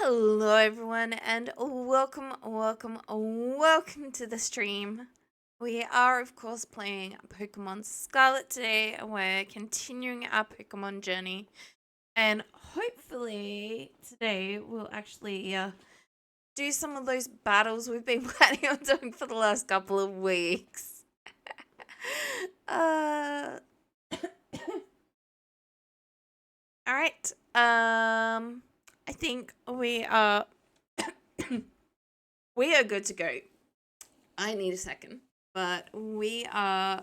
Hello everyone and welcome to the stream. We are of course playing Pokemon Scarlet today and we're continuing our Pokemon journey. And hopefully today we'll actually do some of those battles we've been planning on doing for the last couple of weeks. Alright. I think we are we are good to go. I need a second, but we are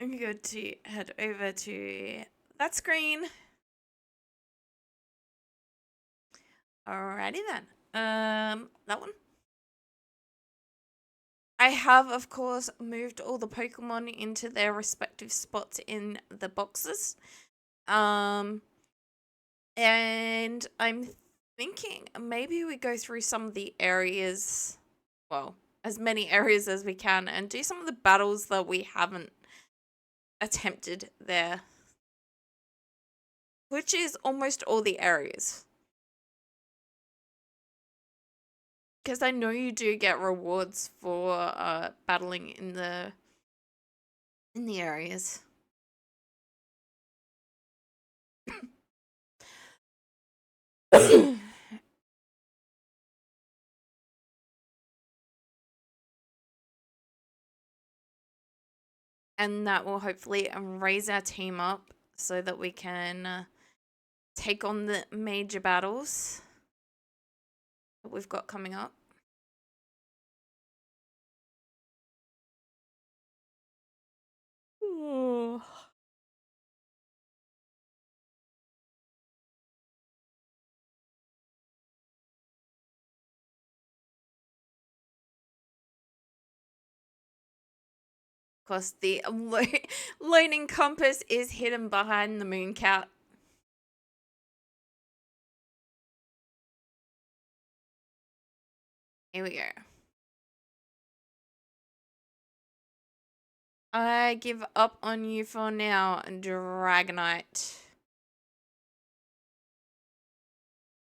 I'm good to head over to that screen. Alrighty then. That one. I have, of course, moved all the Pokemon into their respective spots in the boxes. And I'm thinking maybe we go through some of the areas, well, as many areas as we can, and do some of the battles that we haven't attempted there, which is almost all the areas. Because I know you do get rewards for battling in the areas. And that will hopefully raise our team up so that we can take on the major battles that we've got coming up. Ooh. Of course, the learning compass is hidden behind the moon cat. Here we go. I give up on you for now, Dragonite.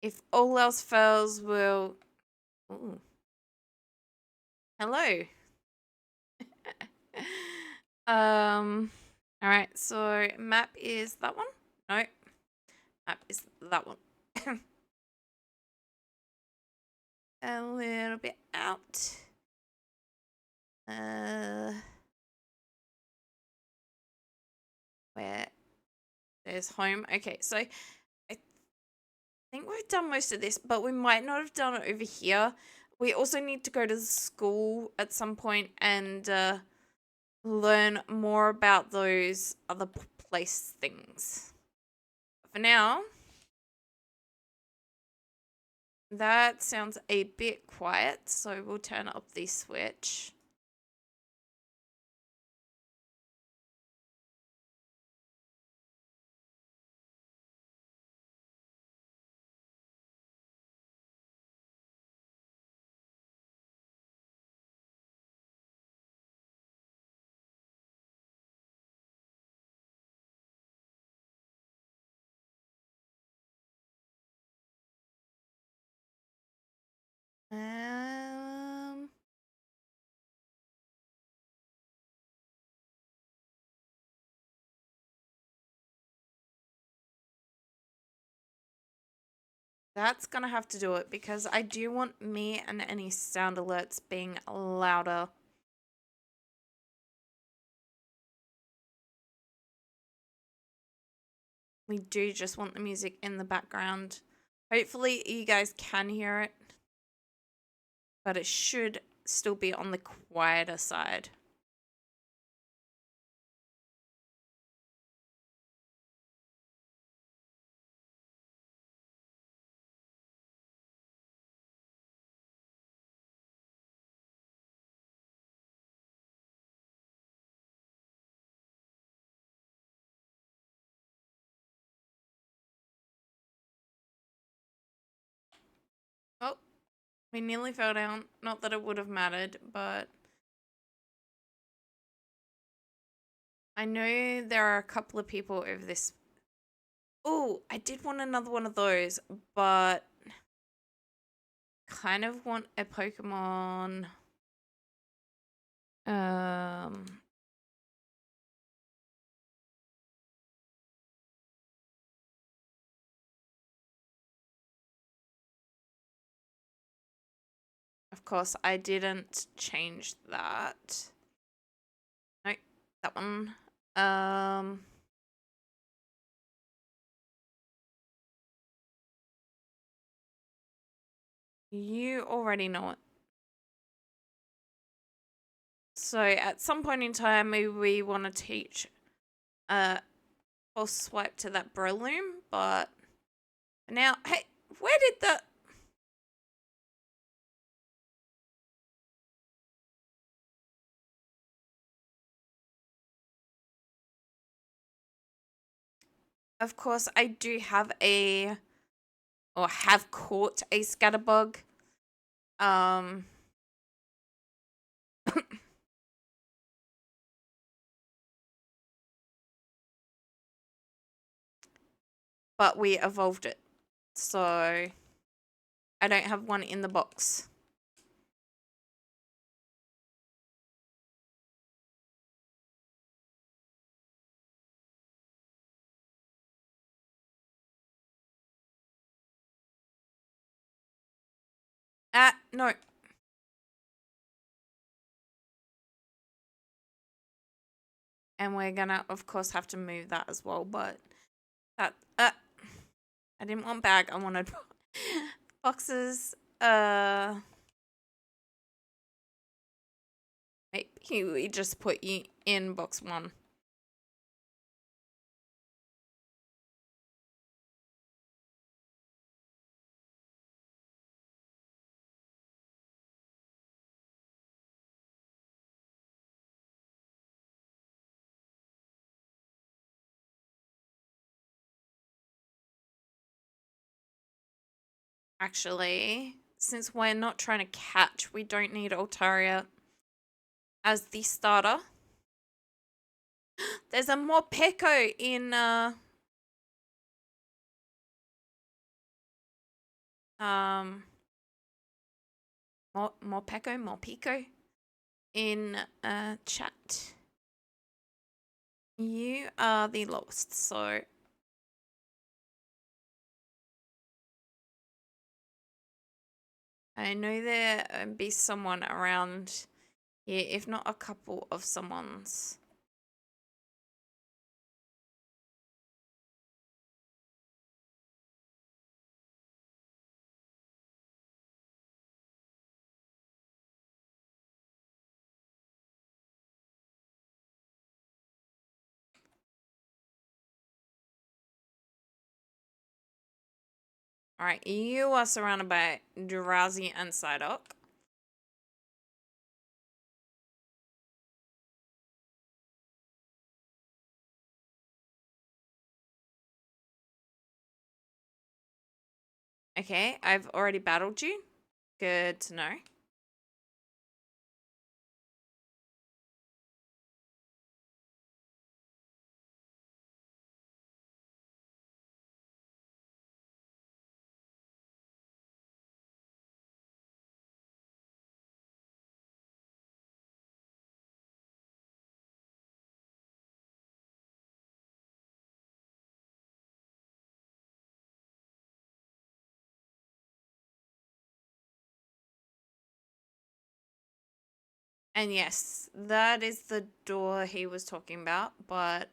If all else fails, we'll... Ooh. Hello. Alright, so map is that one? No. Map is that one. A little bit out. Where? There's home. Okay, so I think we've done most of this, but we might not have done it over here. We also need to go to school at some point and learn more about those other place things. For now, that sounds a bit quiet, so we'll turn up the switch. That's gonna have to do it because I do want me and any sound alerts being louder. We do just want the music in the background. Hopefully you guys can hear it, but it should still be on the quieter side. Oh, we nearly fell down. Not that it would have mattered, but I know there are a couple of people over this Oh, I did want another one of those, but kind of want a Pokemon. Of course, I didn't change that. Nope, that one. You already know it. So at some point in time, maybe we want to teach false swipe to that Breloom, but now, hey, where did the... Of course, I do have or have caught a Scatterbug. But we evolved it. So I don't have one in the box. No. And we're gonna, of course, have to move that as well, but that, I didn't want bag, I wanted boxes. Maybe we just put you in box 1. Actually, since we're not trying to catch, we don't need Altaria as the starter. There's a Morpeko in Morpeko in chat. You are the lowest, so I know there be someone around here, if not a couple of someone's. Alright, you are surrounded by Drowsy and Psyduck. Okay, I've already battled you. Good to know. And yes, that is the door he was talking about, but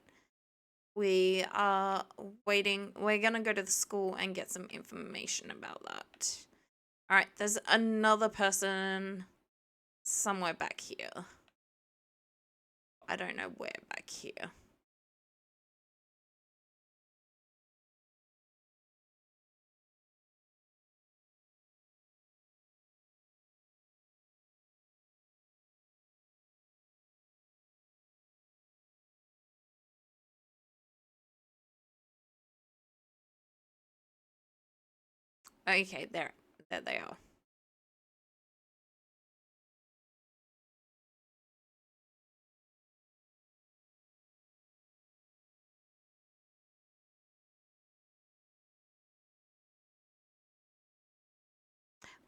we are waiting. We're going to go to the school and get some information about that. All right, there's another person somewhere back here. I don't know where back here. Okay, there they are.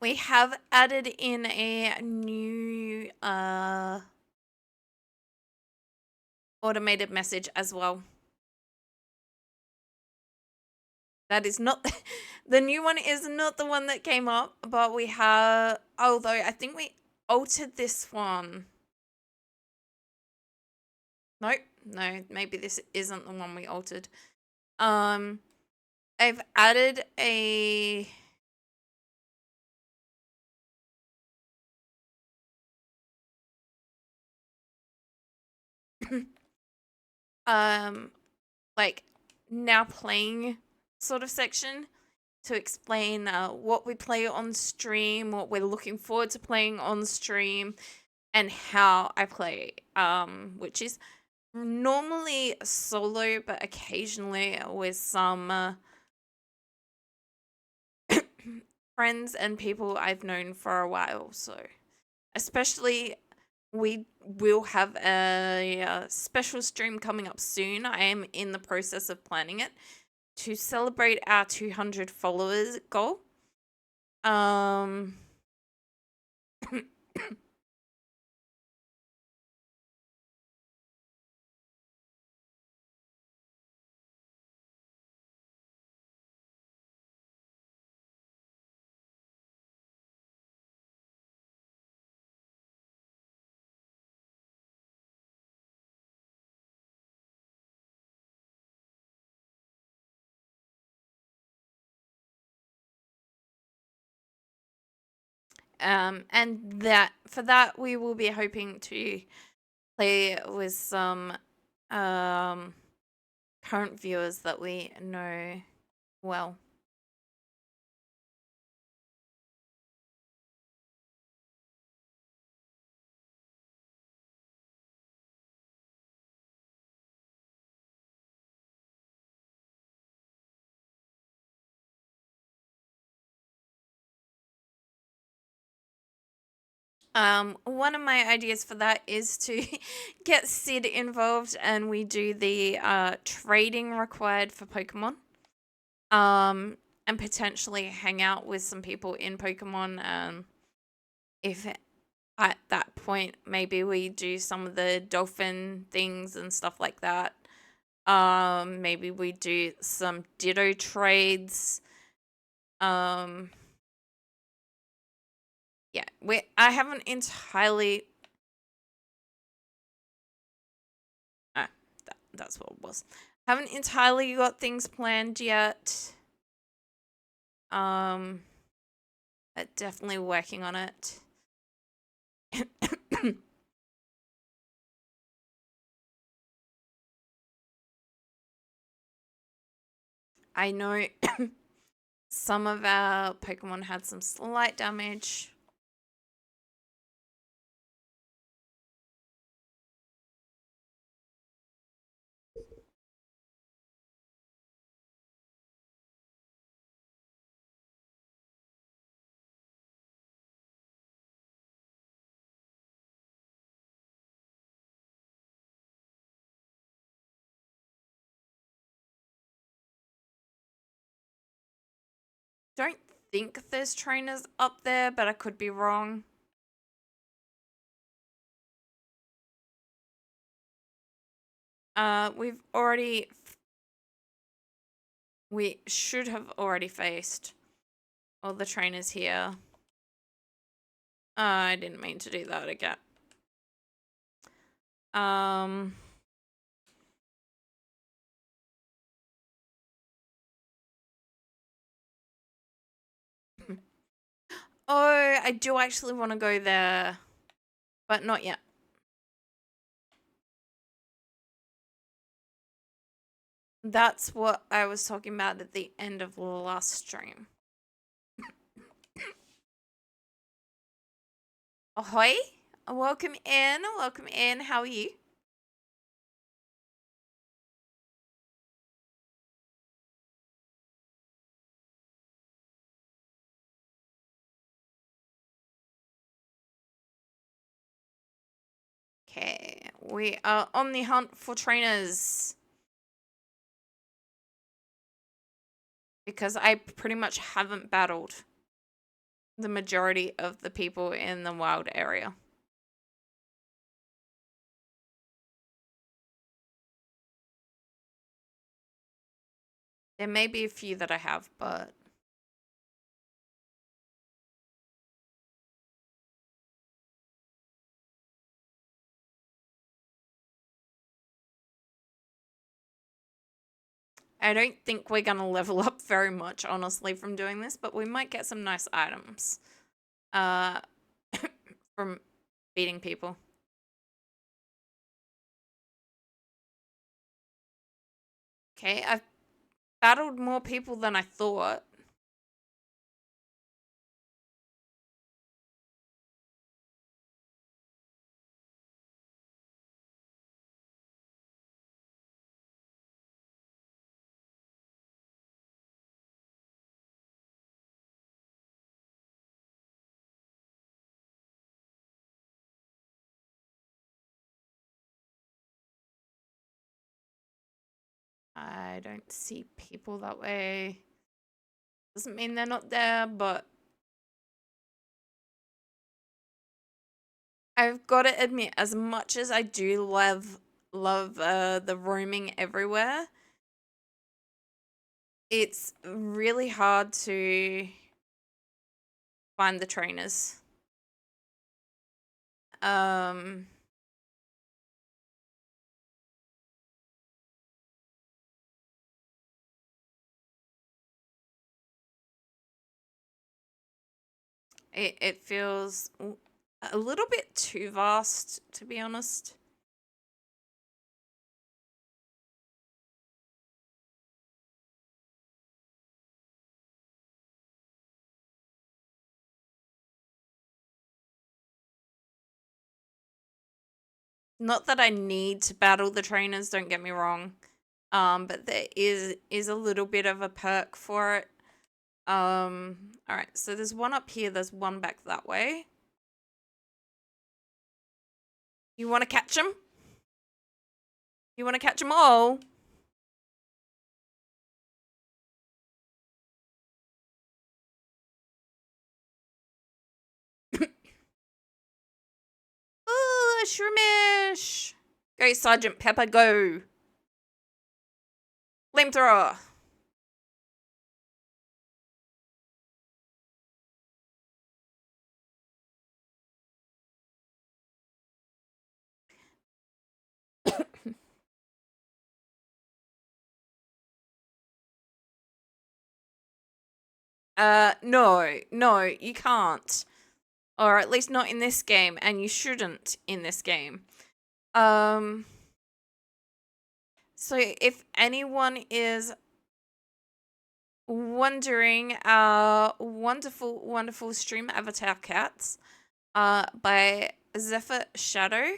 We have added in a new automated message as well. That is not the new one is not the one that came up, but we have, although I think we altered this one. Nope, no, maybe this isn't the one we altered. I've added a like now playing sort of section to explain what we play on stream, what we're looking forward to playing on stream, and how I play, which is normally solo, but occasionally with some friends and people I've known for a while. So, especially, we will have a special stream coming up soon. I am in the process of planning it to celebrate our 200 followers goal. And that for that we will be hoping to play with some current viewers that we know well. One of my ideas for that is to get Sid involved and we do the trading required for Pokemon. And potentially hang out with some people in Pokemon. If at that point maybe we do some of the dolphin things and stuff like that. Maybe we do some Ditto trades. Yeah, I haven't entirely. That's what it was. Haven't entirely got things planned yet. But definitely working on it. I know some of our Pokemon had some slight damage. Don't think there's trainers up there, but I could be wrong. We should have already faced all the trainers here. I didn't mean to do that again. Oh, I do actually want to go there, but not yet. That's what I was talking about at the end of the last stream. Ahoy! Welcome in. Welcome in. How are you? Okay, we are on the hunt for trainers. Because I pretty much haven't battled. the majority of the people in the wild area. There may be a few that I have, but I don't think we're going to level up very much, honestly, from doing this, but we might get some nice items from beating people. Okay, I've battled more people than I thought. I don't see people that way. Doesn't mean they're not there, but I've got to admit, as much as I do love the roaming everywhere, it's really hard to find the trainers. It feels a little bit too vast, to be honest. Not that I need to battle the trainers, don't get me wrong. But there is a little bit of a perk for it. Alright, so there's one up here, there's one back that way. You want to catch them? You want to catch them all? Ooh, a shroomish! Go, Sergeant Pepper, go! Flamethrower! No, you can't. Or at least not in this game, and you shouldn't in this game. So if anyone is wondering, wonderful, wonderful stream Avatar Cats, by Zephyr Shadow.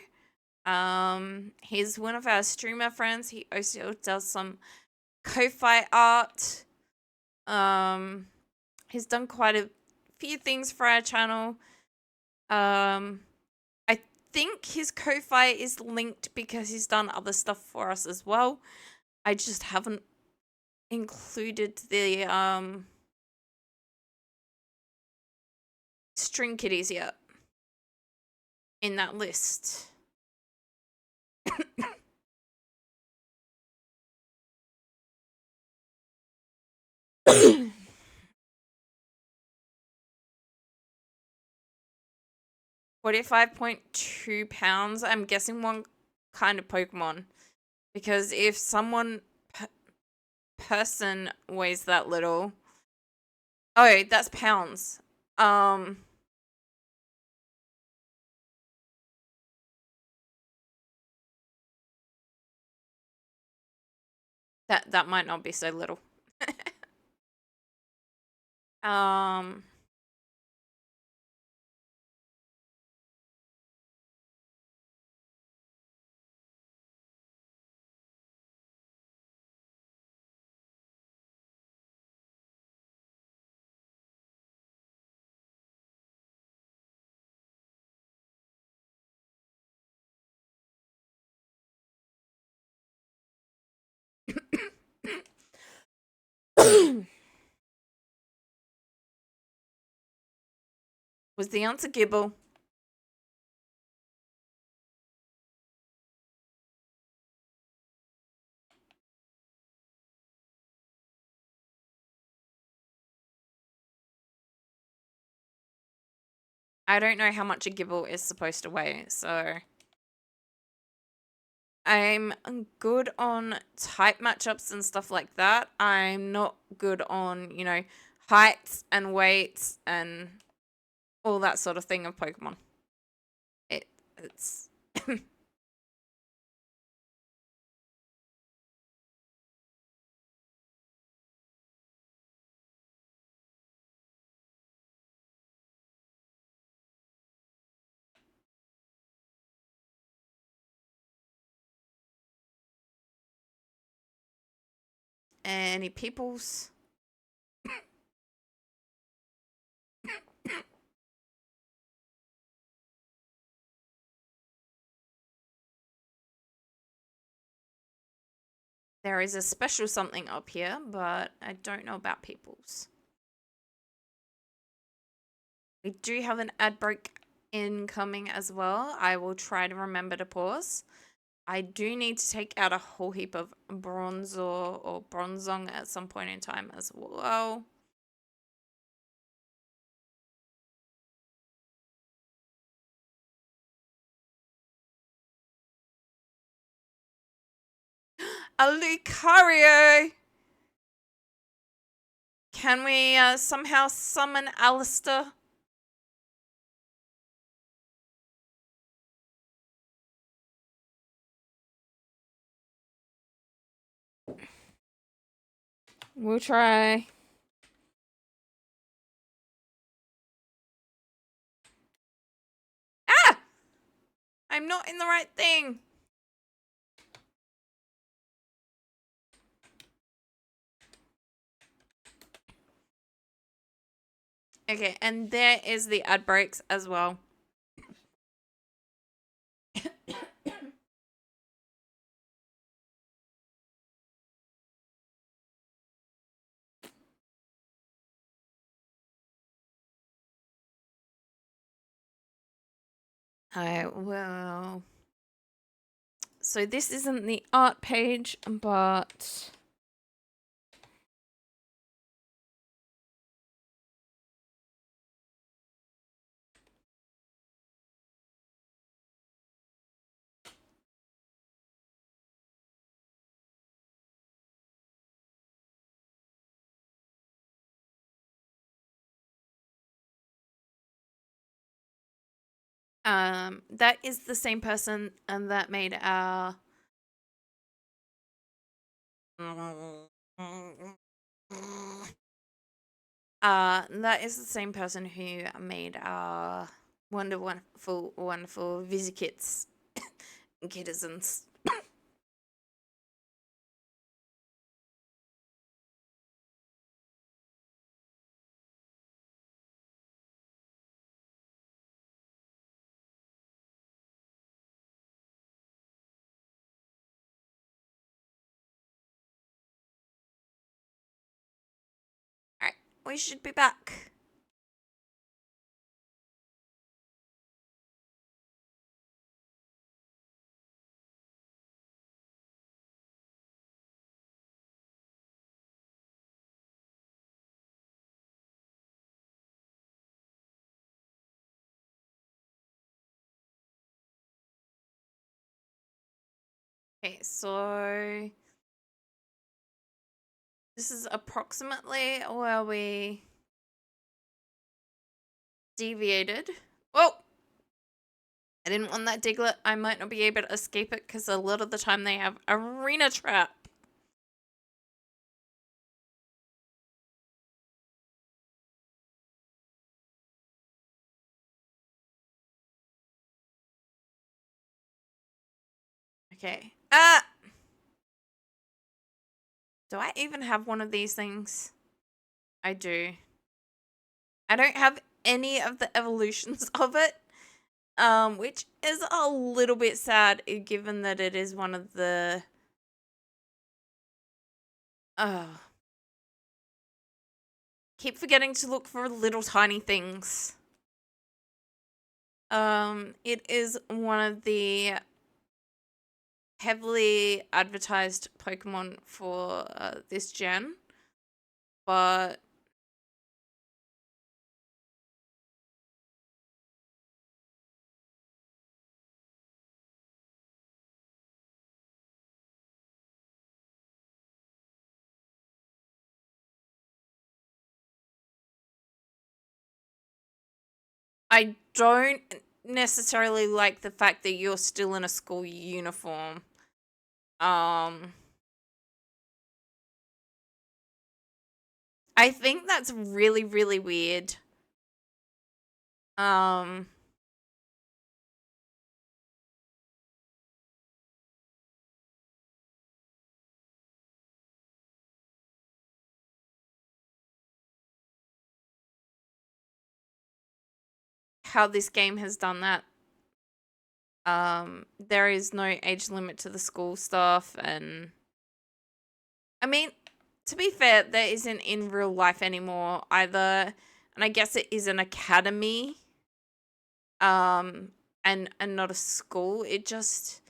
He's one of our streamer friends. He also does some Ko-Fi art. He's done quite a few things for our channel. I think his Ko-Fi is linked because he's done other stuff for us as well. I just haven't included the string kitties yet in that list. 45.2 pounds. I'm guessing one kind of Pokemon. Because if someone person weighs that little. Oh, that's pounds. That might not be so little. Was the answer Gibble? I don't know how much a Gibble is supposed to weigh, so I'm good on type matchups and stuff like that. I'm not good on, you know, heights and weights and all that sort of thing of Pokemon. It's any peoples. There is a special something up here, but I don't know about peoples. We do have an ad break incoming as well. I will try to remember to pause. I do need to take out a whole heap of Bronzor or Bronzong at some point in time as well. A Lucario! Can we somehow summon Alistair? We'll try. Ah! I'm not in the right thing. Okay, and there is the ad breaks as well. I will. So this isn't the art page, but that is the same person and that made our that is the same person who made our wonderful Vizikits and Kittizens. Alright, we should be back. Okay, so this is approximately where we deviated. Whoa! I didn't want that Diglett. I might not be able to escape it because a lot of the time they have arena trap. Okay. Ah! Do I even have one of these things? I do. I don't have any of the evolutions of it. Which is a little bit sad given that it is one of the keep forgetting to look for little tiny things. It is one of the heavily advertised Pokemon for this gen, but I don't necessarily like the fact that you're still in a school uniform. I think that's really, really weird. Um, how this game has done that. There is no age limit to the school stuff, and I mean, to be fair, there isn't in real life anymore either, and I guess it is an academy, um, and not a school. It just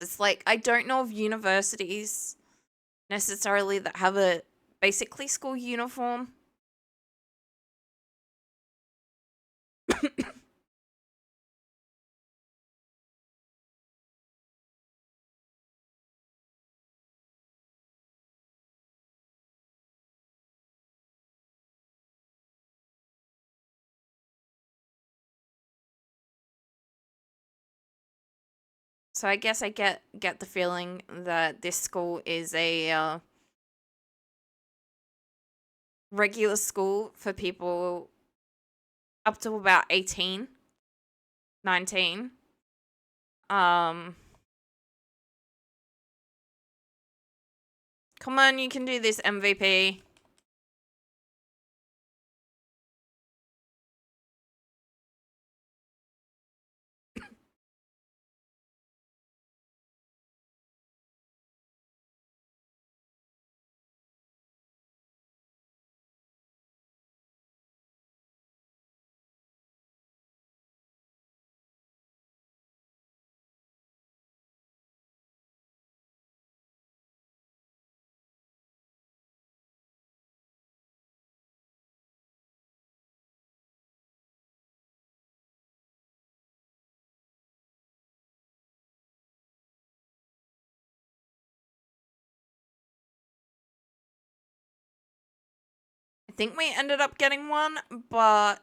it's like I don't know of universities necessarily that have a basically school uniform. So I guess I get the feeling that this school is a regular school for people up to about 18, 19. Come on, you can do this, MVP. I think we ended up getting one, but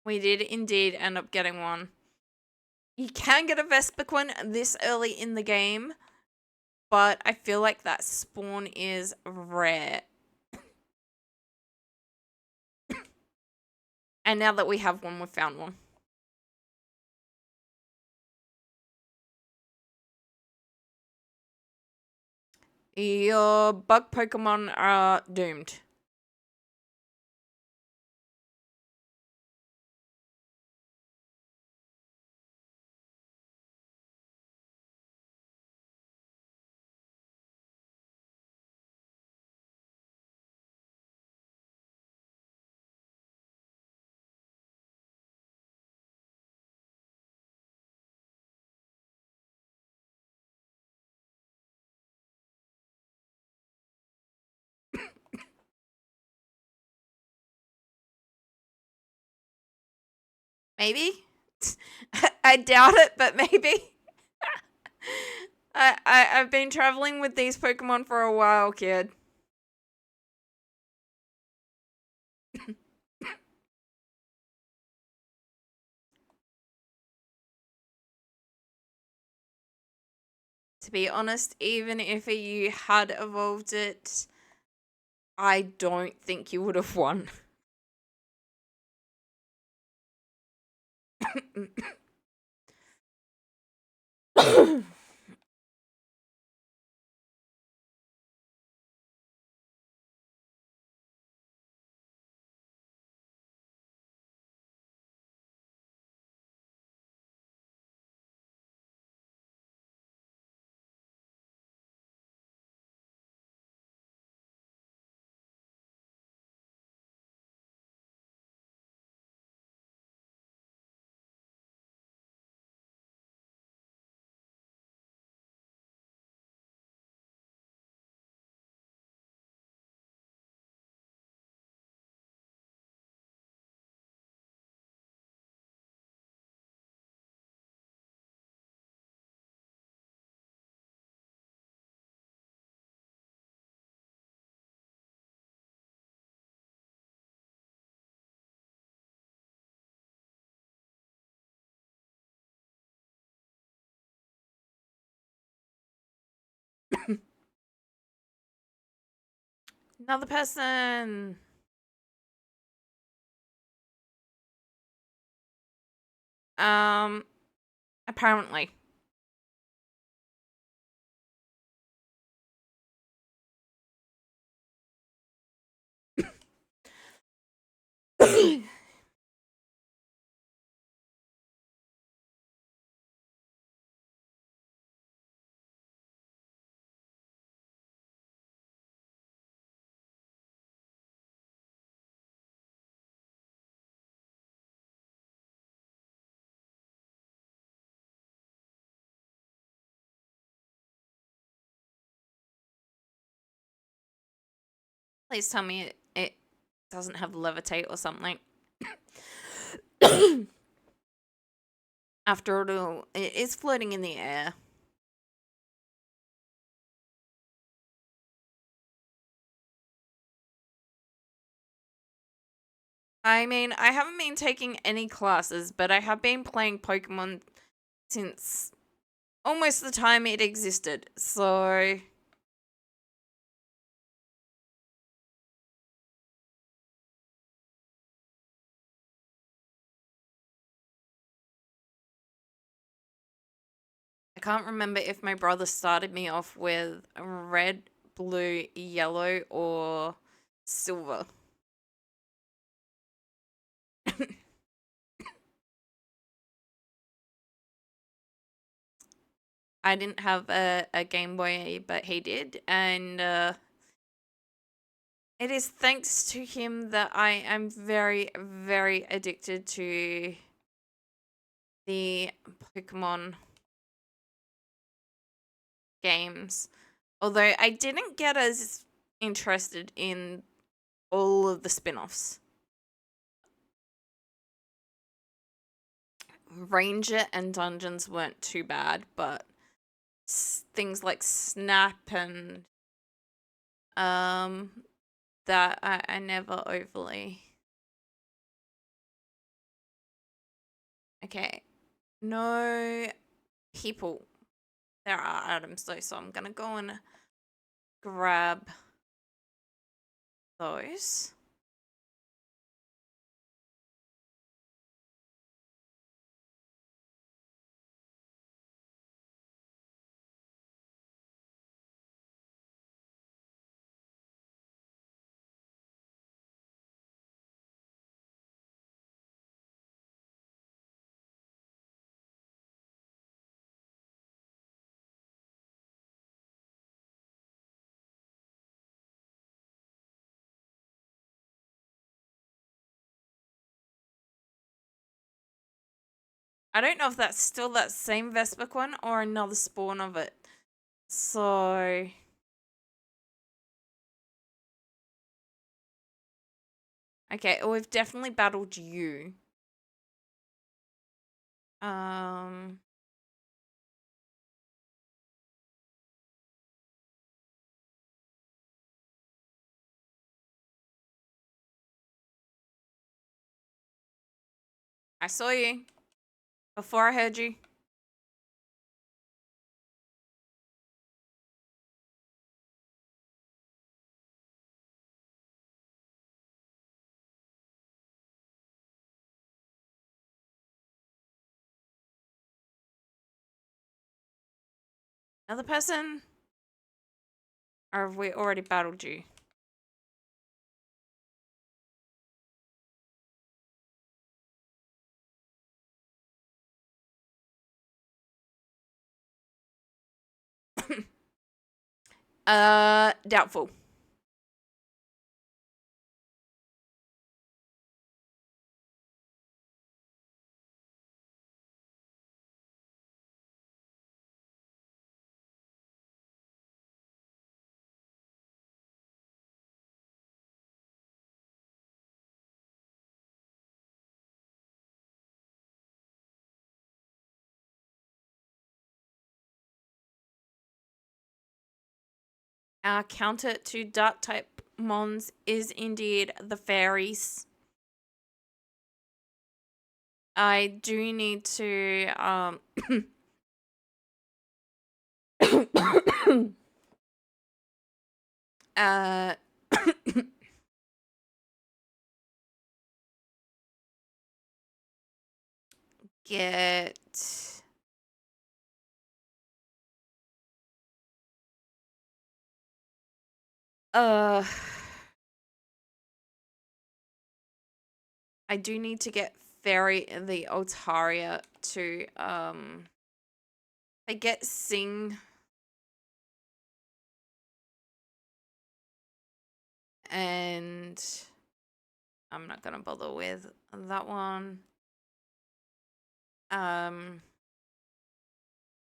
we did indeed end up getting one. You can get a Vespiquen this early in the game, but I feel like that spawn is rare. And now that we have one, we've found one. Your bug Pokemon are doomed. Maybe? I doubt it, but maybe. I've been traveling with these Pokemon for a while, kid. To be honest, even if you had evolved it, I don't think you would have won. Another person. Apparently. Please tell me it doesn't have levitate or something. After all, it is floating in the air. I mean, I haven't been taking any classes, but I have been playing Pokemon since almost the time it existed, so... I can't remember if my brother started me off with red, blue, yellow, or silver. I didn't have a Game Boy, but he did, and it is thanks to him that I am very, very addicted to the Pokemon games. Although I didn't get as interested in all of the spin-offs. Ranger and Dungeons weren't too bad, but things like Snap and that I never overly... Okay. No people. There are items though, so I'm gonna go and grab those. I don't know if that's still that same Vespic one or another spawn of it. So... Okay, well, we've definitely battled you. I saw you before I heard you. Another person? Or have we already battled you? Doubtful. Our counter to dark type mons is indeed the fairies. I do need to get... I do need to get Fairy the Altaria to, I get Sing... And I'm not gonna bother with that one.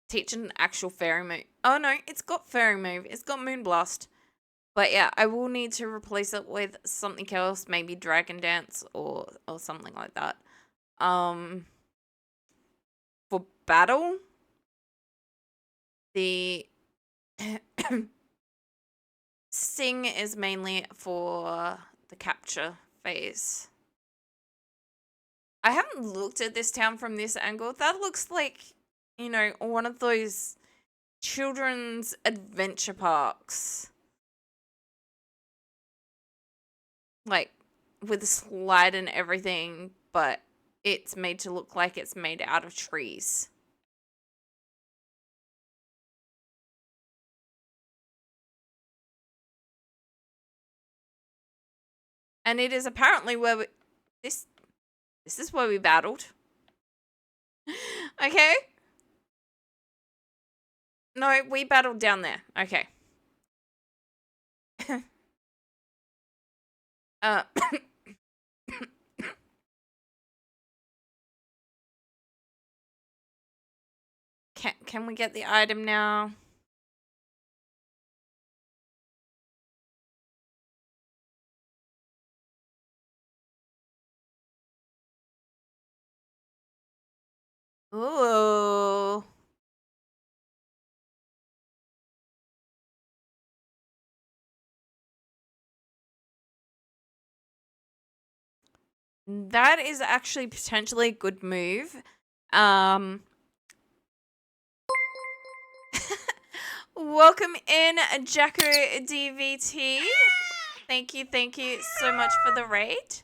Teach an actual fairy move. Oh no, it's got fairy move. It's got Moonblast. But yeah, I will need to replace it with something else, maybe Dragon Dance or something like that. For battle, the Sing is mainly for the capture phase. I haven't looked at this town from this angle. That looks like, you know, one of those children's adventure parks. Like, with a slide and everything, but it's made to look like it's made out of trees. And it is apparently where we... This is where we battled. Okay. No, we battled down there. Okay. Can we get the item now? Ooh. That is actually potentially a good move. Welcome in, Jacko DVT. Thank you so much for the raid.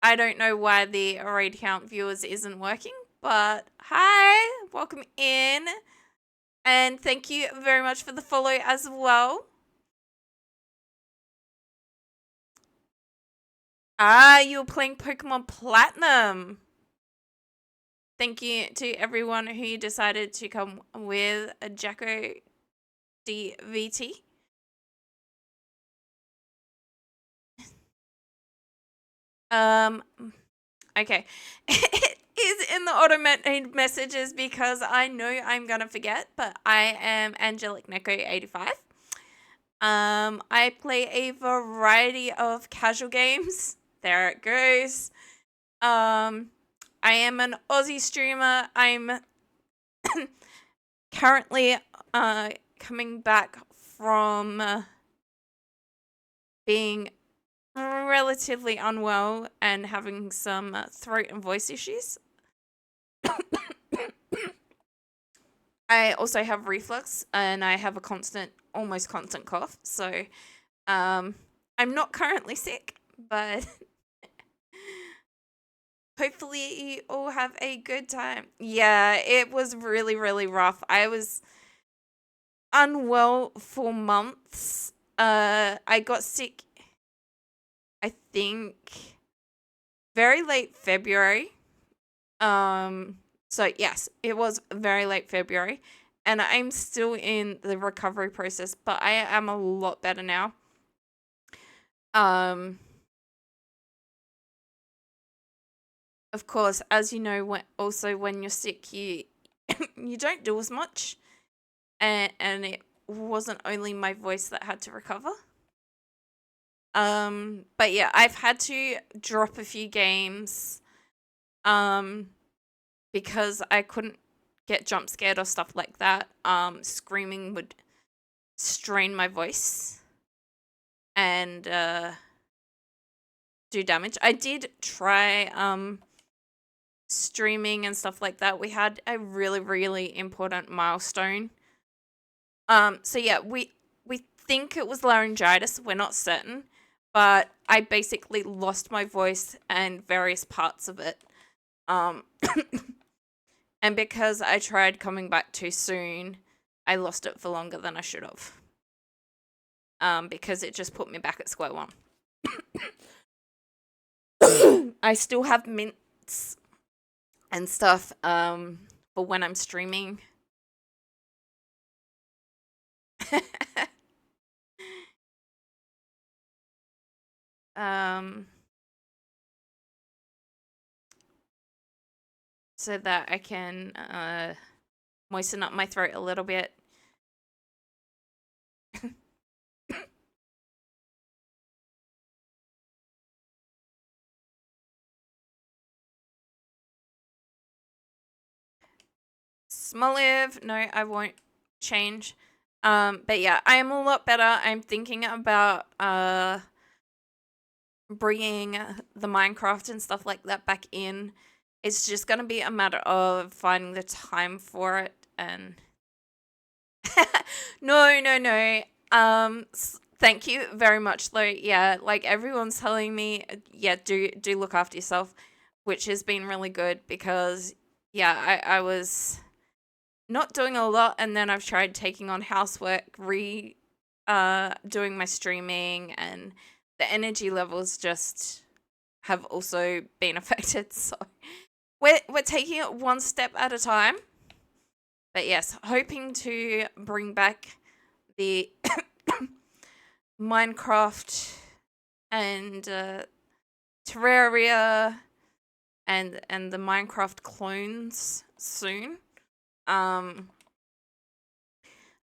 I don't know why the raid count viewers isn't working, but hi, welcome in. And thank you very much for the follow as well. Ah, you're playing Pokemon Platinum. Thank you to everyone who decided to come with a Jacko DVT. Okay. It is in the automated messages because I know I'm gonna forget, but I am AngelicNeko85. I play a variety of casual games. There it goes. I am an Aussie streamer. I'm currently coming back from being relatively unwell and having some throat and voice issues. I also have reflux and I have a almost constant cough. So I'm not currently sick, but hopefully you all have a good time. Yeah, it was really, really rough. I was unwell for months. I got sick, I think, very late February. So yes, it was very late February, and I'm still in the recovery process, but I am a lot better now. Of course, as you know, when you're sick, you you don't do as much, and it wasn't only my voice that had to recover. But yeah, I've had to drop a few games, because I couldn't get jump scared or stuff like that. Screaming would strain my voice and do damage. I did try streaming and stuff like that. We had a really, really important milestone. So yeah, we think it was laryngitis. We're not certain, but I basically lost my voice and various parts of it. Um, and because I tried coming back too soon, I lost it for longer than I should have. Because it just put me back at square one. I still have mints and stuff for when I'm streaming. So that I can moisten up my throat a little bit. Smoliv, no, I won't change. But yeah, I am a lot better. I'm thinking about bringing the Minecraft and stuff like that back in. It's just gonna be a matter of finding the time for it. And no. Thank you very much though. Yeah, like everyone's telling me, yeah, do look after yourself, which has been really good because yeah, I was not doing a lot, and then I've tried taking on housework, doing my streaming, and the energy levels just have also been affected. So we're taking it one step at a time. But yes, hoping to bring back the Minecraft and Terraria and the Minecraft clones soon. I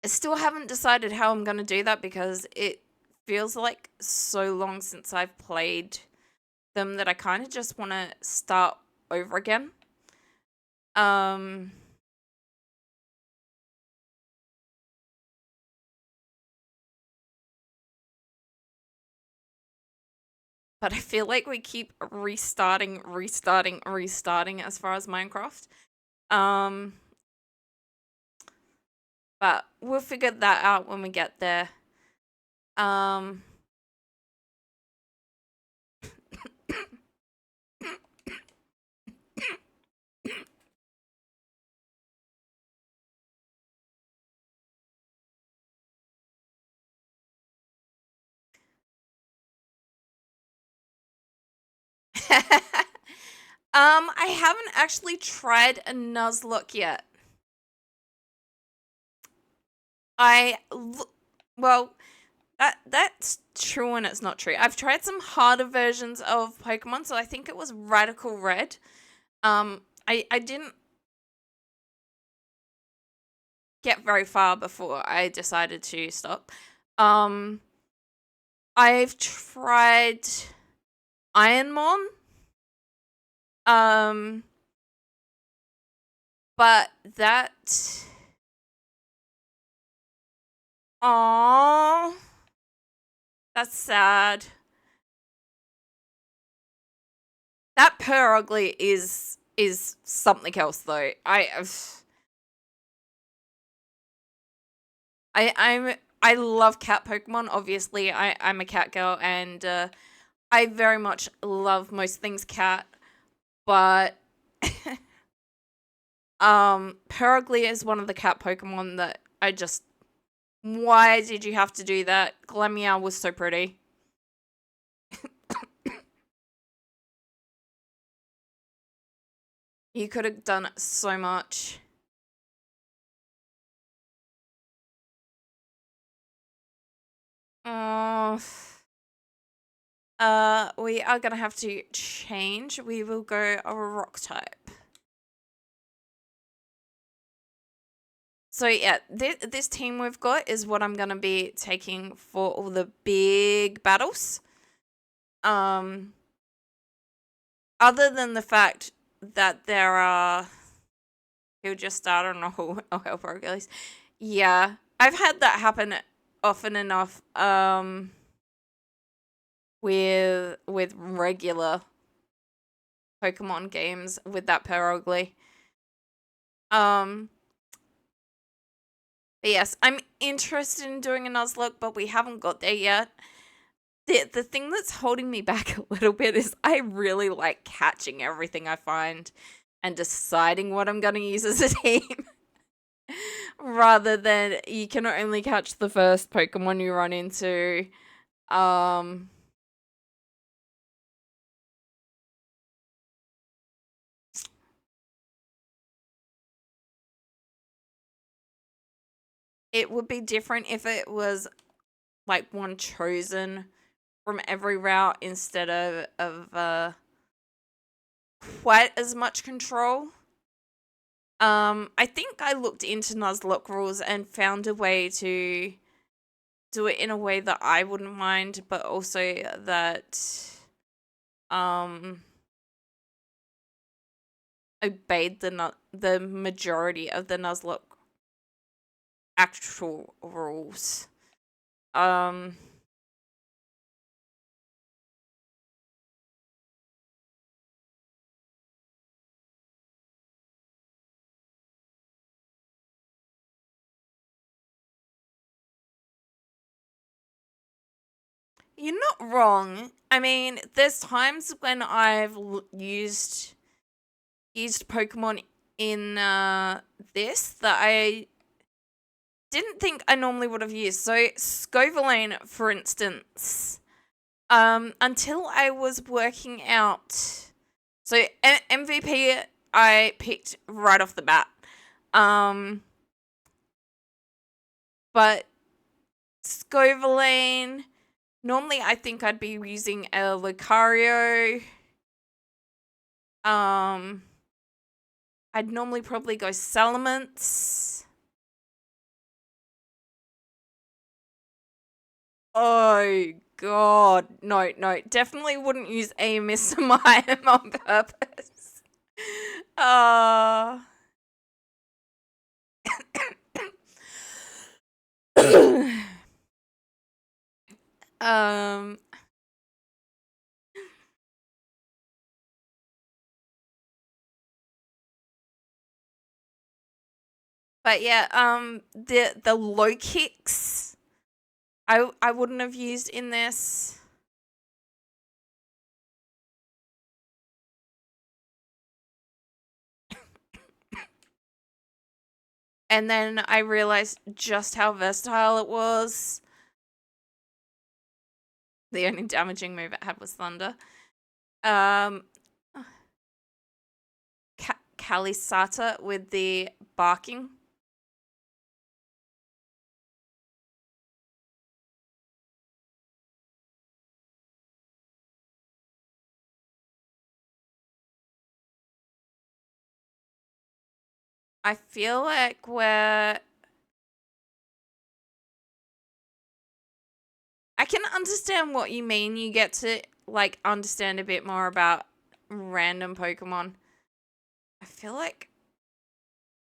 still haven't decided how I'm gonna do that because it feels like so long since I've played them that I kind of just want to start over again. But I feel like we keep restarting as far as Minecraft. But we'll figure that out when we get there. I haven't actually tried a Nuzlocke yet. Well, that's true and it's not true. I've tried some harder versions of Pokemon, so I think it was Radical Red. I didn't get very far before I decided to stop. I've tried Ironmon. But that... Aww. That's sad. That Purugly is something else though. I love cat Pokemon. Obviously, I'm a cat girl, and I very much love most things cat. But Purugly is one of the cat Pokemon that I just... Why did you have to do that? Glameow was so pretty. You could have done so much. We are gonna have to change. We will go a rock type. So yeah, this team we've got is what I'm gonna be taking for all the big battles. Other than the fact that there are... He'll just start on a whole help Hercules. Yeah, I've had that happen often enough. With regular Pokemon games with that Purugly. But yes, I'm interested in doing a Nuzlocke, but we haven't got there yet. the thing that's holding me back a little bit is I really like catching everything I find and deciding what I'm going to use as a team. Rather than you can only catch the first Pokemon you run into. It would be different if it was like one chosen from every route instead of quite as much control. I think I looked into Nuzlocke rules and found a way to do it in a way that I wouldn't mind, but also that obeyed the majority of the Nuzlocke actual rules. You're not wrong. I mean, there's times when I've used Pokemon in this that I didn't think I normally would have used. So Scovillain, for instance, until I was working out. So MVP I picked right off the bat. But Scovillain, normally I think I'd be using a Lucario. I'd normally probably go Salamence. Oh god, no, definitely wouldn't use a Mr. Mime on purpose. But yeah, the low kicks I wouldn't have used in this. And then I realized just how versatile it was. The only damaging move it had was Thunder. Kalisata with the barking. I feel like I can understand what you mean. You get to like understand a bit more about random Pokemon. I feel like,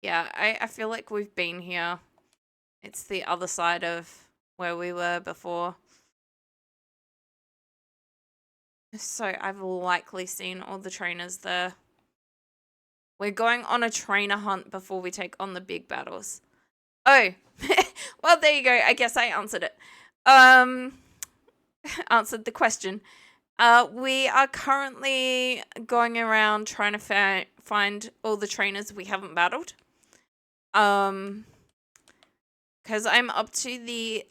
yeah, I feel like we've been here. It's the other side of where we were before. So I've likely seen all the trainers there. We're going on a trainer hunt before we take on the big battles. Oh, well, there you go. I guess I answered it. Answered the question. We are currently going around trying to find all the trainers we haven't battled. Because I'm up to the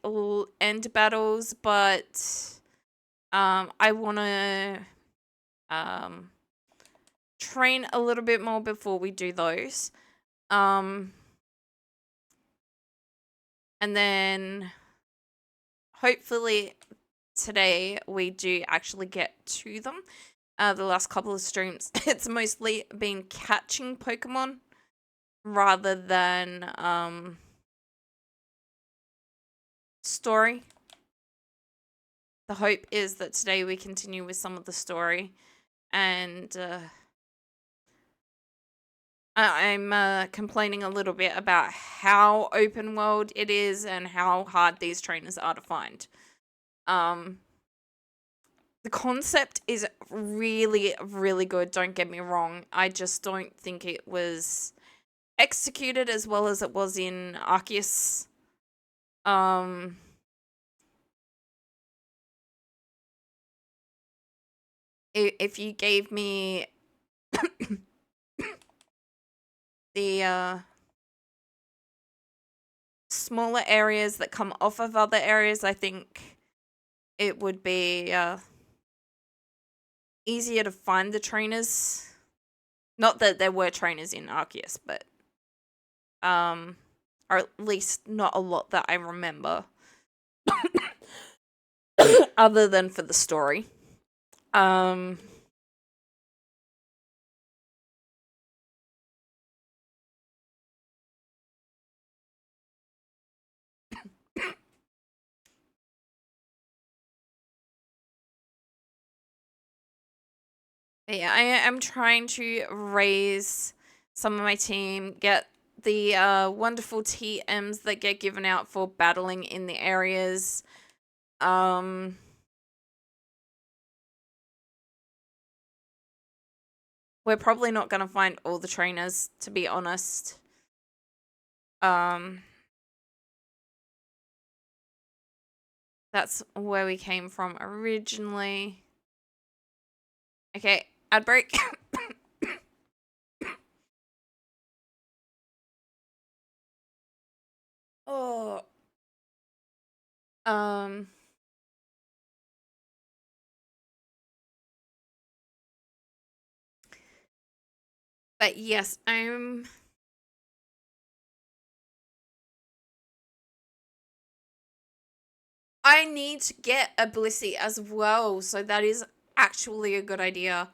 end battles, but I want to train a little bit more before we do those. And then hopefully today we do actually get to them. The last couple of streams, it's mostly been catching Pokemon rather than story. The hope is that today we continue with some of the story, and I'm complaining a little bit about how open world it is and how hard these trainers are to find. The concept is really, really good, don't get me wrong. I just don't think it was executed as well as it was in Arceus. if you gave me the smaller areas that come off of other areas, I think it would be easier to find the trainers. Not that there were trainers in Arceus, but or at least not a lot that I remember. Other than for the story. Yeah, I am trying to raise some of my team, get the wonderful TMs that get given out for battling in the areas. We're probably not going to find all the trainers, to be honest. That's where we came from originally. Okay, ad break. Oh. But yes, I need to get a Blissey as well, so that is actually a good idea.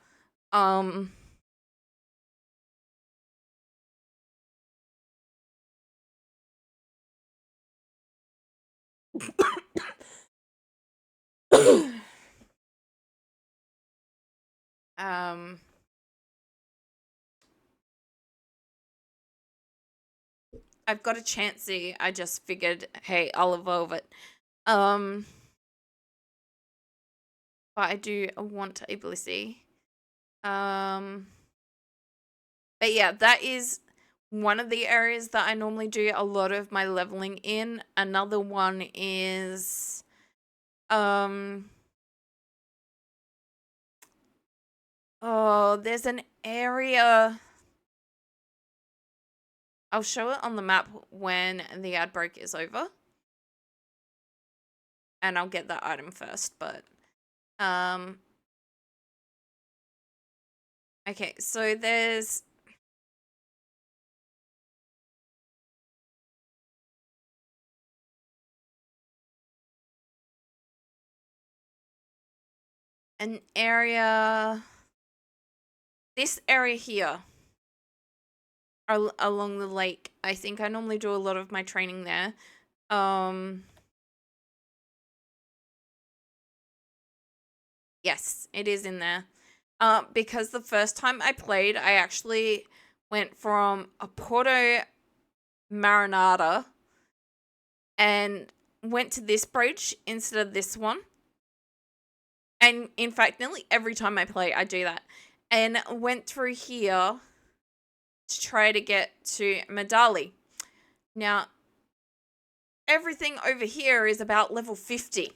I've got a Chansey. I just figured, hey, I'll evolve it. But I do want a Blissey. But yeah, that is one of the areas that I normally do a lot of my leveling in. Another one is oh, there's an area. I'll show it on the map when the ad break is over. And I'll get that item first, but okay, so there's an area, this area here along the lake. I think I normally do a lot of my training there. Yes, it is in there. Because the first time I played, I actually went from a Porto Marinada and went to this bridge instead of this one. And in fact, nearly every time I play, I do that. And went through here to try to get to Medali. Now, everything over here is about level 50.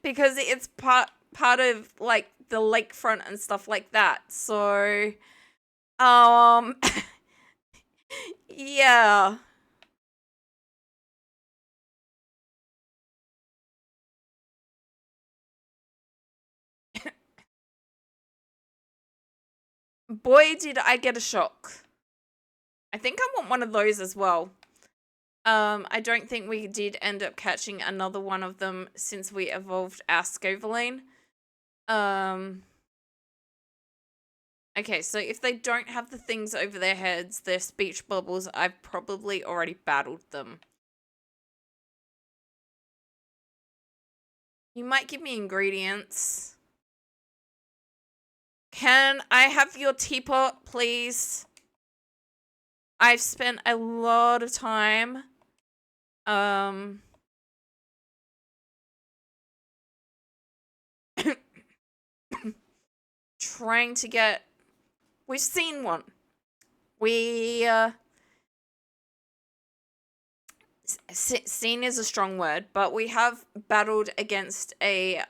Because it's part of like the lakefront and stuff like that. So yeah. Boy, did I get a shock. I think I want one of those as well. I don't think we did end up catching another one of them since we evolved our Scovaline. Okay, so if they don't have the things over their heads, their speech bubbles, I've probably already battled them. You might give me ingredients. Can I have your teapot, please? I've spent a lot of time trying to get... We've seen one. We seen is a strong word, but we have battled against a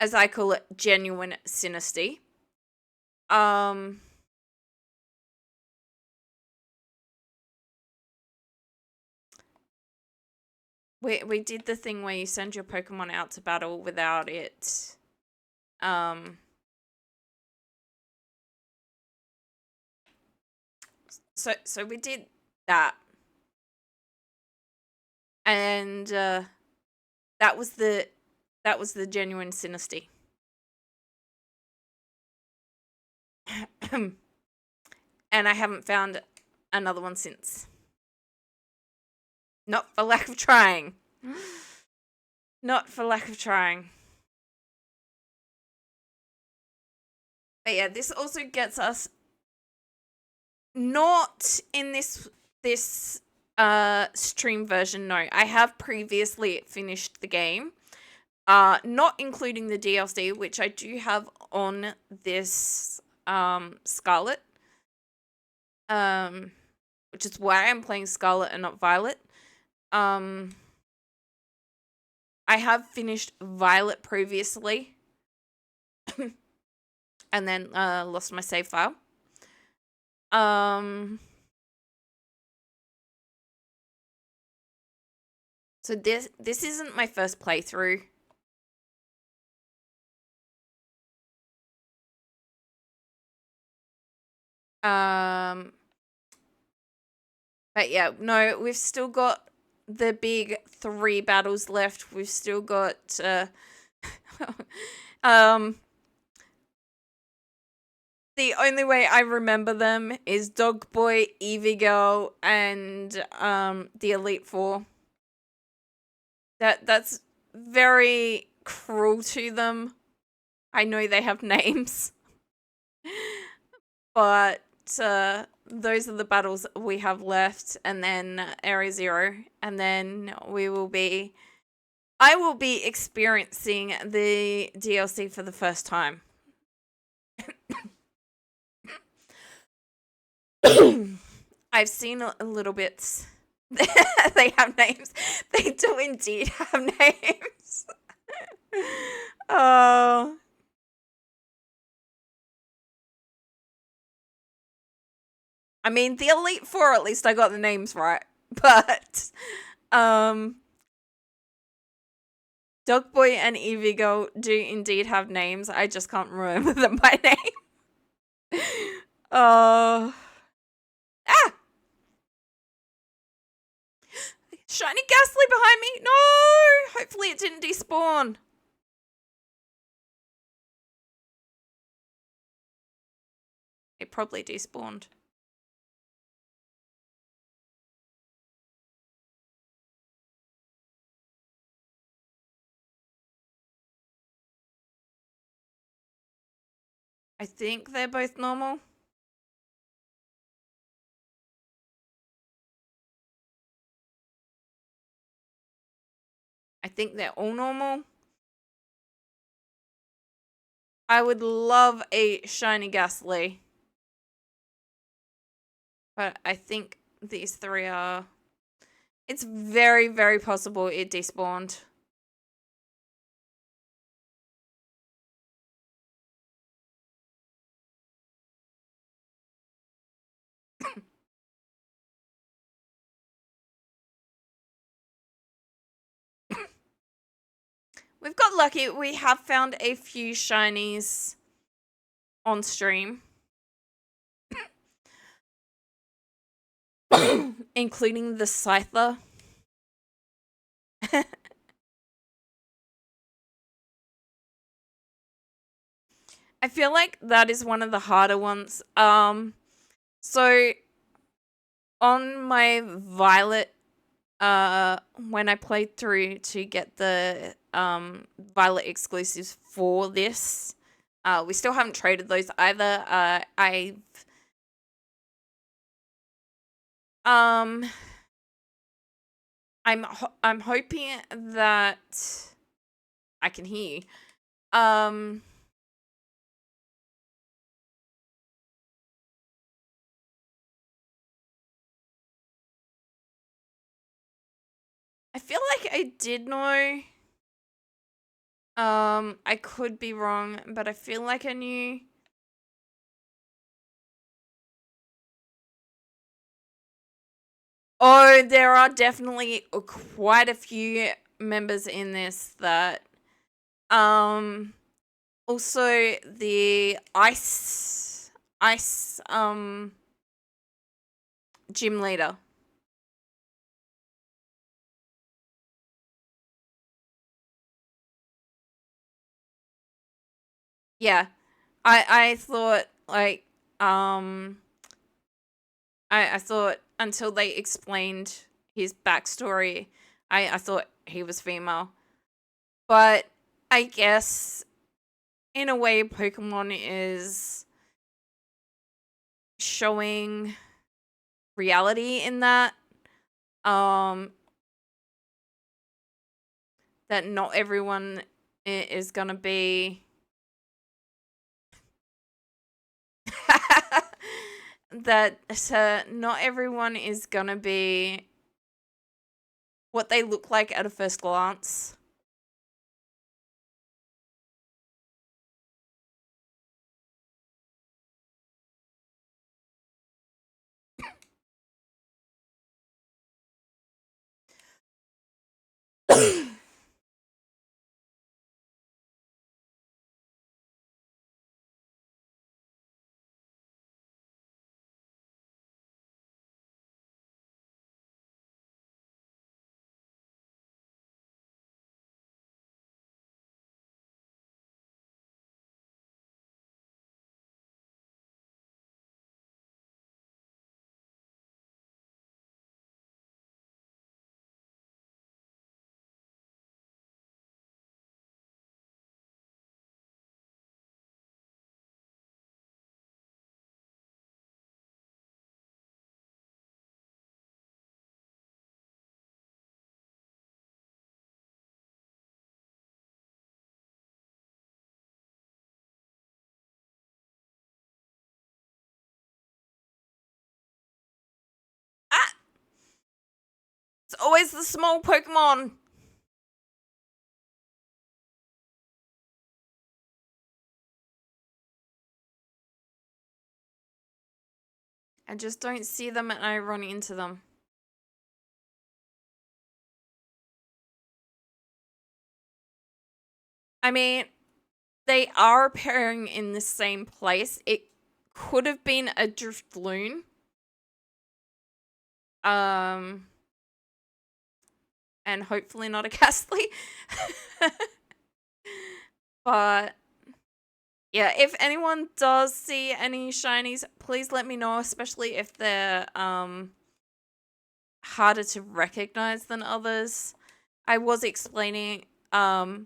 as I call it, genuine synesty. We did the thing where you send your Pokemon out to battle without it. So we did that, and that was the genuine synesty. And I haven't found another one since. Not for lack of trying. Not for lack of trying. But yeah, this also gets us not in this stream version. No, I have previously finished the game. Not including the DLC, which I do have on this Scarlet. Which is why I'm playing Scarlet and not Violet. I have finished Violet previously. And then lost my save file. So this isn't my first playthrough. But yeah, no, we've still got the big 3 battles left. We've still got the only way I remember them is Dog Boy, Eevee Girl, and the Elite Four. That's very cruel to them. I know they have names. But those are the battles we have left, and then Area 0, and then I will be experiencing the DLC for the first time. I've seen a little bits. They have names. They do indeed have names. Oh. I mean, the Elite Four, at least I got the names right. But, Dog Boy and Eevee Girl do indeed have names. I just can't remember them by name. Oh. Ah! Shiny Ghastly behind me! No! Hopefully it didn't despawn. It probably despawned. I think they're both normal. I think they're all normal. I would love a shiny Ghastly. But I think these 3 are... It's very, very possible it despawned. We've got lucky. We have found a few shinies on stream. Including the Scyther. I feel like that is one of the harder ones. So on my Violet, when I played through to get the Violet exclusives for this, we still haven't traded those either. I'm hoping that I can hear you. I feel like I did know I could be wrong, but I feel like I knew. Oh, there are definitely quite a few members in this that, also the ice, gym leader. Yeah. I thought like, I thought until they explained his backstory, I thought he was female. But I guess in a way Pokemon is showing reality in that, um that not everyone is gonna be that not everyone is gonna be what they look like at a first glance. Ah, it's always the small Pokemon. I just don't see them and I run into them. I mean, they are appearing in the same place. It could have been a Drifloon. Um, and hopefully not a Ghastly. But yeah, if anyone does see any shinies, please let me know, especially if they're harder to recognize than others. I was explaining, I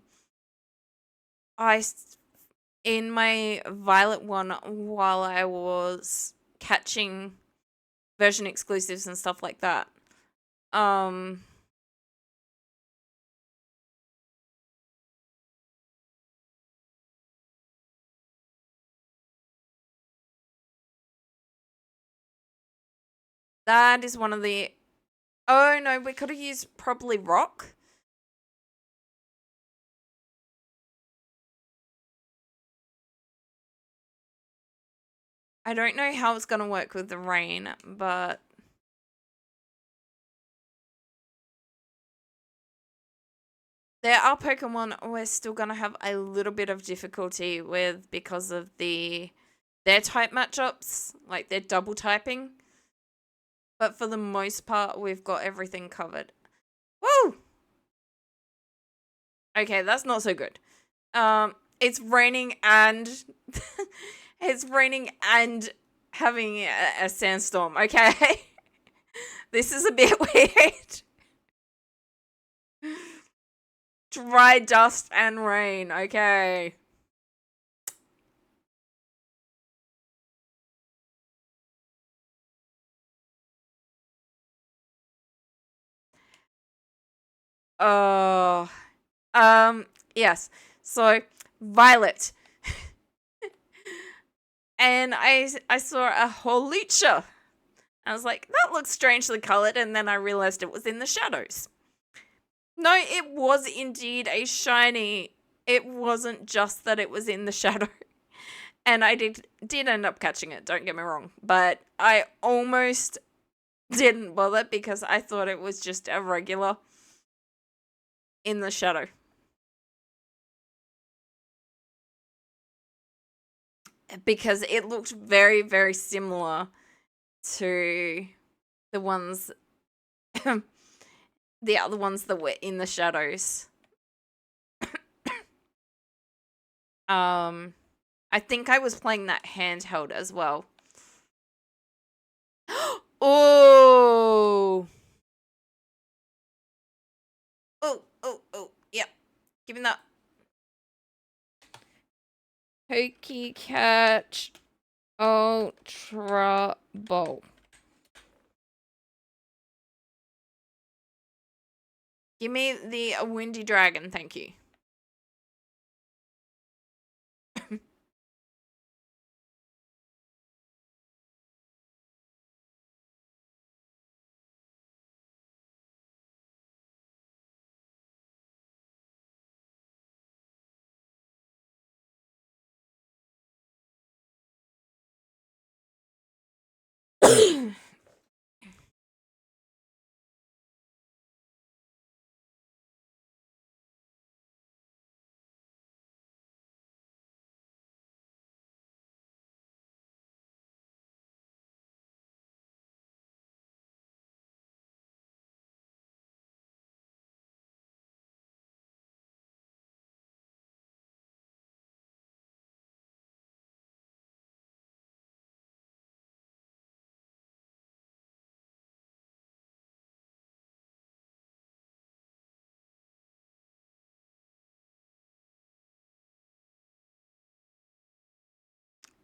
in my Violet one, while I was catching version exclusives and stuff like that, um that is one of the. Oh no, we could have used probably rock. I don't know how it's gonna work with the rain, but there are Pokemon we're still gonna have a little bit of difficulty with because of their type matchups, like their double typing. But for the most part, we've got everything covered. Woo! Okay, that's not so good. It's raining and it's raining and having a sandstorm. Okay, this is a bit weird. Dry dust and rain. Okay. Oh. Yes. So Violet. And I saw a Holucha. I was like, that looks strangely colored, and then I realized it was in the shadows. No, it was indeed a shiny. it wasn't just that it was in the shadow. And I did end up catching it, don't get me wrong. But I almost didn't bother because I thought it was just a regular in the shadow. Because it looked very, very similar to the ones, the other ones that were in the shadows. I think I was playing that handheld as well. Oh! Oh, yep. Give me that. Pokey Catch Ultra Ball. Give me the Windy Dragon, thank you.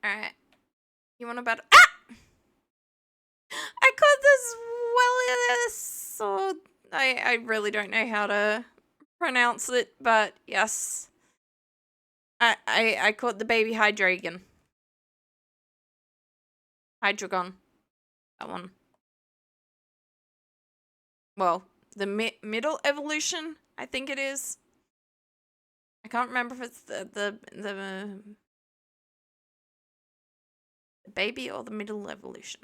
Alright. You want to battle? Ah! I caught this well, so I really don't know how to pronounce it, but yes. I caught the baby Hydreigon. Hydreigon. That one. Well, the middle evolution, I think it is. I can't remember if it's the baby or the middle evolution.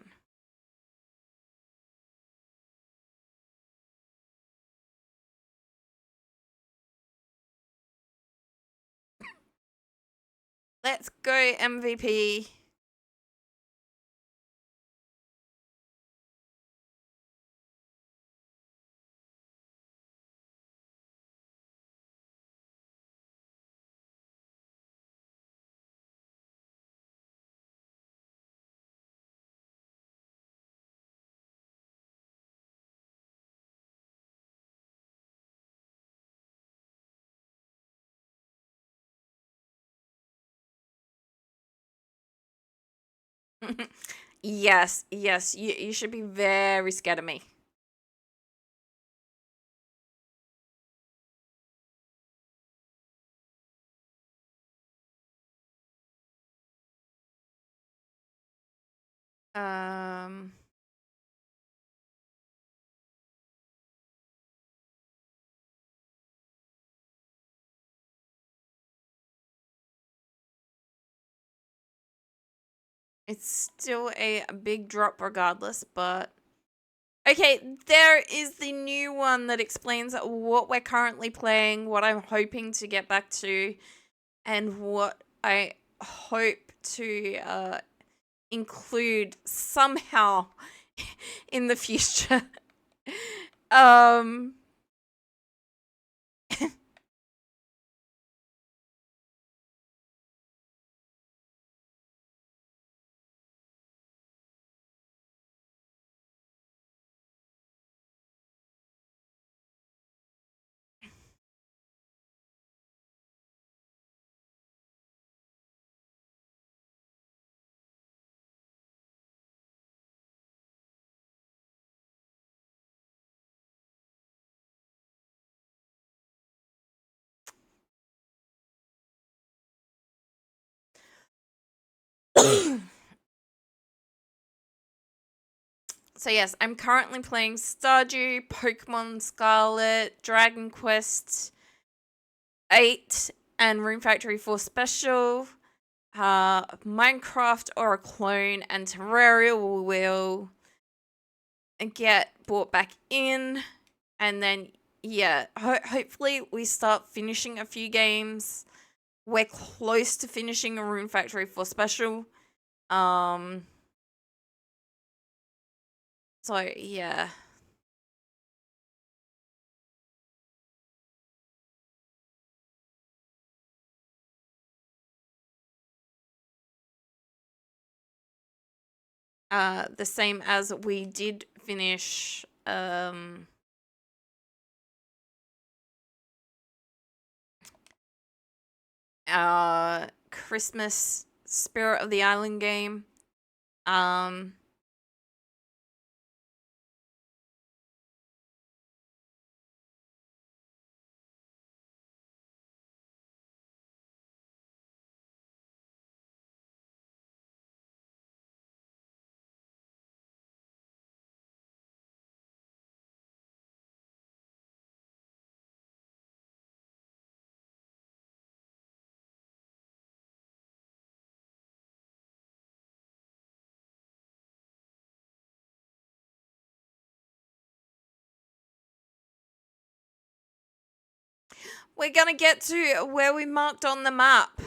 Let's go MVP. Yes, you should be very scared of me. It's still a big drop regardless, but... Okay, there is the new one that explains what we're currently playing, what I'm hoping to get back to, and what I hope to include somehow in the future. So yes, I'm currently playing Stardew, Pokemon Scarlet, Dragon Quest 8, and Rune Factory 4 Special, Minecraft or a clone, and Terraria will get brought back in. And then, yeah, hopefully we start finishing a few games. We're close to finishing a Rune Factory 4 Special. So, yeah. The same as we did finish, Christmas Spirit of the Island game. We're gonna get to where we marked on the map.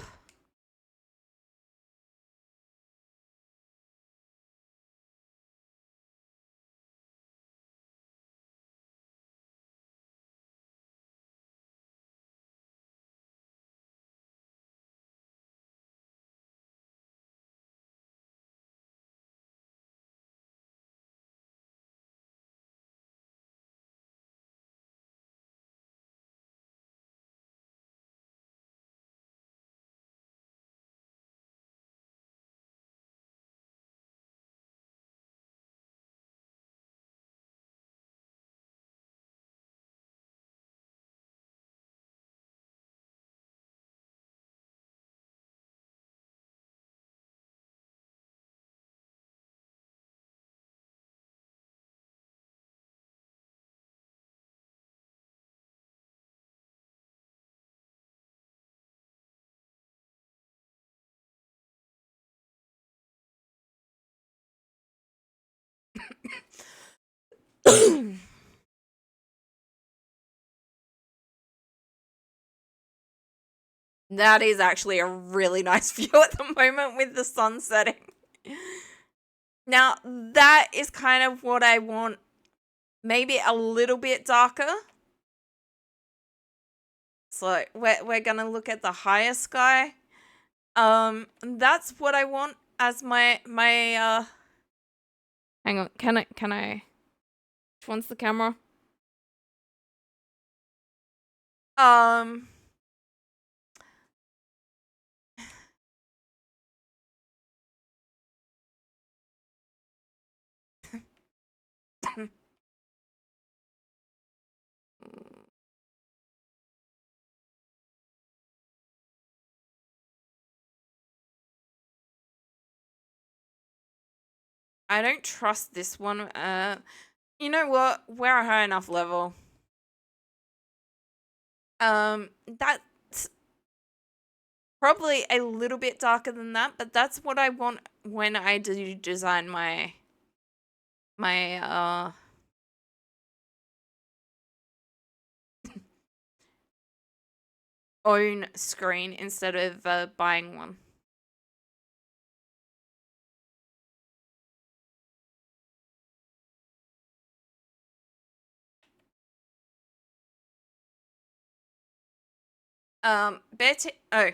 That is actually a really nice view at the moment with the sun setting. Now, that is kind of what I want. Maybe a little bit darker. So we're gonna look at the higher sky. That's what I want as my hang on, can I which one's the camera? I don't trust this one. You know what? We're a high enough level. That's probably a little bit darker than that, but that's what I want when I do design my own screen instead of buying one. Beartick. Oh,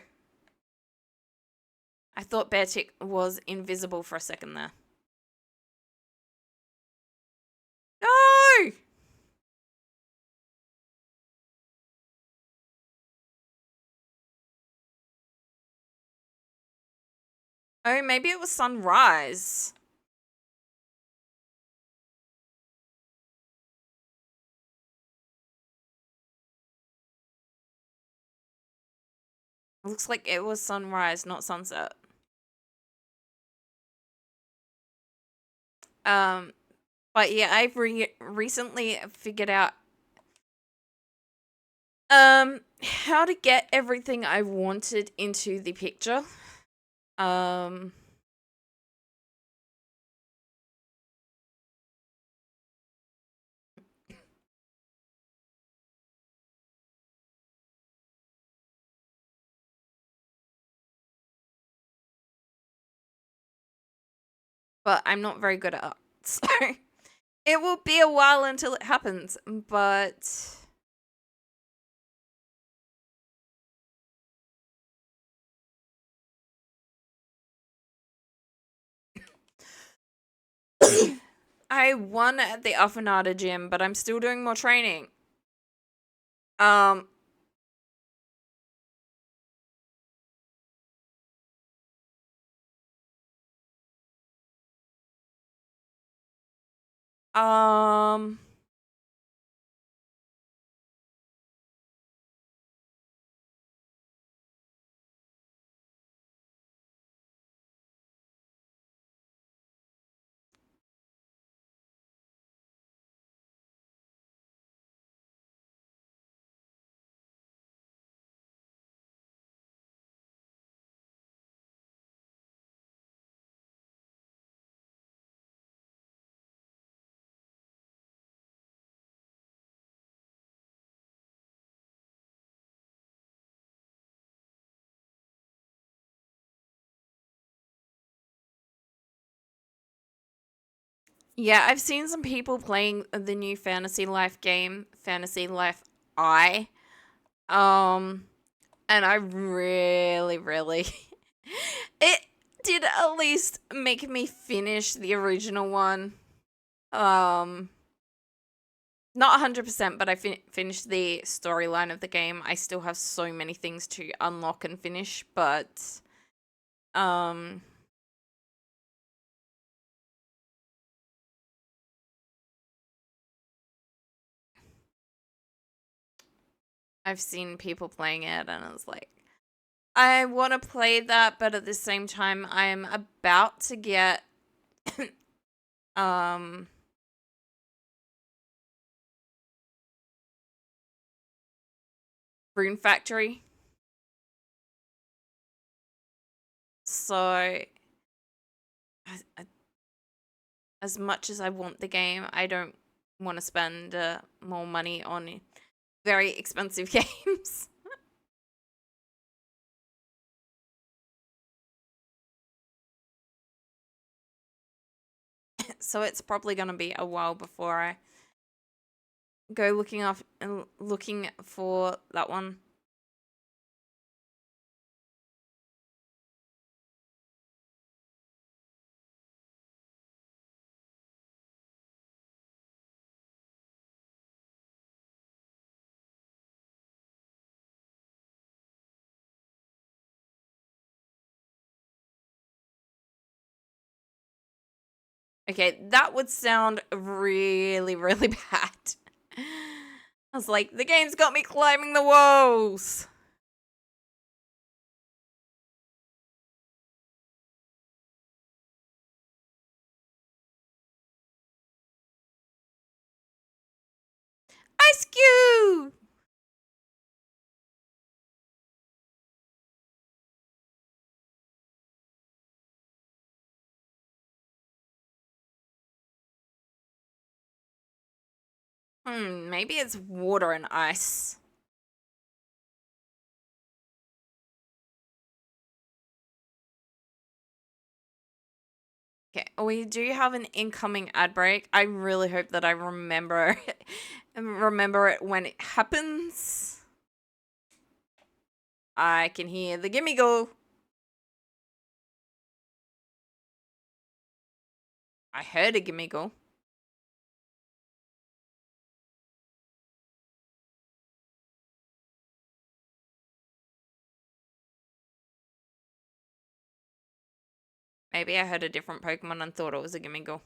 I thought Beartick was invisible for a second there. No! Oh, maybe it was sunrise. Looks like it was sunrise, not sunset. But yeah, I've recently figured out how to get everything I wanted into the picture. But I'm not very good at art, so it will be a while until it happens, but I won at the Afanada gym, but I'm still doing more training. Um, um, yeah, I've seen some people playing the new Fantasy Life game, Fantasy Life I. And I really, really it did at least make me finish the original one. Um Not 100%, but I finished the storyline of the game. I still have so many things to unlock and finish, but um I've seen people playing it and it's like I want to play that, but at the same time I'm about to get um Rune Factory. So as much as I want the game, I don't want to spend more money on very expensive games. So it's probably going to be a while before I go looking for that one. Okay, that would sound really, really bad. I was like, the game's got me climbing the walls. Ice cube! Maybe it's water and ice. Okay, we do have an incoming ad break. I really hope that I remember remember it when it happens. I can hear the gimme go. I heard a gimme go. Maybe I heard a different Pokemon and thought it was a gimme go.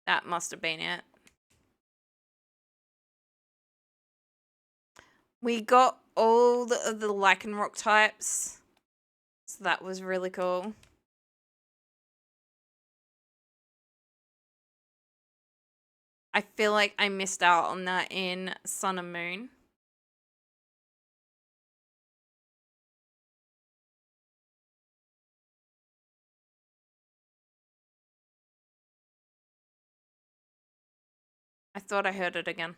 That must have been it. We got all the lichen rock types. So that was really cool. I feel like I missed out on that in Sun and Moon. I thought I heard it again.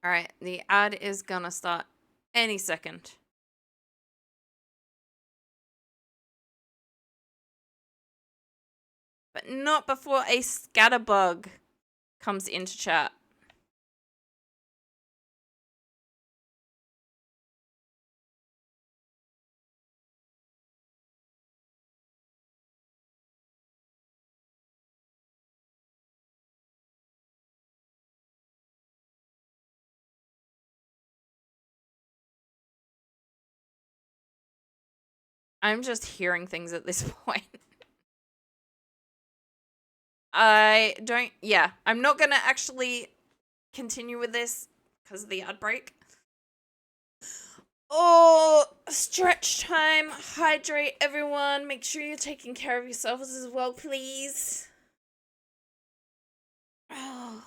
Alright, the ad is gonna start any second. But not before a scatterbug comes into chat. I'm just hearing things at this point. I'm not gonna actually continue with this because of the ad break. Oh, stretch time. Hydrate, everyone. Make sure you're taking care of yourselves as well, please. Oh.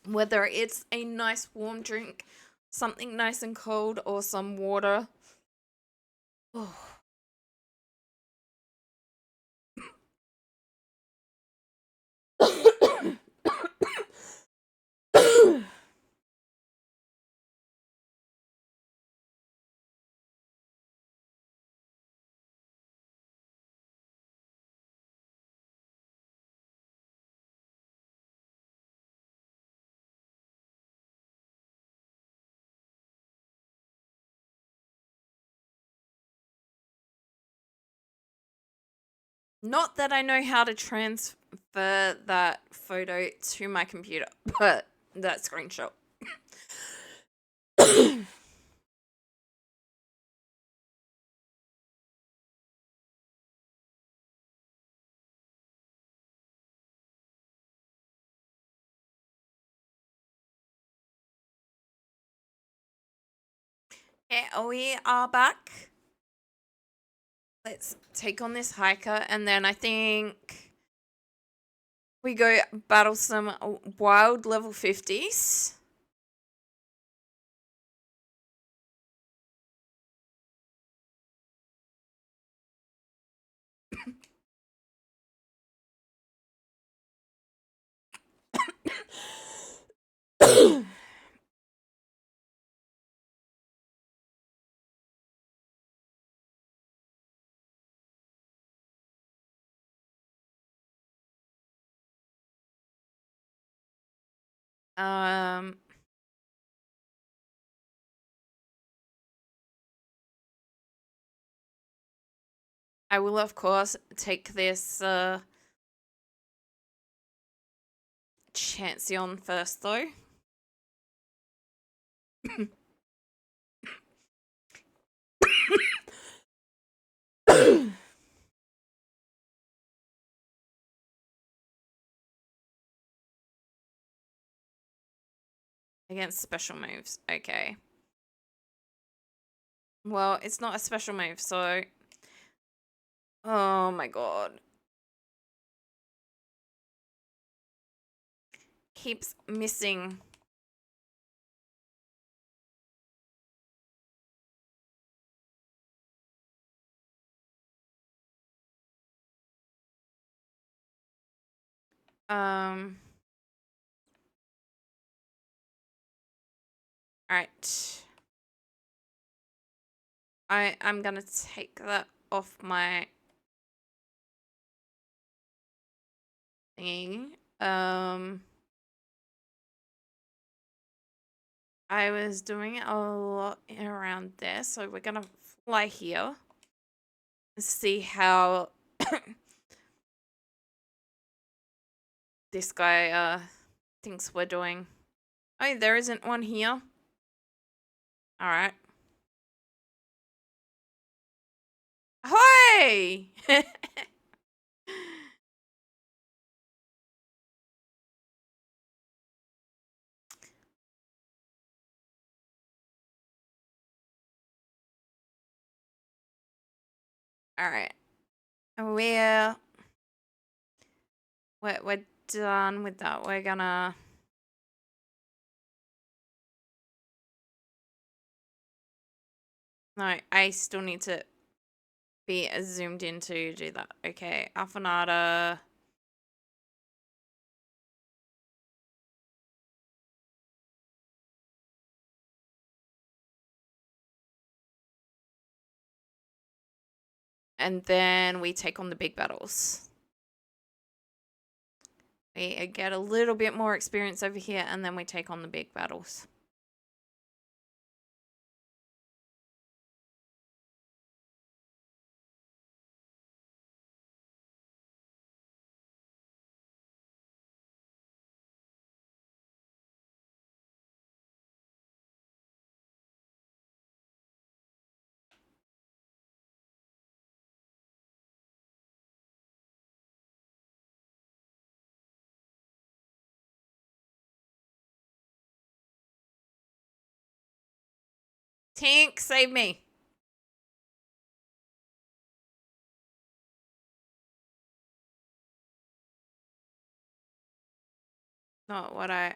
Whether it's a nice warm drink, something nice and cold, or some water. Oh. Not that I know how to transfer that photo to my computer, but that screenshot. Yeah, we are back. Let's take on this hiker, and then I think we go battle some wild level 50s. I will, of course, take this Chansey on first, though. Against special moves. Okay. Well, it's not a special move, so... Oh my god. Keeps missing. Alright. I'm gonna take that off my thingy. I was doing a lot around there, so we're gonna fly here and see how this guy thinks we're doing. Oh, there isn't one here. All right. Ahoy! All right. We're done with that. We're gonna. No, I still need to be zoomed in to do that. Okay, Alphanata. And then we take on the big battles. We get a little bit more experience over here, and then we take on the big battles. Tink, save me. Not what I...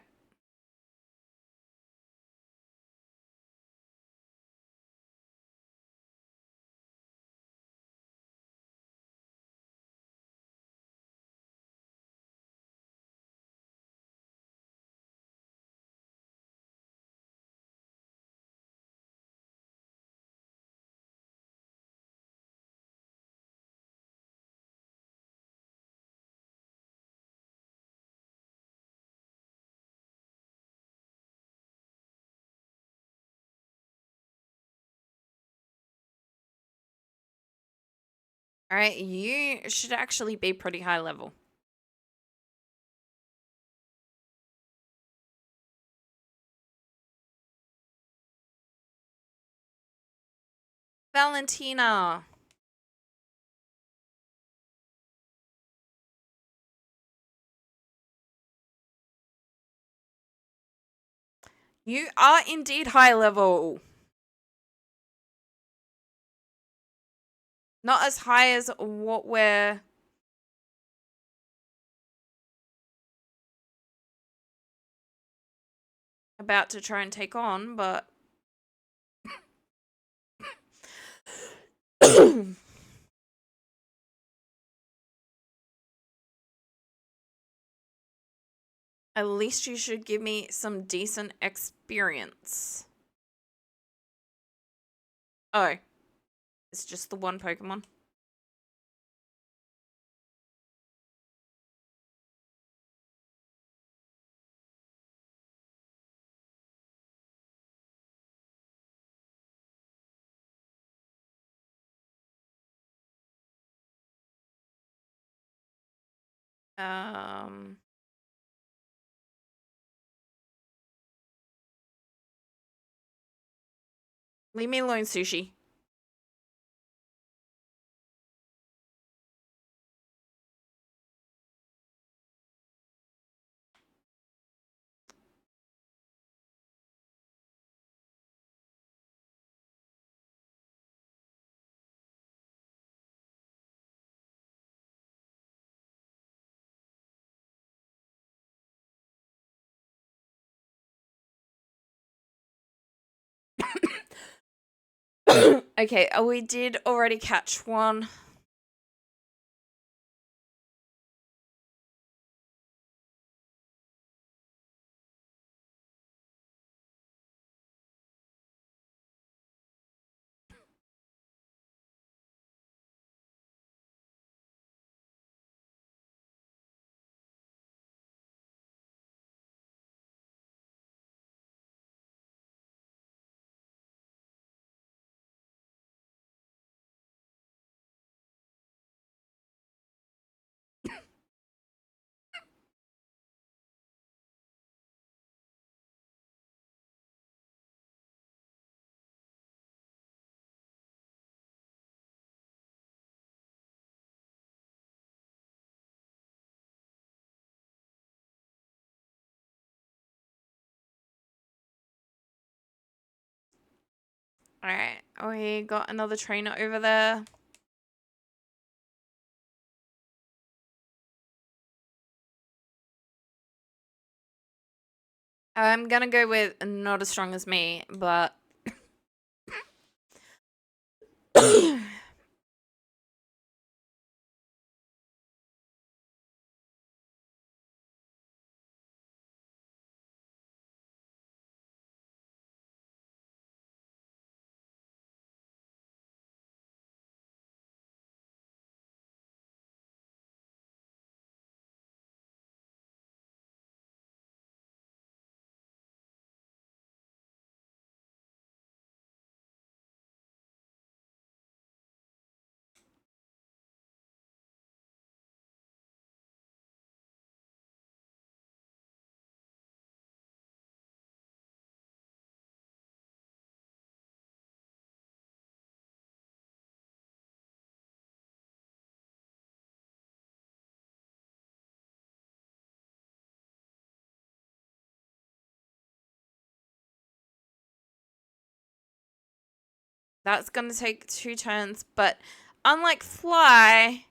All right, you should actually be pretty high level. Valentina. You are indeed high level. Not as high as what we're about to try and take on, but... At least you should give me some decent experience. Oh. It's just the one Pokemon. Leave me alone, Sushi. Okay, we did already catch one. Alright, we got another trainer over there. I'm gonna go with not as strong as me, but... That's gonna take 2 turns, but unlike Fly,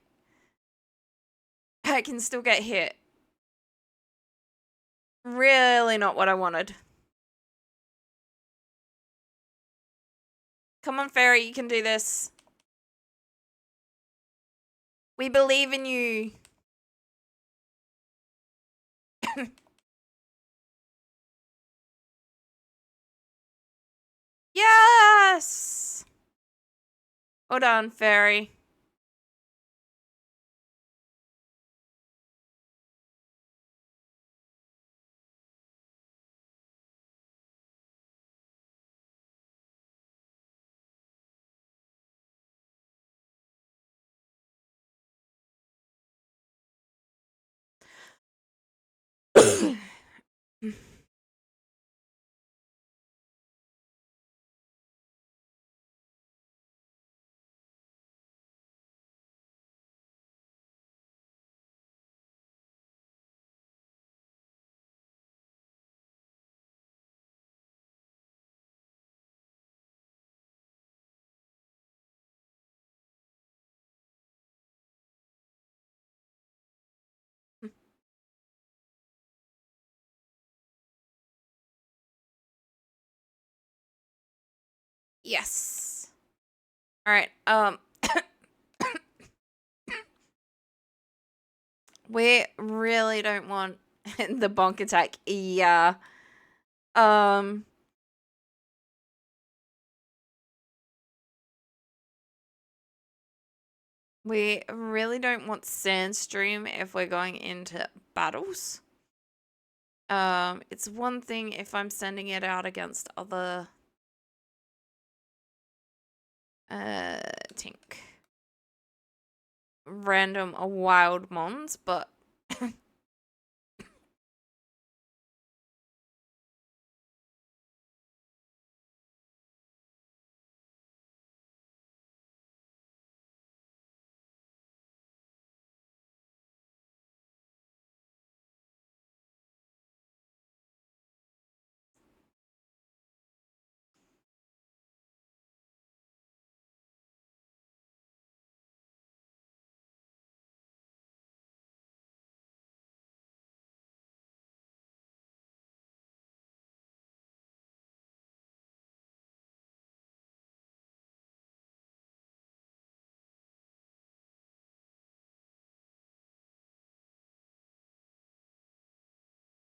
I can still get hit. Really not what I wanted. Come on, Fairy, you can do this. We believe in you. Yes! Hold on, Fairy. Yes. Alright, we really don't want the bonk attack. Yeah. We really don't want Sandstream if we're going into battles. It's one thing if I'm sending it out against other... Tink. Random wild mons, but...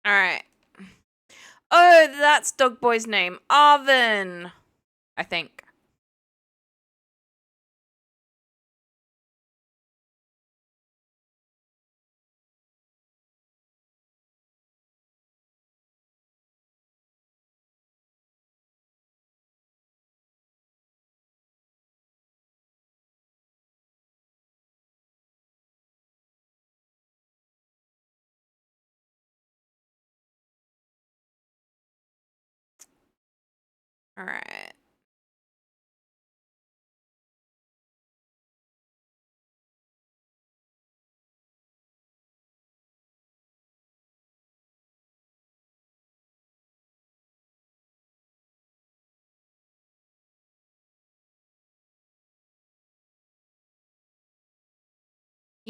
Alright. Oh, that's Dog Boy's name. Arven, I think. Alright.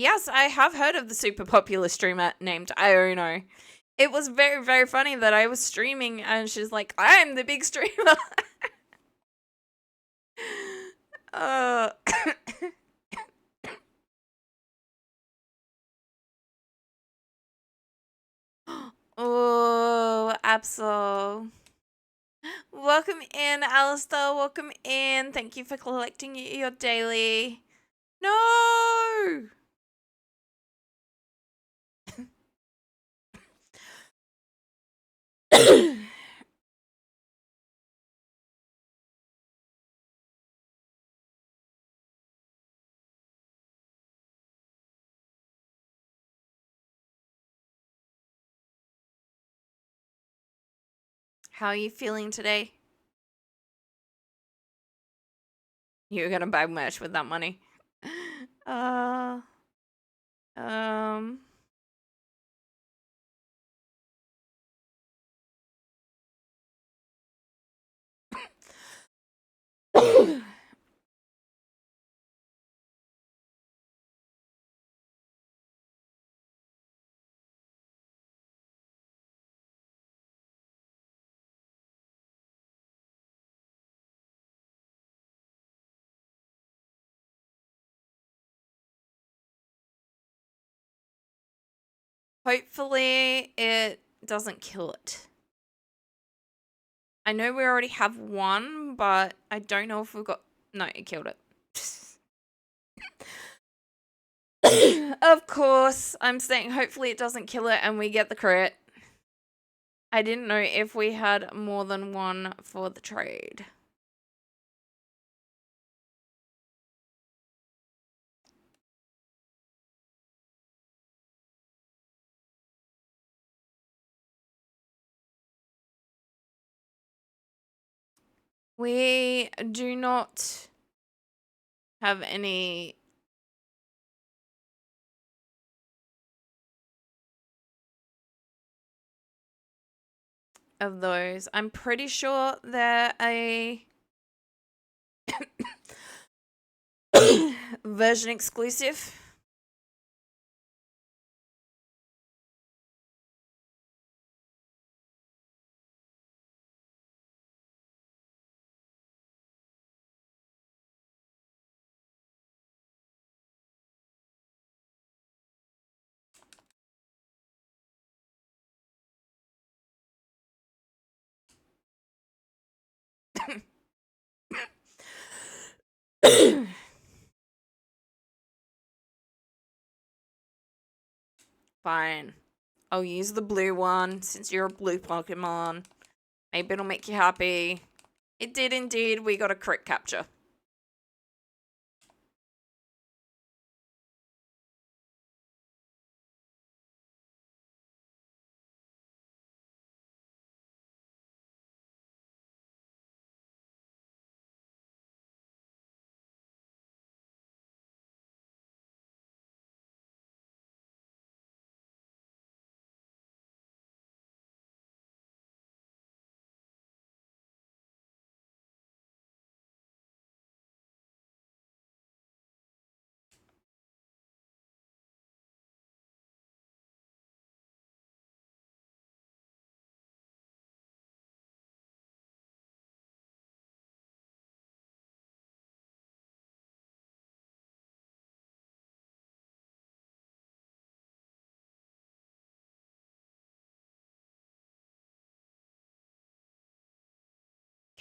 Yes, I have heard of the super popular streamer named Iono. It was very, very funny that I was streaming and she's like, I'm the big streamer. uh, oh, Absol. Welcome in, Alistair. Welcome in. Thank you for collecting your daily. No! How are you feeling today? You're gonna buy merch with that money. Uh, um. Hopefully it doesn't kill it. I know we already have one, but I don't know if we've got... No, it killed it. Of course, I'm saying hopefully it doesn't kill it and we get the crit. I didn't know if we had more than one for the trade. We do not have any... of those. I'm pretty sure they're a version exclusive. Fine. I'll use the blue one since you're a blue Pokemon. Maybe it'll make you happy. It did indeed. We got a crit capture.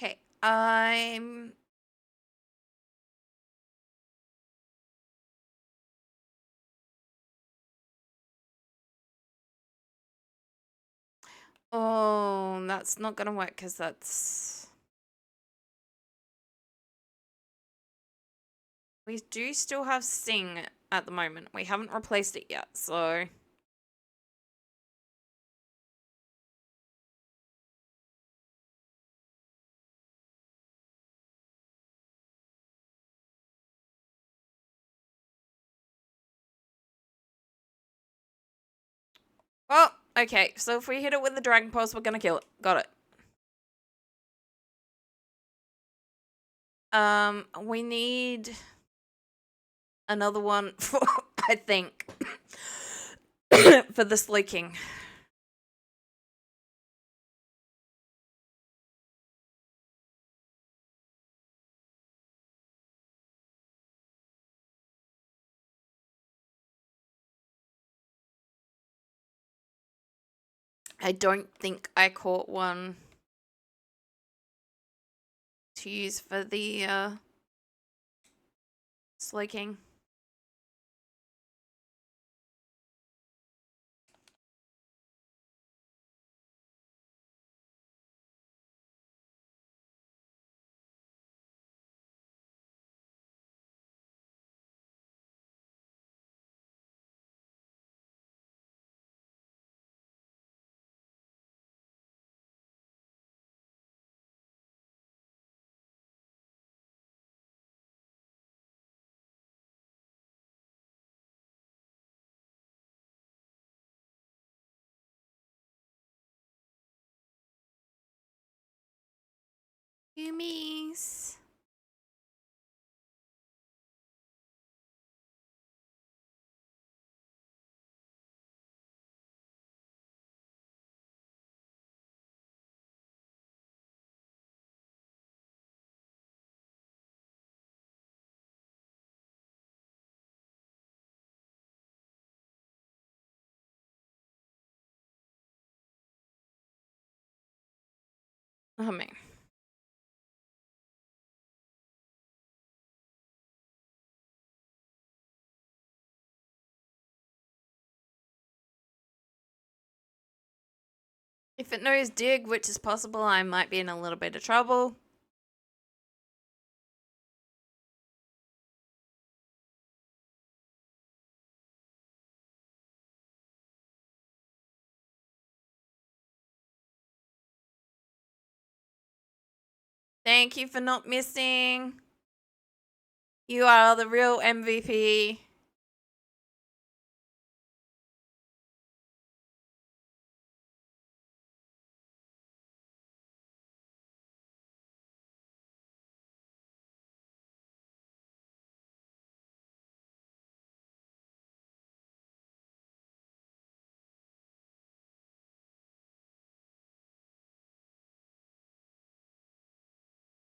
Okay, I'm... Oh, that's not gonna work because that's... We do still have Sting at the moment. We haven't replaced it yet, so... Well, okay, so if we hit it with the Dragon Pulse, we're gonna kill it. Got it. We need another one for I think, for this leaking. I don't think I caught one to use for the slaking. Yummies. Oh man. If it knows dig, which is possible, I might be in a little bit of trouble. Thank you for not missing. You are the real MVP.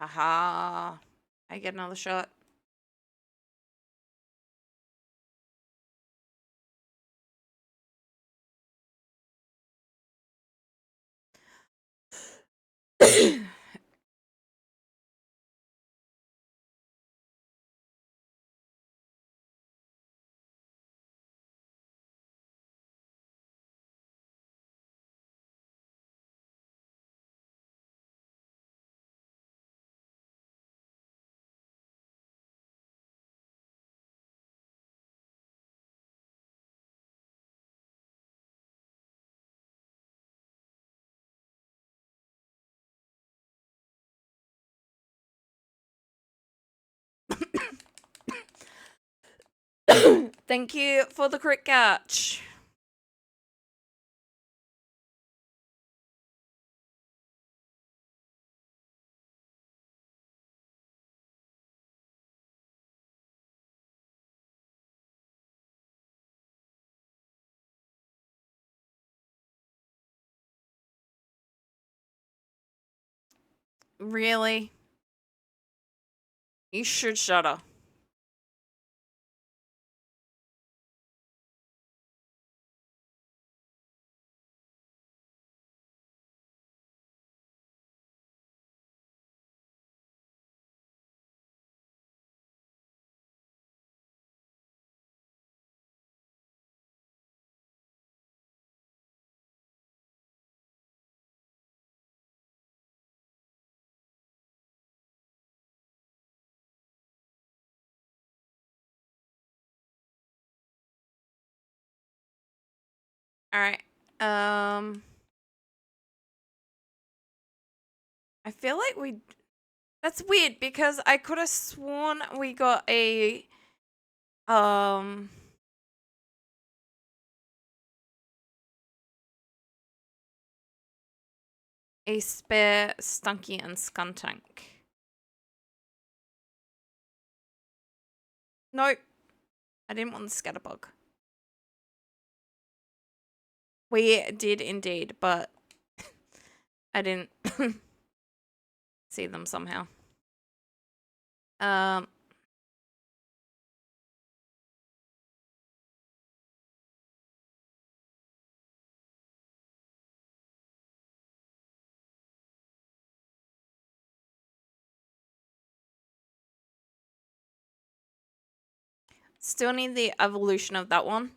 Haha. I get another shot. Thank you for the crit catch. Really? You should shut up. Alright. I feel like we... That's weird because I could have sworn we got a... A spare Stunky and Skuntank. Nope. I didn't want the scatterbug. We did indeed, but I didn't see them somehow. Still need the evolution of that one.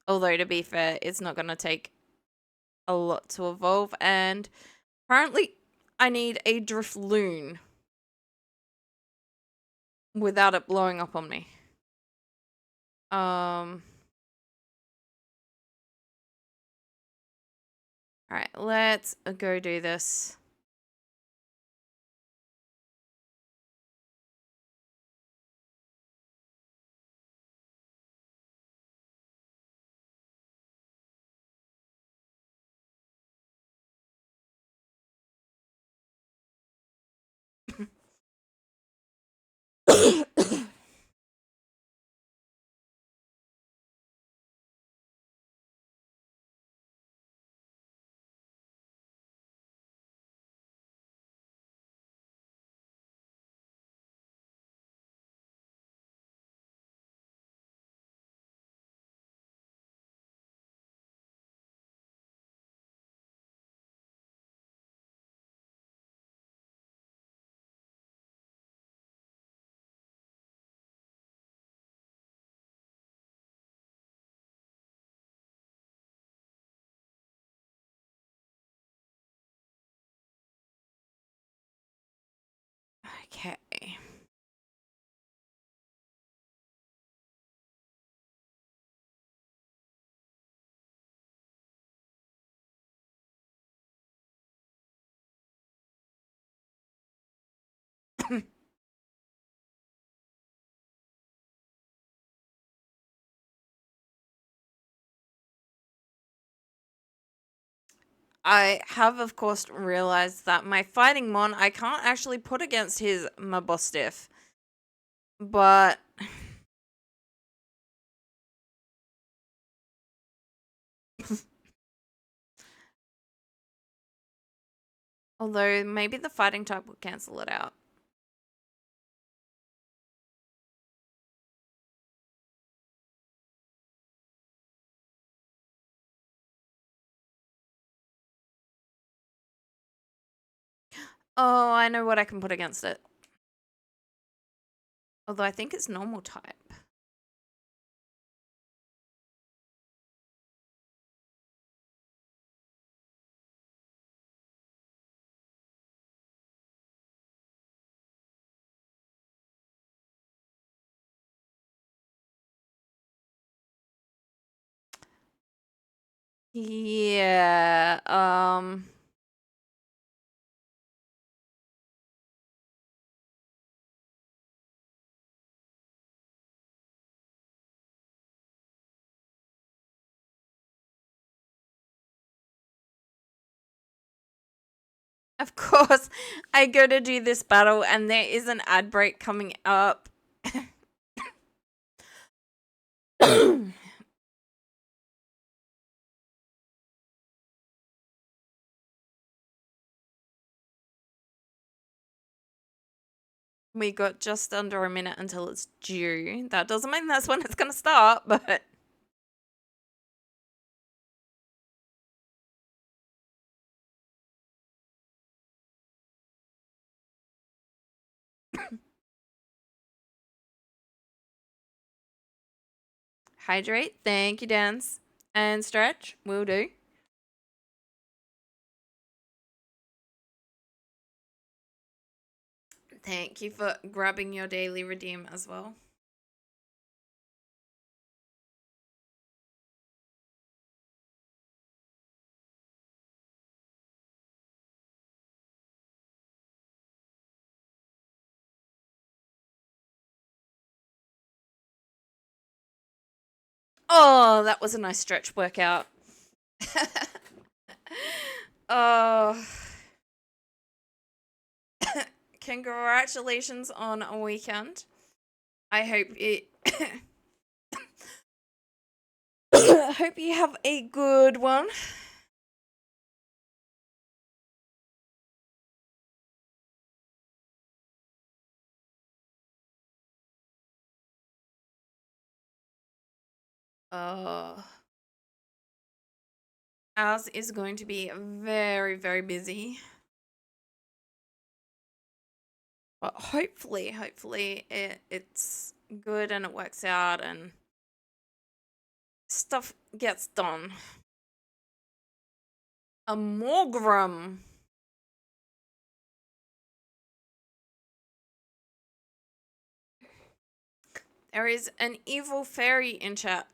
Although to be fair, it's not gonna take a lot to evolve, and apparently I need a Drifloon without it blowing up on me. Alright, let's go do this. Okay. I have, of course, realized that my fighting mon I can't actually put against his Mabostiff. But although maybe the fighting type will cancel it out. Oh, I know what I can put against it. Although I think it's normal type. Yeah, of course, I go to do this battle and there is an ad break coming up. We got just under a minute until it's due. That doesn't mean that's when it's going to start, but... Hydrate. Thank you, Dance. And stretch. Will do. Thank you for grabbing your daily redeem as well. Oh, that was a nice stretch workout. Oh. Congratulations on a weekend. I hope it. I hope you have a good one. Ours is going to be very, very busy. But hopefully it's good and it works out and stuff gets done. A Morgrim. There is an evil fairy in chat.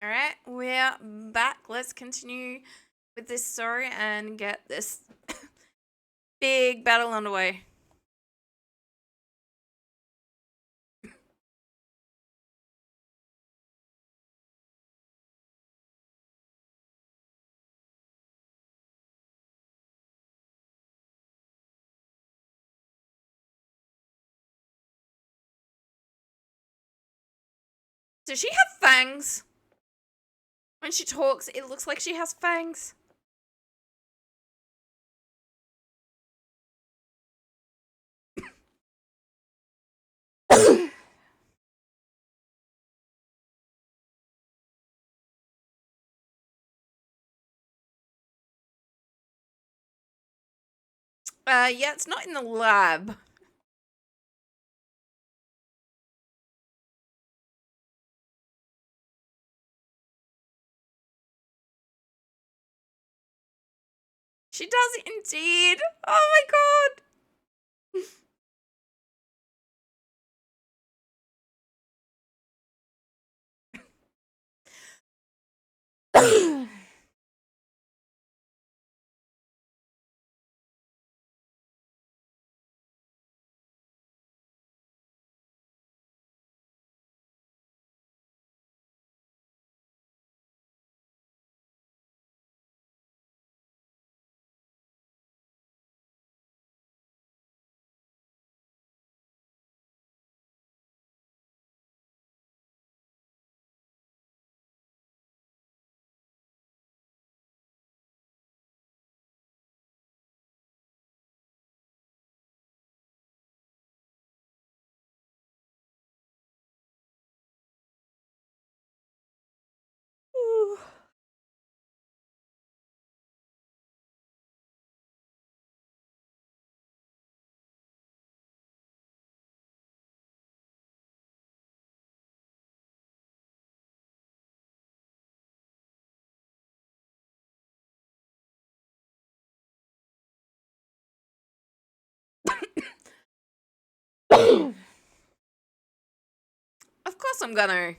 Alright, we're back. Let's continue with this story and get this big battle underway. Does she have fangs? When she talks, it looks like she has fangs. Yeah, it's not in the lab. She does indeed. Oh my god. Of course I'm gonna.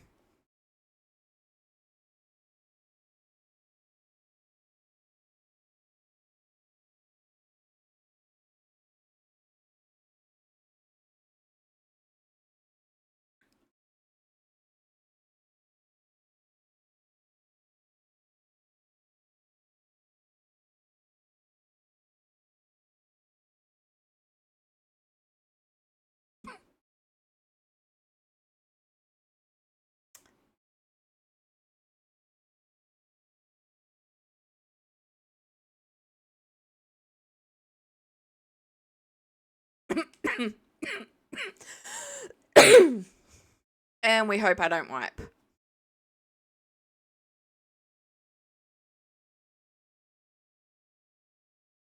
And we hope I don't wipe.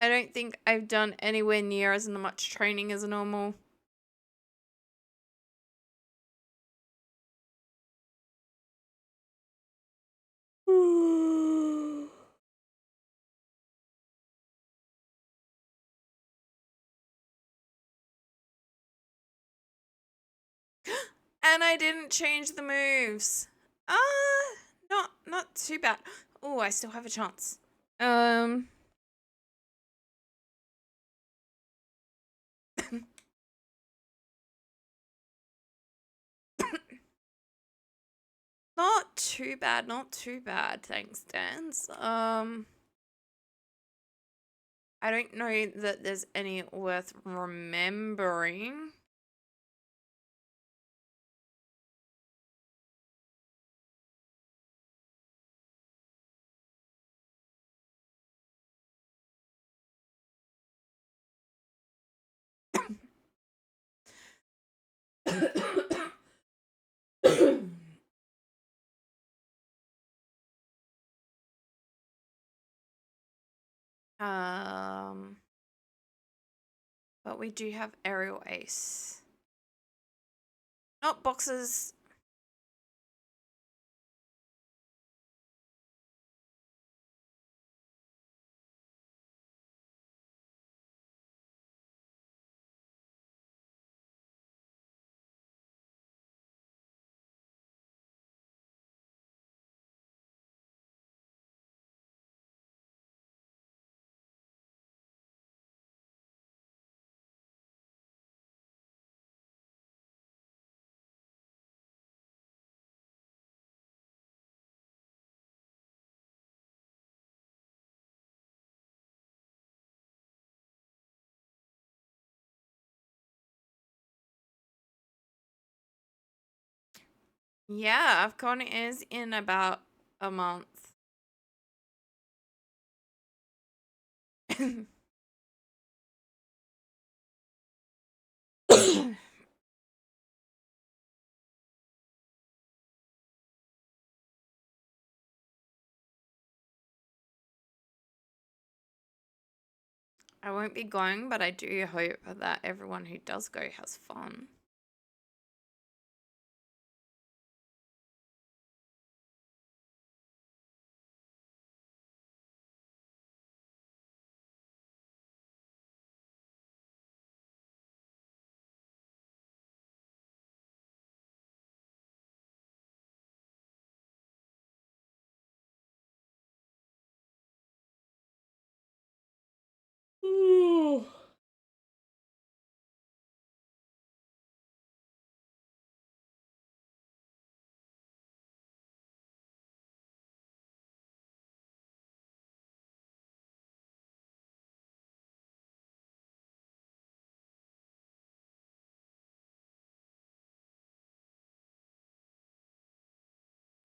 I don't think I've done anywhere near as much training as normal. And I didn't change the moves. Not too bad. Oh, I still have a chance. Not too bad, not too bad, thanks, Dance. I don't know that there's any worth remembering. But we do have Aerial Ace. Not boxes. Yeah, AFCON is in about a month. I won't be going, but I do hope that everyone who does go has fun.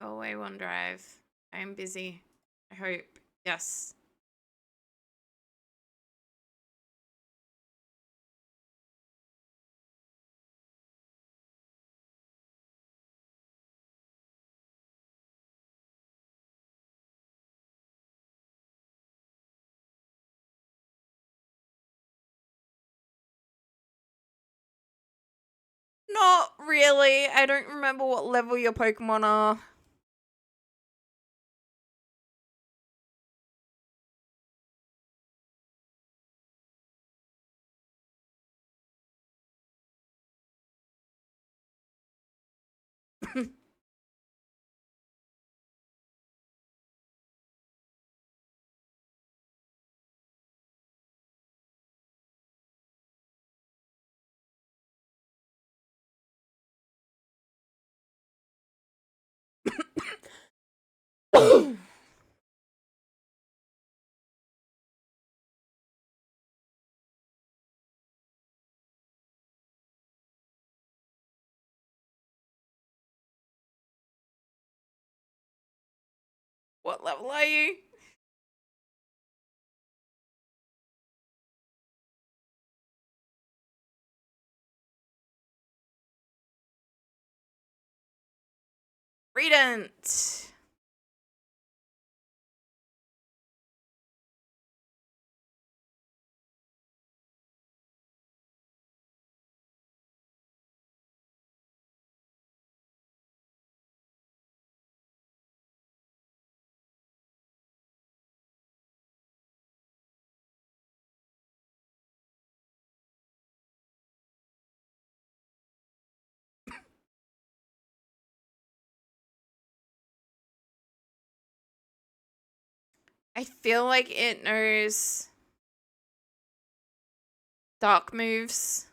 Go away, OneDrive. I am busy. I hope. Yes. Not really. I don't remember what level your Pokemon are. What level are you? Redent. I feel like it knows dark moves.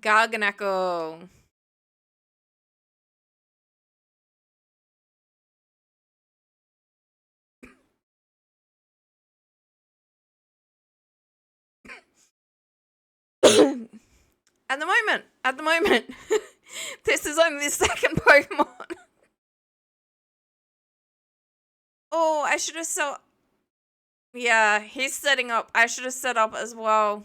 AngelicNeko. At the moment, this is only the second Pokemon. Oh, I should have set. Yeah, he's setting up. I should have set up as well.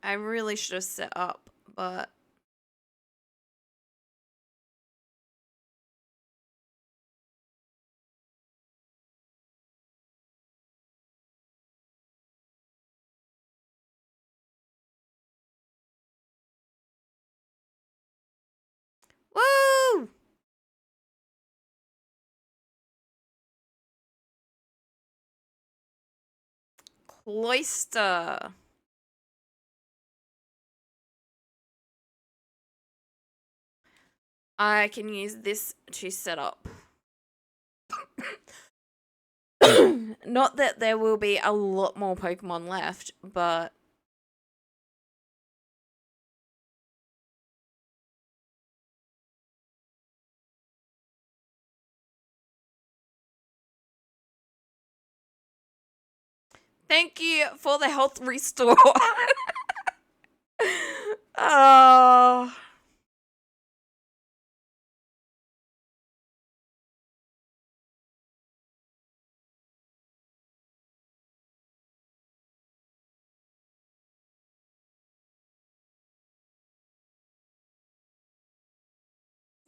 I really should have set up, but woo! Cloister. I can use this to set up. Not that there will be a lot more Pokemon left, but thank you for the health restore. Oh.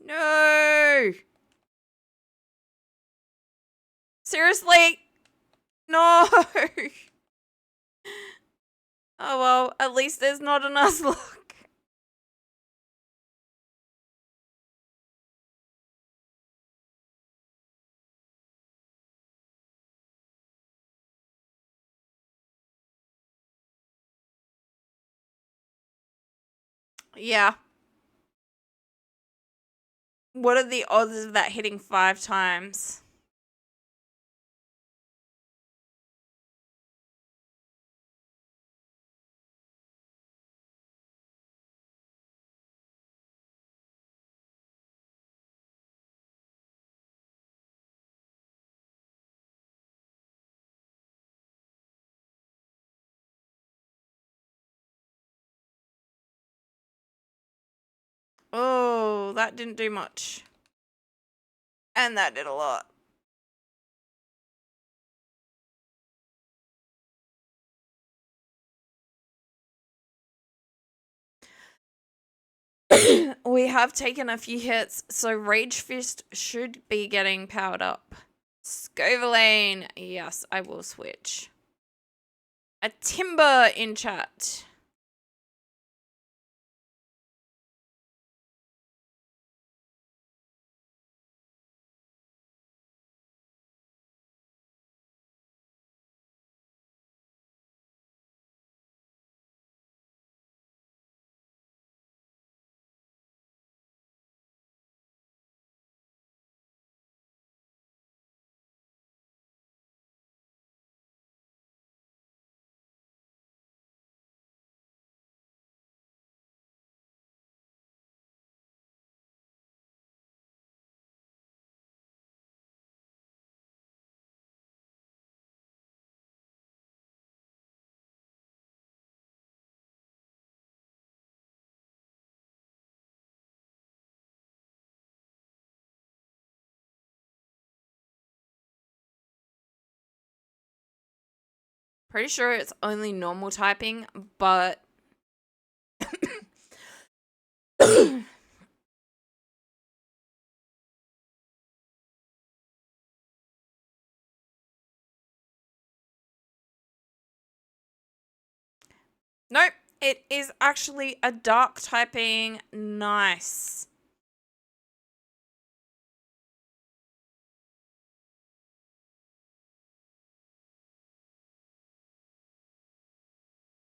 No. Seriously? No. Oh well, at least there's not a Nuzlocke. Yeah. What are the odds of that hitting 5 times? Oh, that didn't do much. And that did a lot. We have taken a few hits, so Rage Fist should be getting powered up. Scoverlane. Yes, I will switch. A timber in chat. Pretty sure it's only normal typing, but nope, it is actually a dark typing. Nice.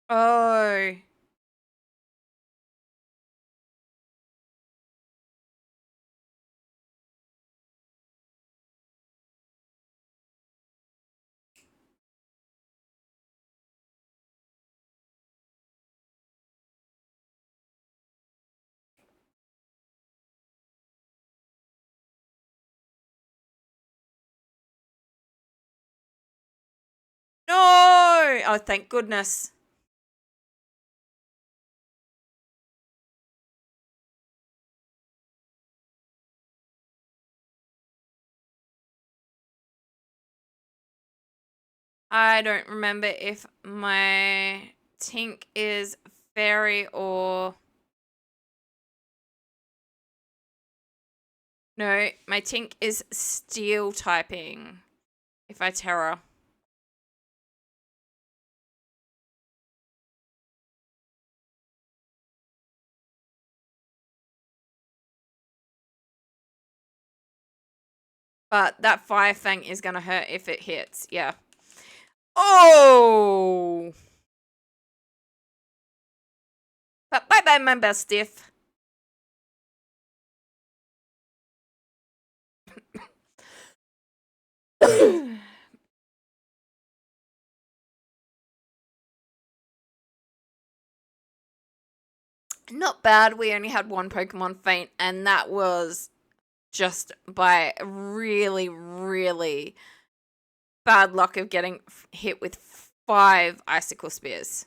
Oh. No! Oh, thank goodness. I don't remember if my tink is fairy or... No, my tink is steel typing. If I terror. But that fire fang is going to hurt if it hits. Yeah. Oh! But bye-bye, my best stiff. Not bad. We only had one Pokemon faint, and that was just by really, really bad luck of getting hit with 5 icicle spears.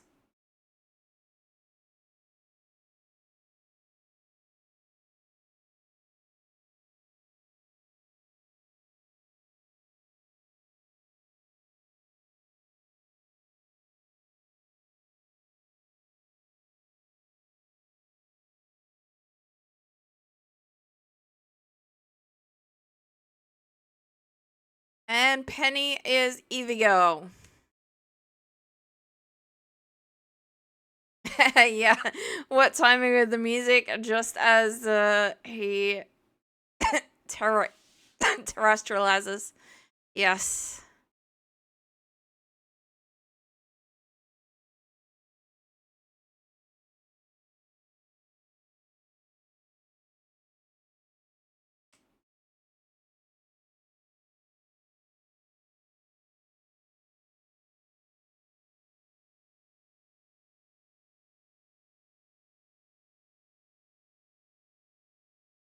And Penny is Eevee Girl. Yeah. What timing of the music? Just as he terrestrializes. Yes.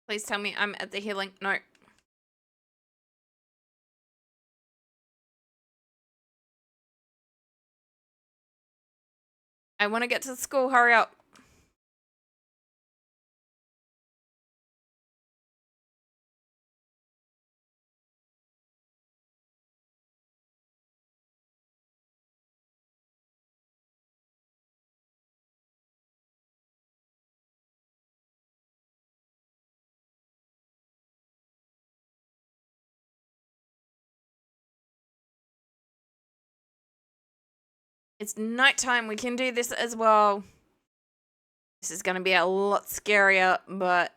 Please tell me I'm at the healing. No. I want to get to the school. Hurry up. It's nighttime. We can do this as well. This is going to be a lot scarier, but...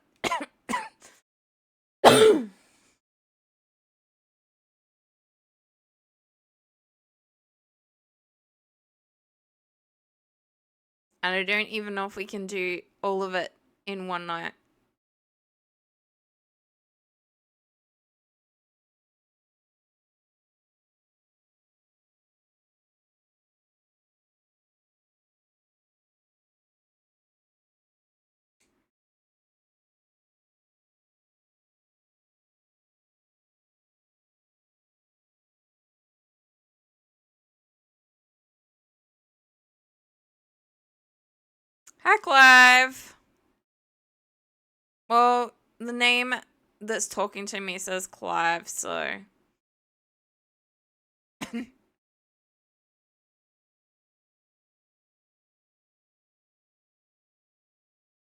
And I don't even know if we can do all of it in one night. Hi, Clive. Well, the name that's talking to me says Clive, so...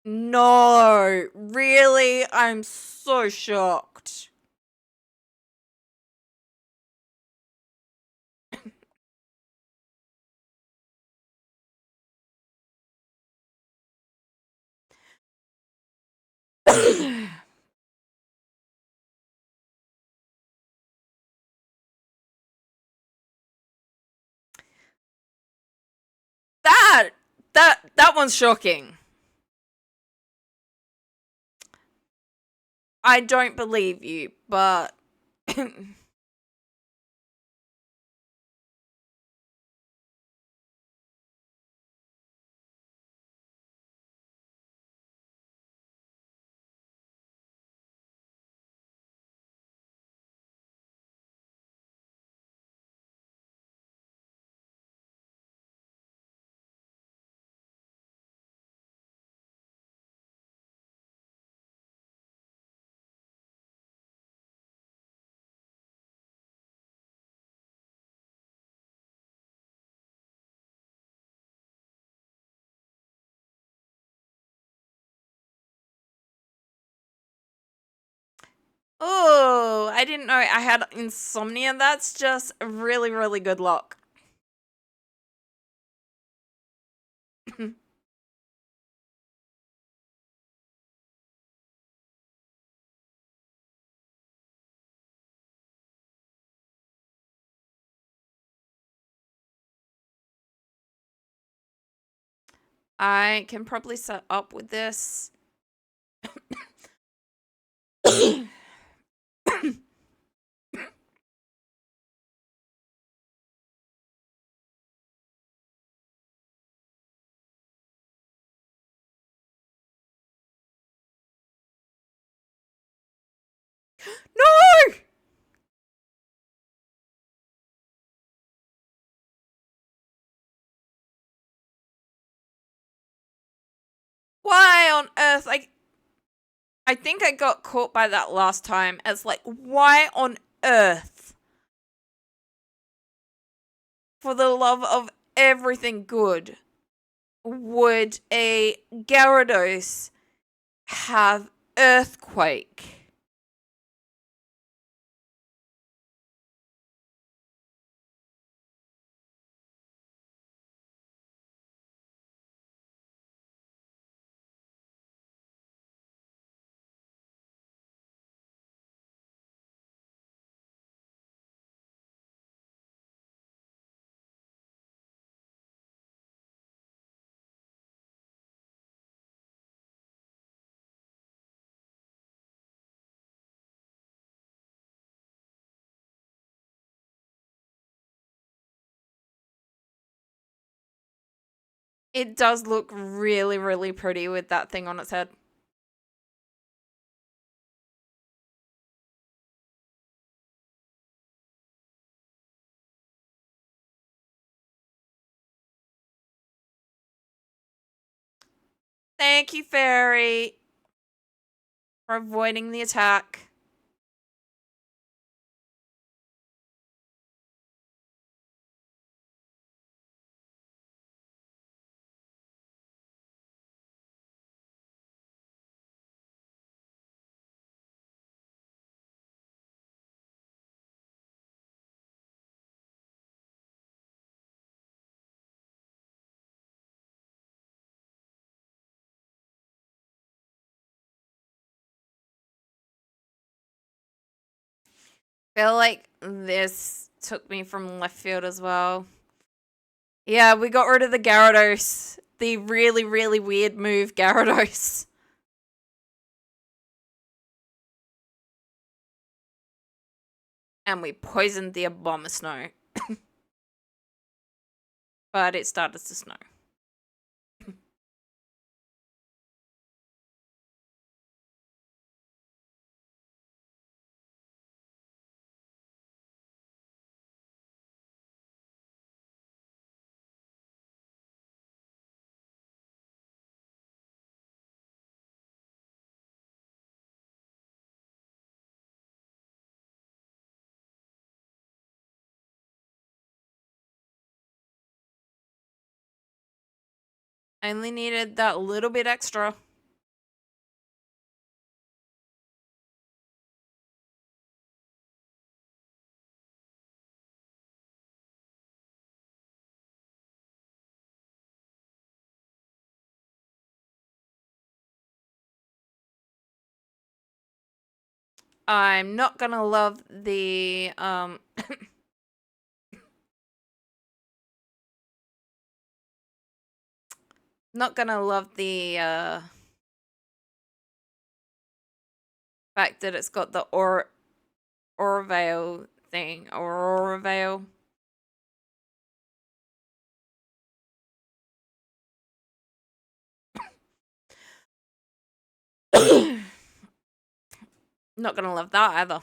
No, really? I'm so shocked. That one's shocking. I don't believe you, but... Oh, I didn't know I had insomnia. That's just really, really good luck. I can probably set up with this. No! Why on earth? I think I got caught by that last time as like, why on earth? For the love of everything good, would a Gyarados have Earthquake? It does look really, really pretty with that thing on its head. Thank you, Fairy, for avoiding the attack. Feel like this took me from left field as well. Yeah, we got rid of the Gyarados. The really, really weird move, Gyarados. And we poisoned the Abomasnow. But it started to snow. I only needed that little bit extra. I'm not gonna love the not gonna love the fact that it's got the Aura thing. Aurora Veil. Not gonna love that either.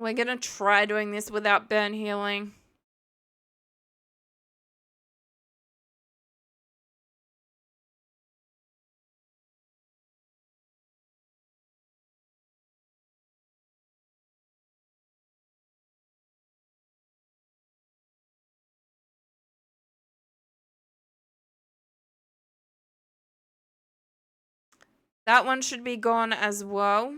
We're gonna try doing this without burn healing. That one should be gone as well.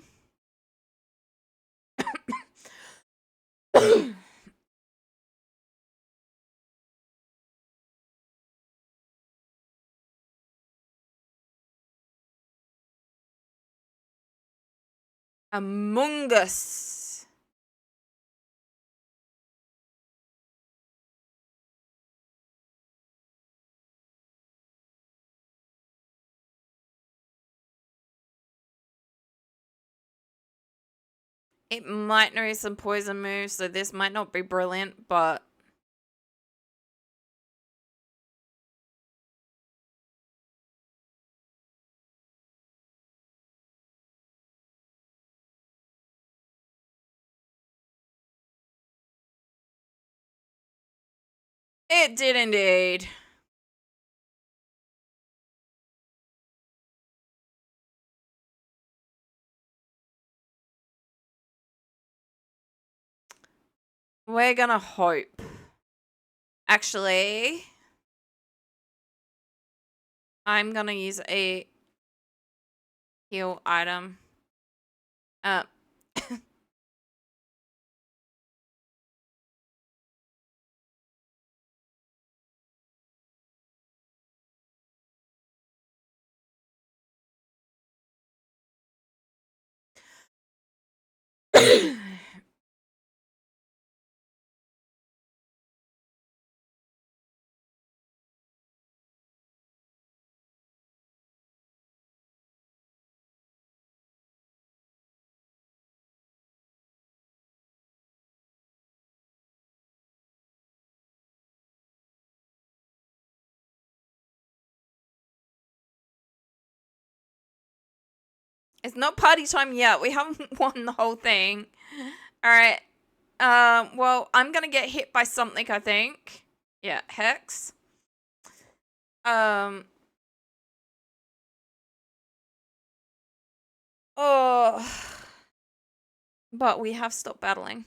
Among Us. It might know some poison moves, so this might not be brilliant, but it did indeed. We're gonna hope. Actually, I'm gonna use a heal item. Uh, it's not party time yet. We haven't won the whole thing. All right. Well, I'm gonna get hit by something, I think. Yeah, Hex. Um. Oh. But we have stopped battling.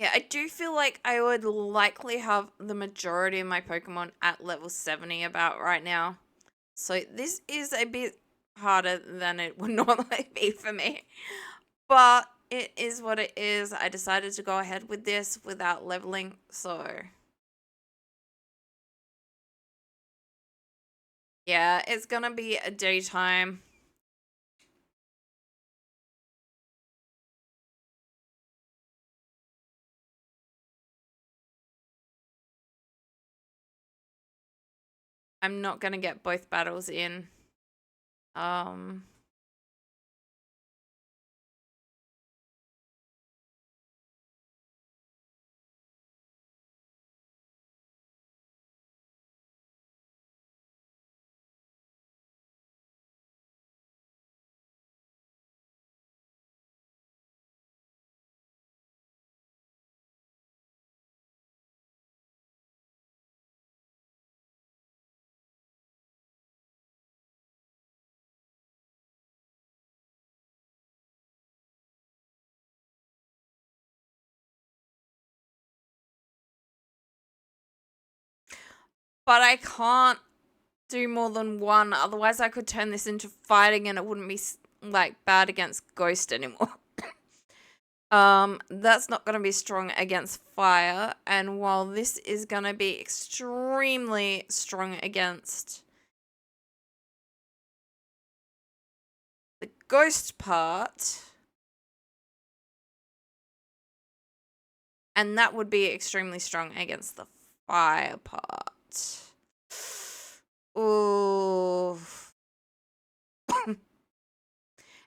Yeah, I do feel like I would likely have the majority of my Pokemon at level 70 about right now. So this is a bit harder than it would normally be for me. But it is what it is. I decided to go ahead with this without leveling, so... Yeah, it's gonna be a daytime. I'm not gonna get both battles in. But I can't do more than one, otherwise I could turn this into fighting and it wouldn't be like bad against Ghost anymore. That's not going to be strong against fire, and while this is going to be extremely strong against the Ghost part, and that would be extremely strong against the fire part. Ooh.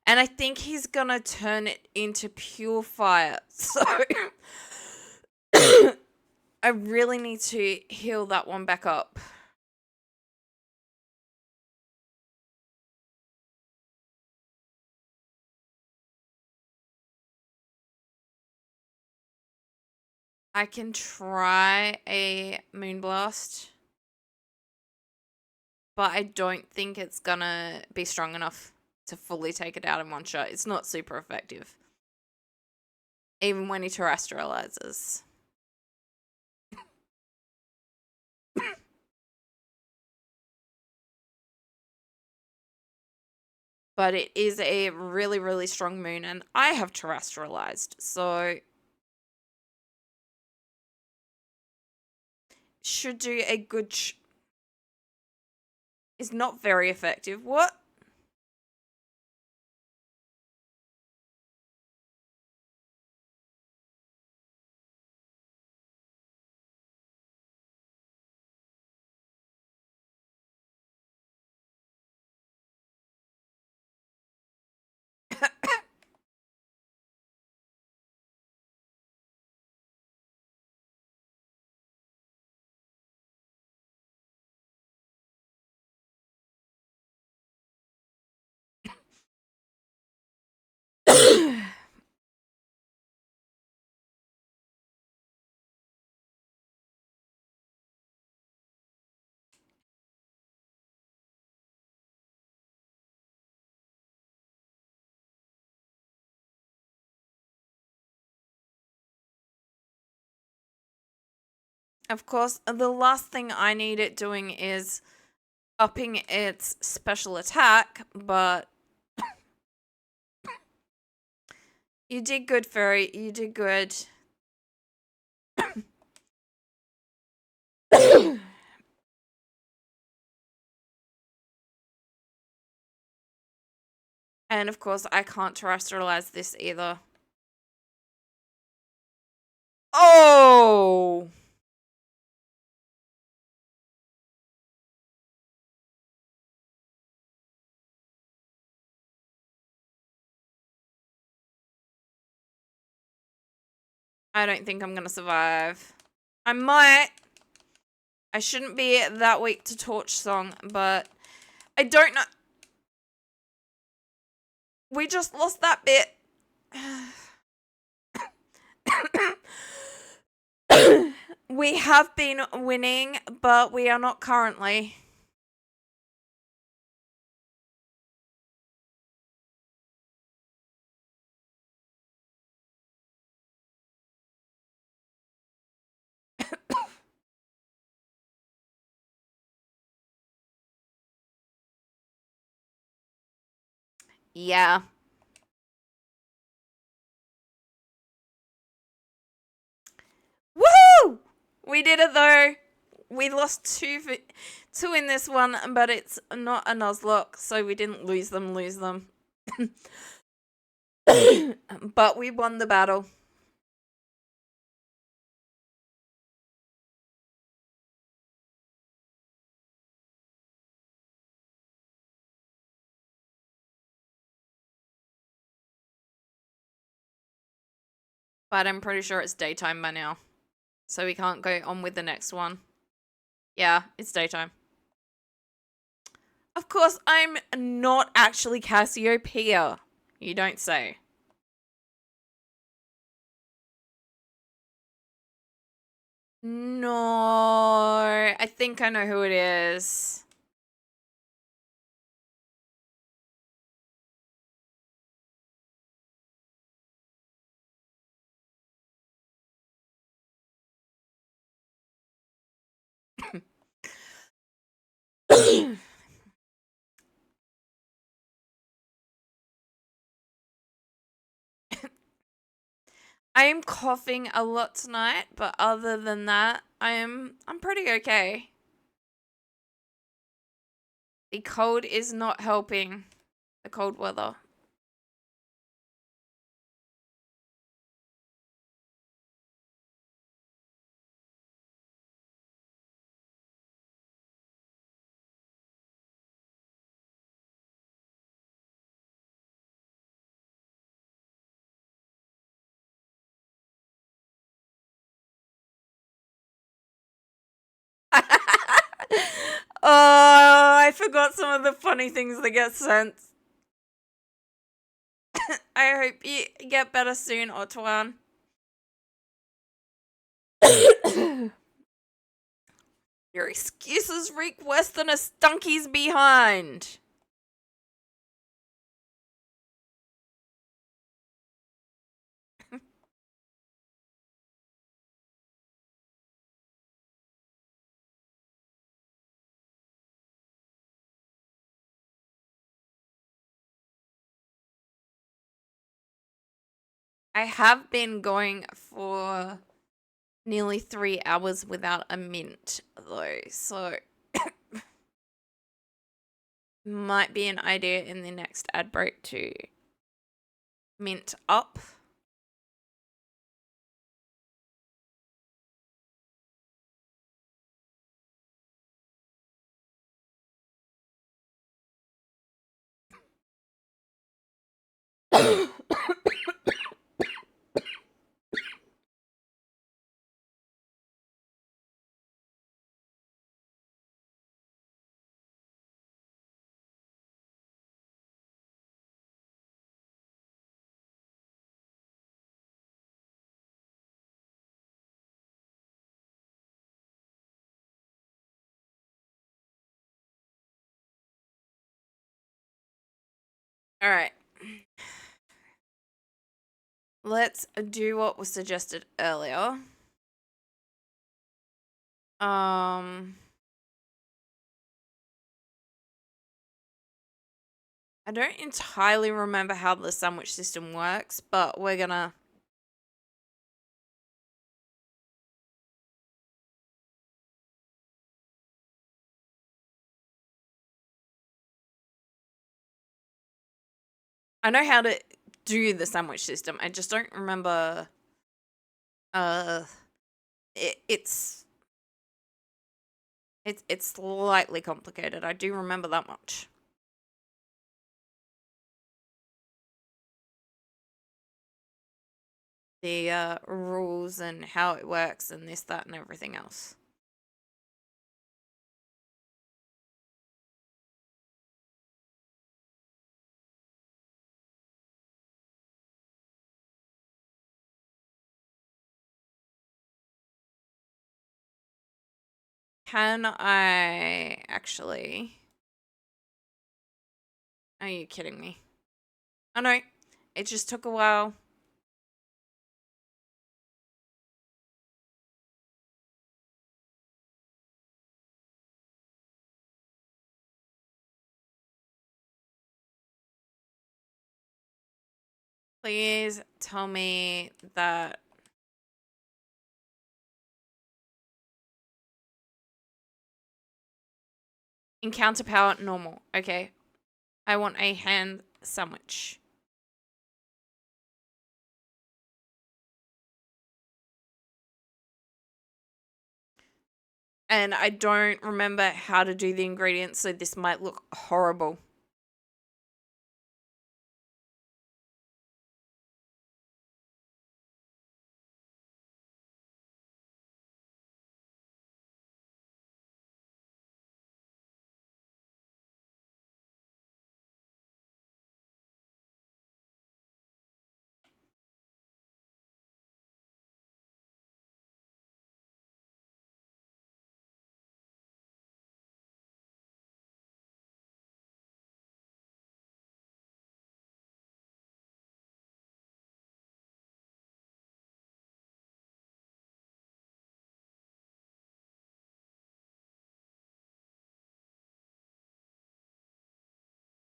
And I think he's gonna turn it into pure fire. So I really need to heal that one back up. I can try a Moonblast, but I don't think it's gonna be strong enough to fully take it out in one shot. It's not super effective, even when he terrestrializes. But it is a really, really strong moon, and I have terrestrialized, so should do a good... Is not very effective. What? Of course, the last thing I need it doing is upping its special attack, but you did good, Fairy. You did good. And of course, I can't terrestrialize this either. Oh! I don't think I'm gonna survive. I might. I shouldn't be that weak to Torch Song, but I don't know. We just lost that bit. We have been winning, but we are not currently. Yeah. Woohoo! We did it though. We lost two in this one, but it's not a Nuzlocke, so we didn't lose them. But we won the battle. But I'm pretty sure it's daytime by now. So we can't go on with the next one. Yeah, it's daytime. Of course, I'm not actually Cassiopeia. You don't say. No, I think I know who it is. I am coughing a lot tonight, but other than that, I'm pretty okay. The cold is not helping. The cold weather. Oh, I forgot some of the funny things that get sent. I hope you get better soon, Otwan. Your excuses reek worse than a stunky's behind. I have been going for nearly 3 hours without a mint, though, so might be an idea in the next ad break to mint up. All right. Let's do what was suggested earlier. I don't entirely remember how the sandwich system works, but we're gonna... I know how to do the sandwich system. I just don't remember... It's slightly complicated. I do remember that much. The rules and how it works and this, that, and everything else. Can I actually... Are you kidding me? Oh no, it just took a while. Please tell me that. Encounter power normal. Okay. I want a ham sandwich. And I don't remember how to do the ingredients, so this might look horrible.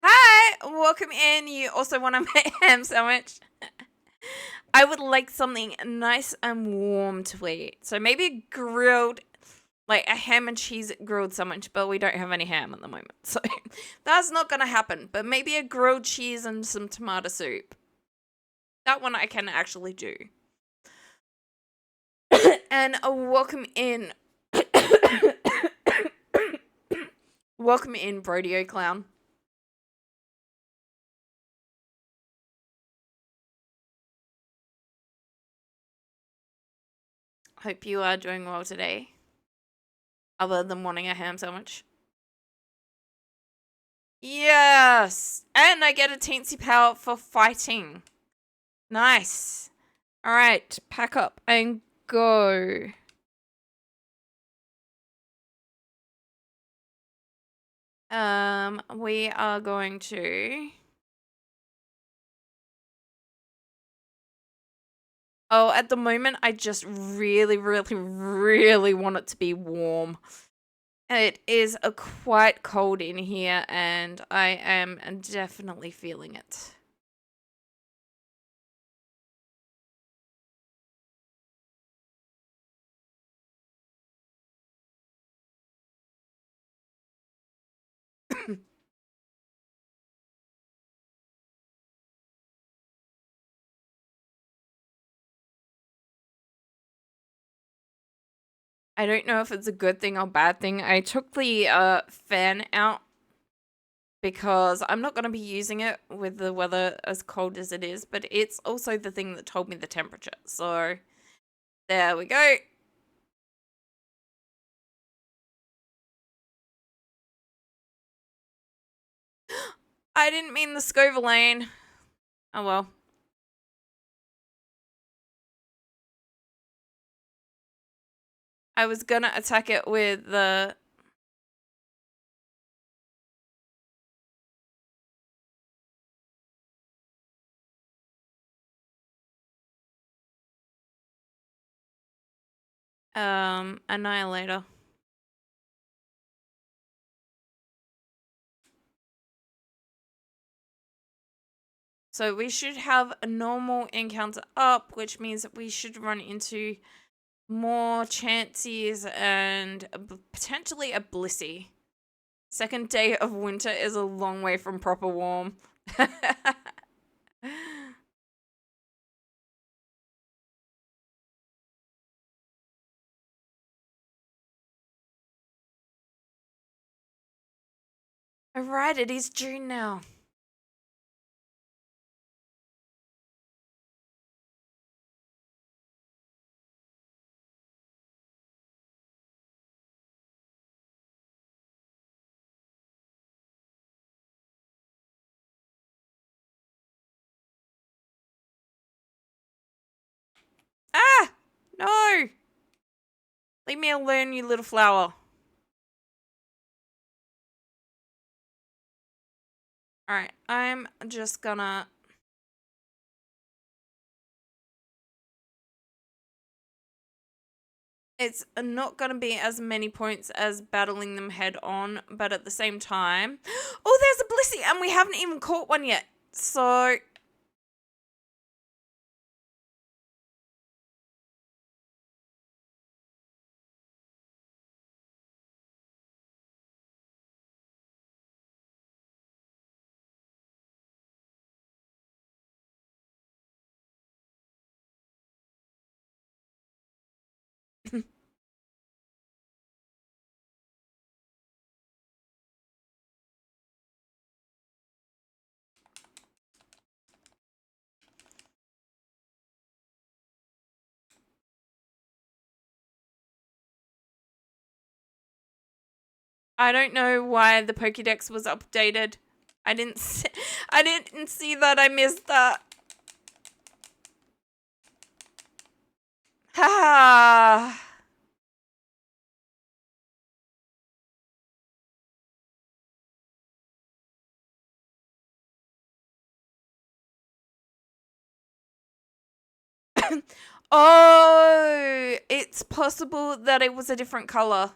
Hi, welcome in. You also want a ham sandwich? I would like something nice and warm to eat. So maybe grilled, like a ham and cheese grilled sandwich, but we don't have any ham at the moment. So that's not going to happen. But maybe a grilled cheese and some tomato soup. That one I can actually do. And welcome in. Welcome in, Brodeo Clown. Hope you are doing well today. Other than wanting a ham sandwich. Yes! And I get a teensy power for fighting. Nice. Alright, pack up and go. We are going to... Oh, at the moment, I just really, really, really want it to be warm. It is quite cold in here, and I am definitely feeling it. I don't know if it's a good thing or bad thing. I took the fan out because I'm not going to be using it with the weather as cold as it is, but it's also the thing that told me the temperature. So there we go. I didn't mean the Scoverlane. Oh well. I was gonna attack it with the... Annihilator. So we should have a normal encounter up, which means that we should run into more Chanseys and potentially a Blissey. Second day of winter is a long way from proper warm. Alright, it is June now. Ah! No! Leave me alone, you little flower. Alright, I'm just gonna... It's not gonna be as many points as battling them head on, but at the same time... Oh, there's a Blissey, and we haven't even caught one yet. So... I don't know why the Pokédex was updated. I didn't see that. I missed that. Ha. Oh, it's possible that it was a different color.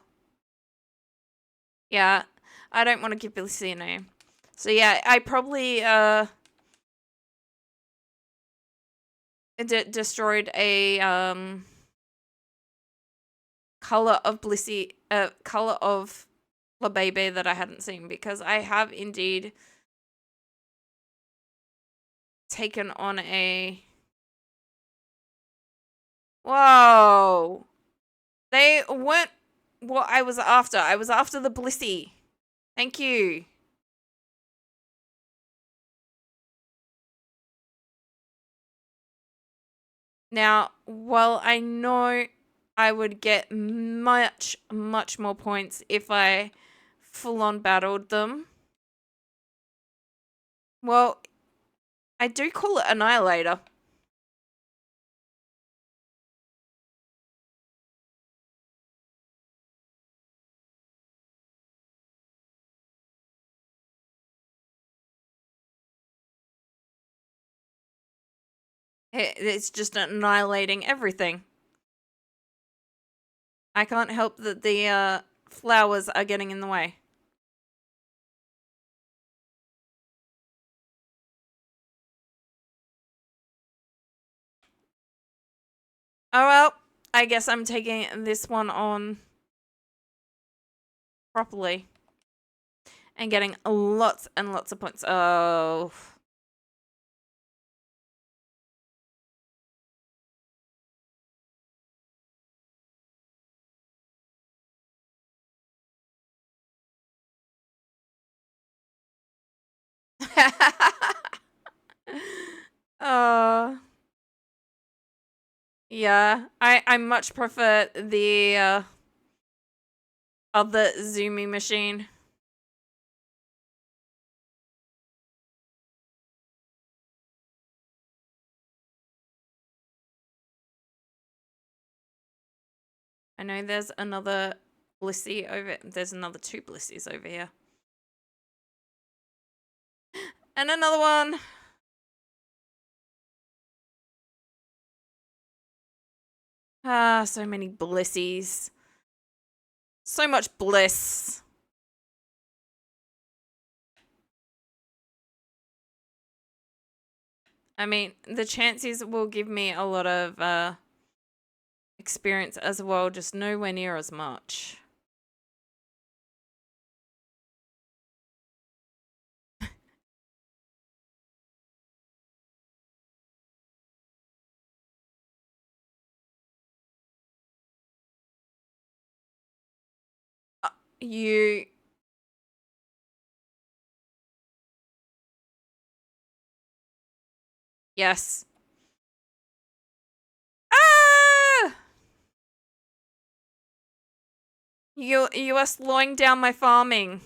Yeah, I don't want to give Blissey a name. So yeah, I probably destroyed a color of Blissey, color of La Baby that I hadn't seen, because I have indeed taken on a... Whoa. They weren't what I was after. I was after the Blissey. Thank you. Now, while I know I would get much, much more points if I full-on battled them, well, I do call it Annihilator. It's just annihilating everything. I can't help that the flowers are getting in the way. Oh well, I guess I'm taking this one on properly and getting lots and lots of points. Oh. Yeah, I much prefer the other zooming machine. I know there's another Blissey over. There's another 2 Blissies over here. And another one. Ah, so many Blissies. So much bliss. I mean, the chances will give me a lot of experience as well, just nowhere near as much. You... Yes. Ah! You are slowing down my farming.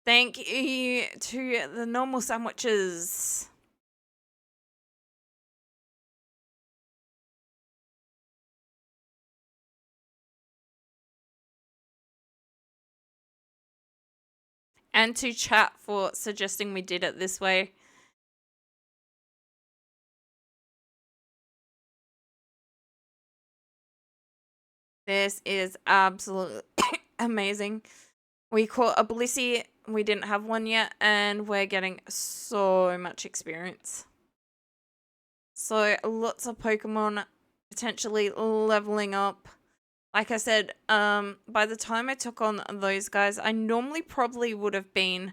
Thank you to the normal sandwiches. And to chat for suggesting we did it this way. This is absolutely amazing. We caught a Blissey. We didn't have one yet, and we're getting so much experience. So lots of Pokemon potentially leveling up. Like I said, by the time I took on those guys, I normally probably would have been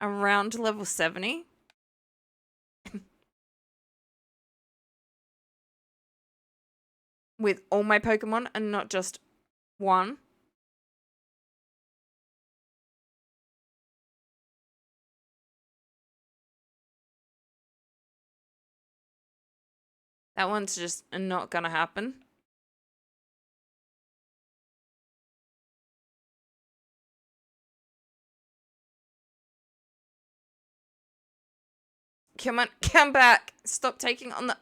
around level 70. With all my Pokemon and not just one. That one's just not gonna happen. Come on, come back. Stop taking on the...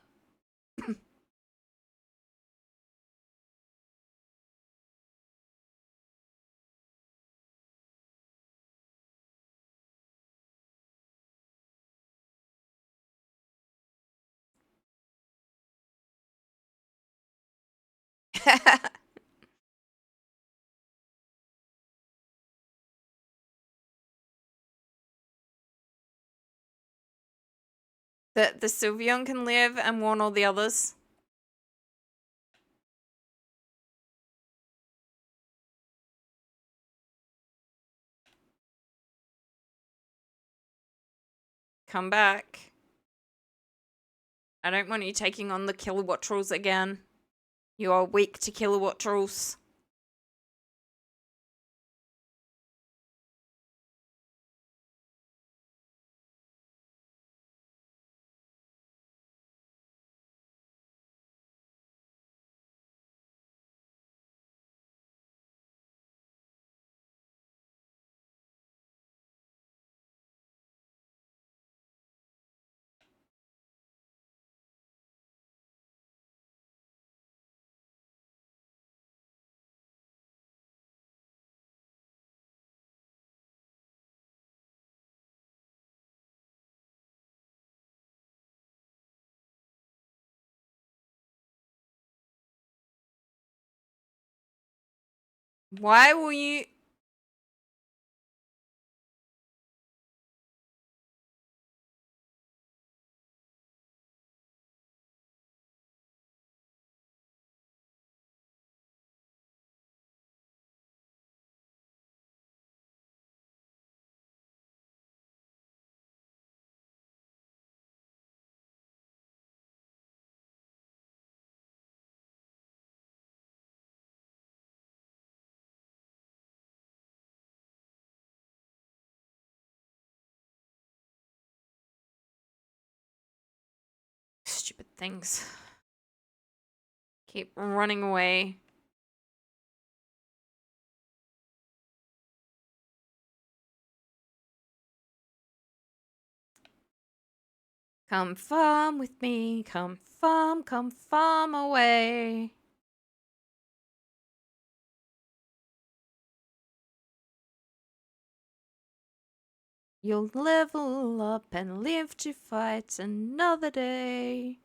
the Sylveon can live and warn all the others. Come back. I don't want you taking on the kilowatt rules again. You are weak to kilowatt rules. Why will you... Stupid things. Keep running away. Come farm with me. Come farm away. You'll level up and live to fight another day.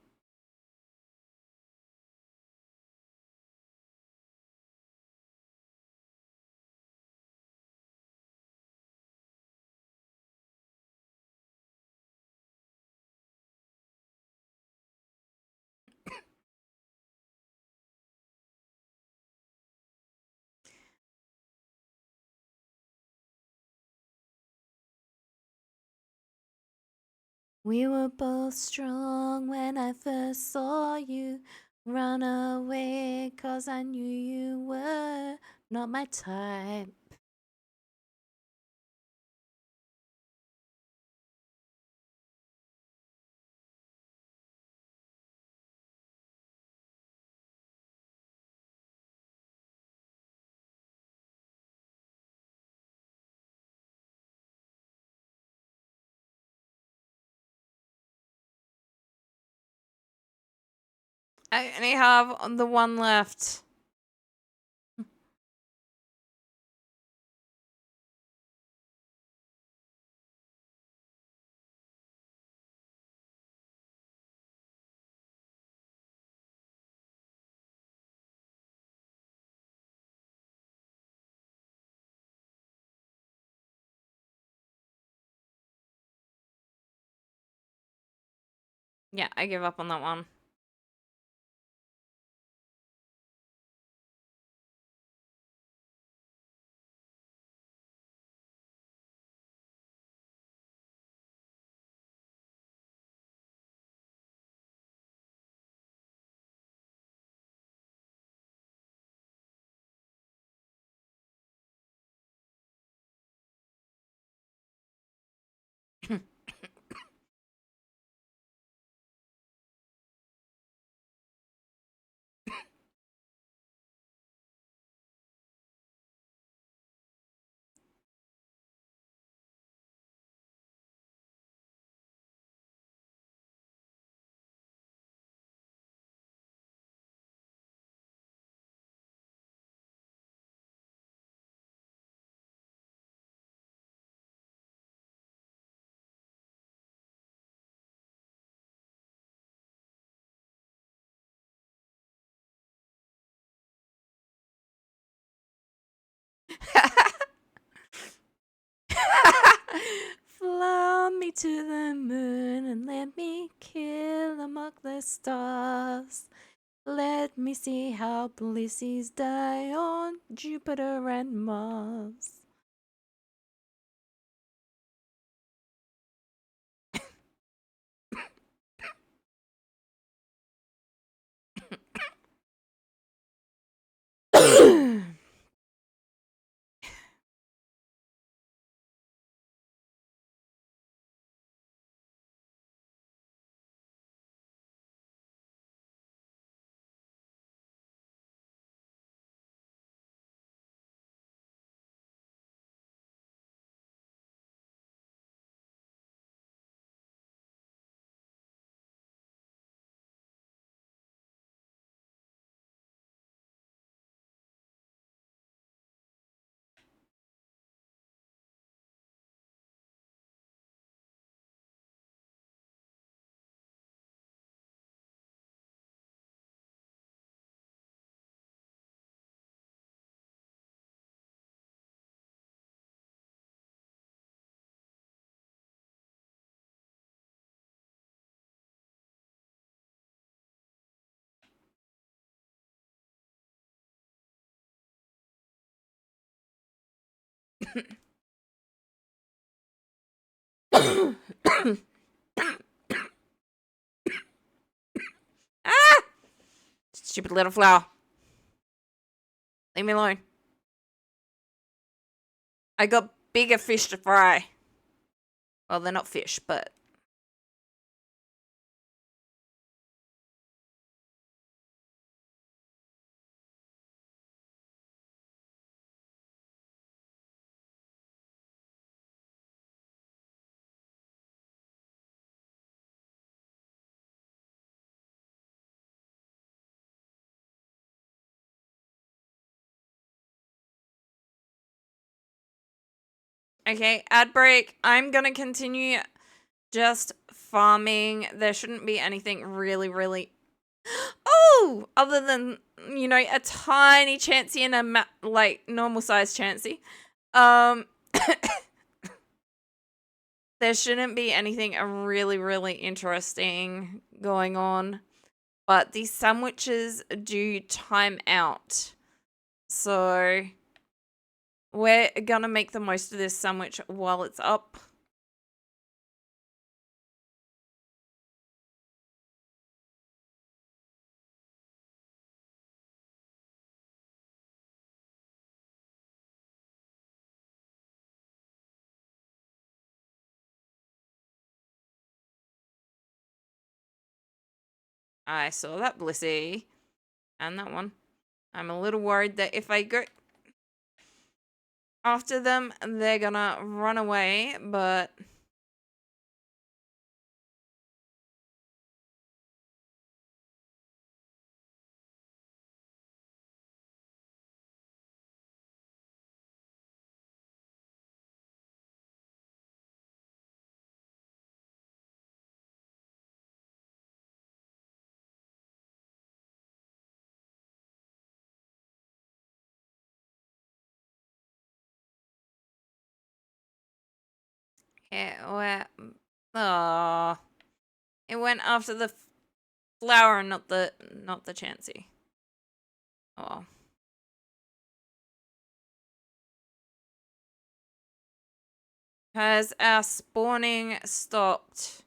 We were both strong when I first saw you. Run away 'cause I knew you were not my type. I only have the one left. Yeah, I give up on that one. Fly me to the moon and let me kill among the stars. Let me see how Blissey's die on Jupiter and Mars. Ah! Stupid little flower. Leave me alone. I got bigger fish to fry. Well, they're not fish, but... Okay, ad break. I'm gonna continue just farming. There shouldn't be anything really... Oh! Other than, you know, a tiny Chansey and a, like, normal-sized Chansey. There shouldn't be anything really interesting going on. But these sandwiches do time out. So... we're gonna make the most of this sandwich while it's up. I saw that, Blissey. And that one. I'm a little worried that if I go after them, they're gonna run away, but... yeah, oh, it went after the flower, not the Chansey. Oh. Has our spawning stopped?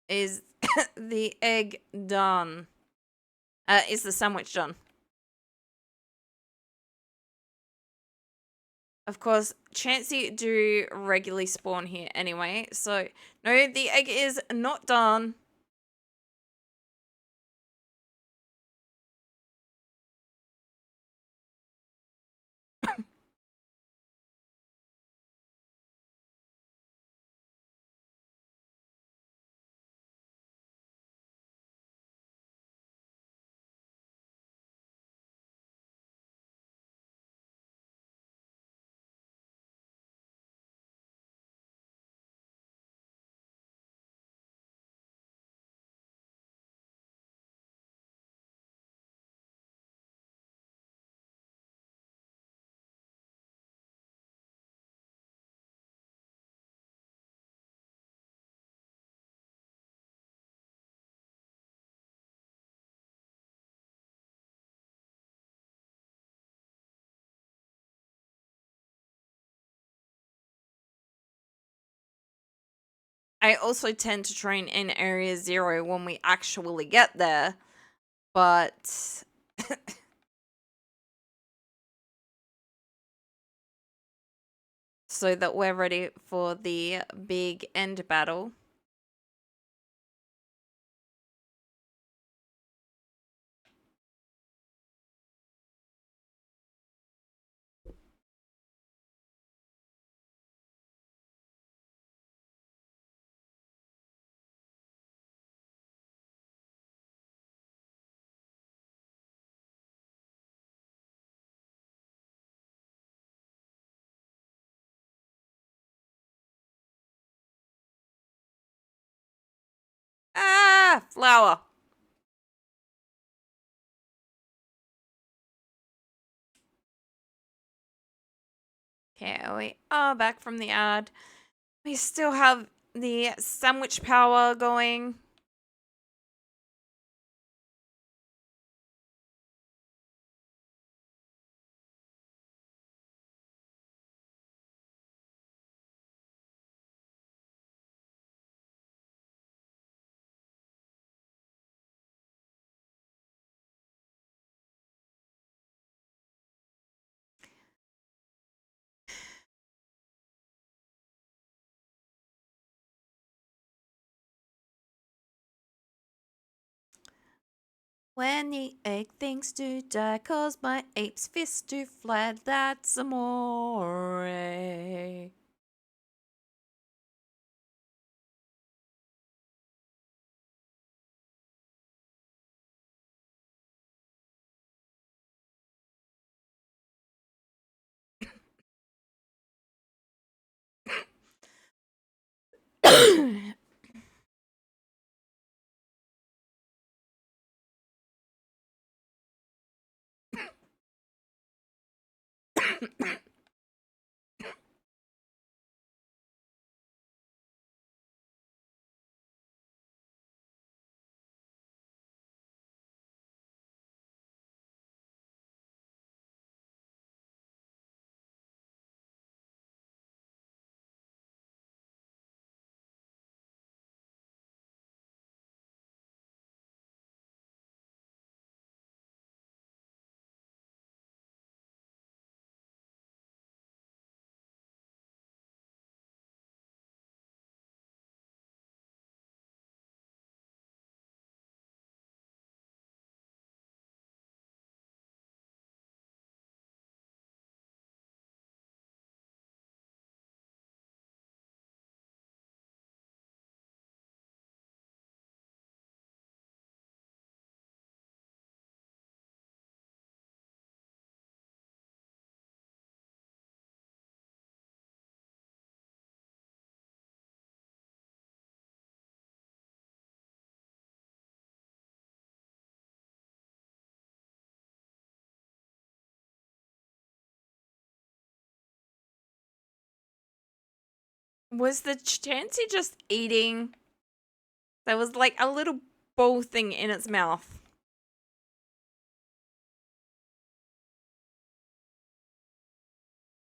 Is the egg done? Is the sandwich done? Of course, Chansey do regularly spawn here anyway, so no, the egg is not done. I also tend to train in Area 0 when we actually get there, but so that we're ready for the big end battle. Ah, flower. Okay, we are back from the ad. We still have the sandwich power going. When the egg things do die, cause my ape's fists do fly, that's amore. Was the Chansey just eating? There was like a little bowl thing in its mouth.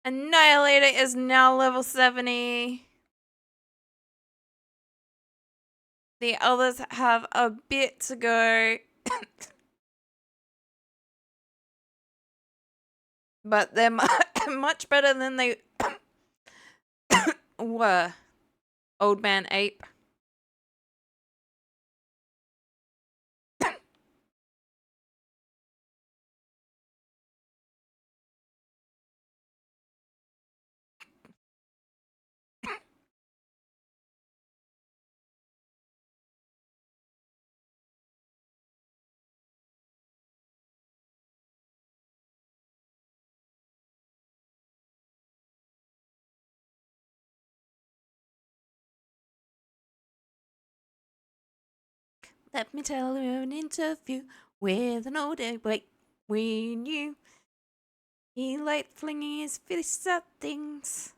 Annihilator is now level 70. The others have a bit to go. But they're much better than they were. Old man ape. Let me tell you an interview with an old ape. Wait, we knew he liked flinging his fists at things.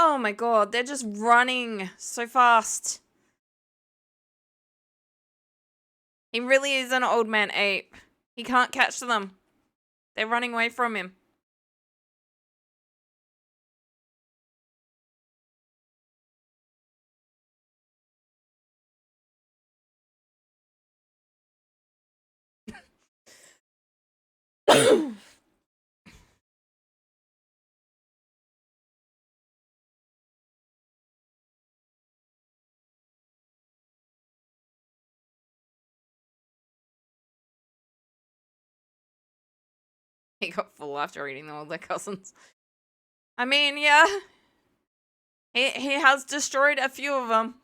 Oh my god, they're just running so fast. He really is an old man ape. He can't catch them. They're running away from him. He got full after eating all their cousins. I mean, yeah. He has destroyed a few of them.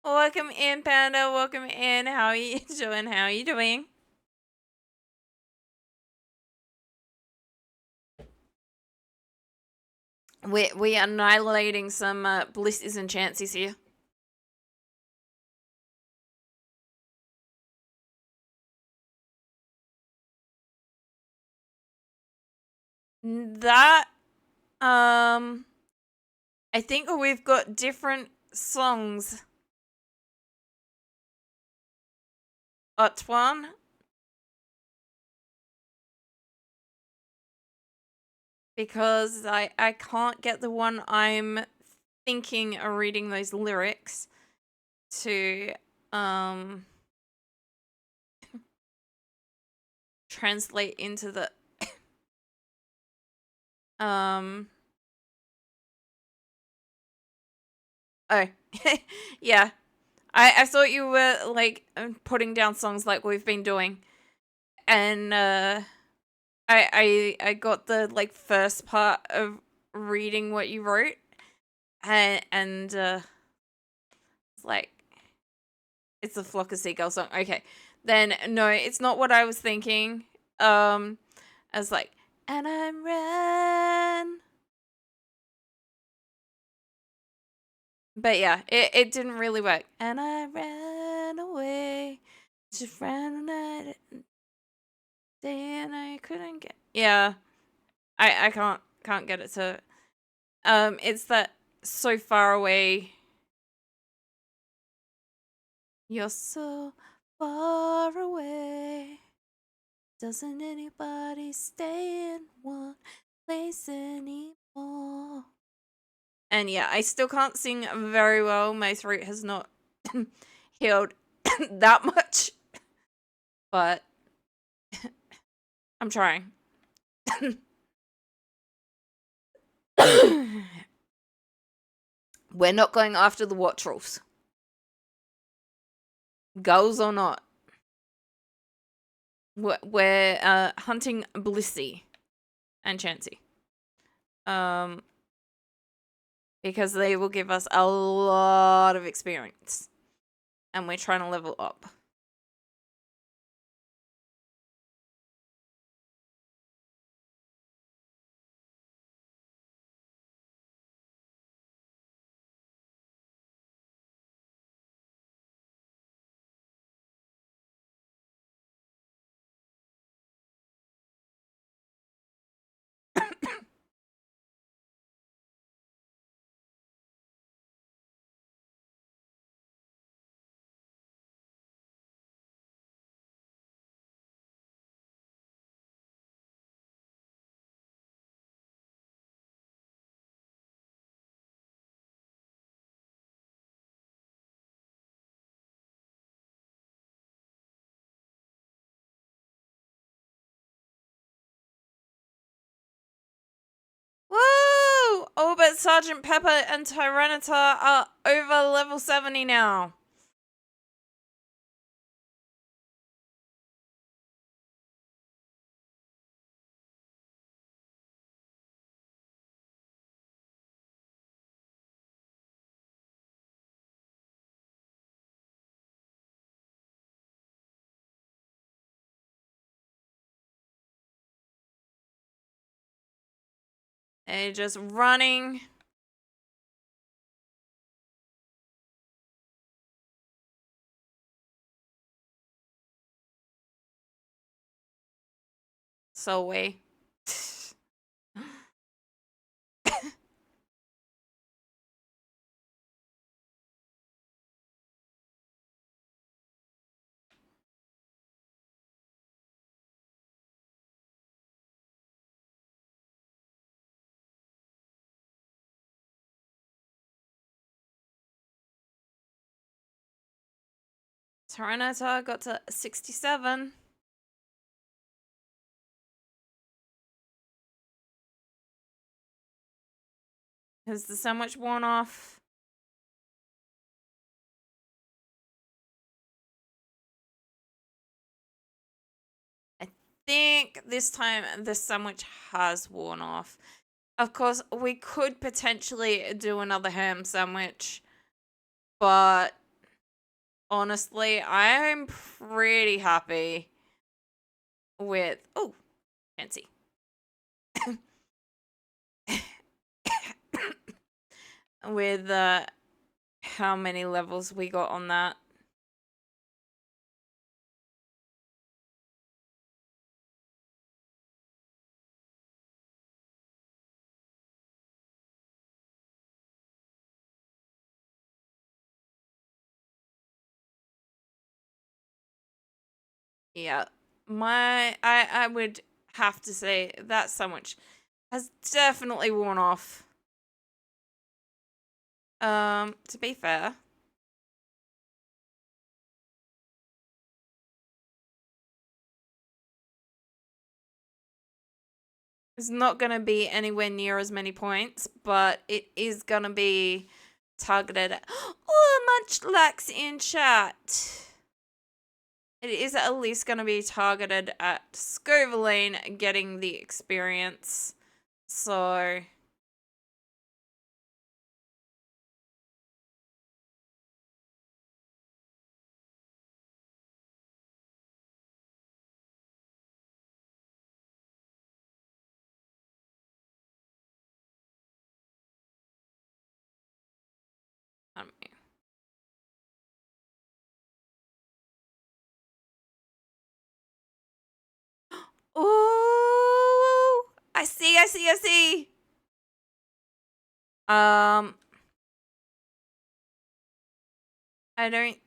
Welcome in, Panda. Welcome in. How are you doing? How are you doing? We are annihilating some Blissies and Chanceys here. That I think we've got different songs. One. Because I can't get the one I'm thinking of reading those lyrics to translate into the oh yeah, I thought you were like putting down songs like we've been doing, and I got the like first part of reading what you wrote, and it's like it's a Flock of Seagull song. Okay, then no, it's not what I was thinking. I was like, and I ran. But yeah, it didn't really work. And I ran away. Just ran night day and I couldn't get. Yeah, I can't get it to. It's that so far away. You're so far away. Doesn't anybody stay in one place anymore? And yeah, I still can't sing very well. My throat has not healed that much. But I'm trying. We're not going after the watch rules. Goals or not. We're hunting Blissey and Chansey. Because they will give us a lot of experience. And we're trying to level up. Woo! Oh, but Sergeant Pepper and Tyranitar are over level 70 now. They're just running. So we. Tyranitar got to 67. Has the sandwich worn off? I think this time the sandwich has worn off. Of course, we could potentially do another ham sandwich, but honestly, I'm pretty happy with... Oh, fancy. With how many levels we got on that. Yeah, I would have to say that sandwich has definitely worn off. To be fair, it's not gonna be anywhere near as many points, but it is gonna be targeted at, oh, much lacks in chat. It is at least gonna be targeted at Scovaline getting the experience. So oh, I see. I don't.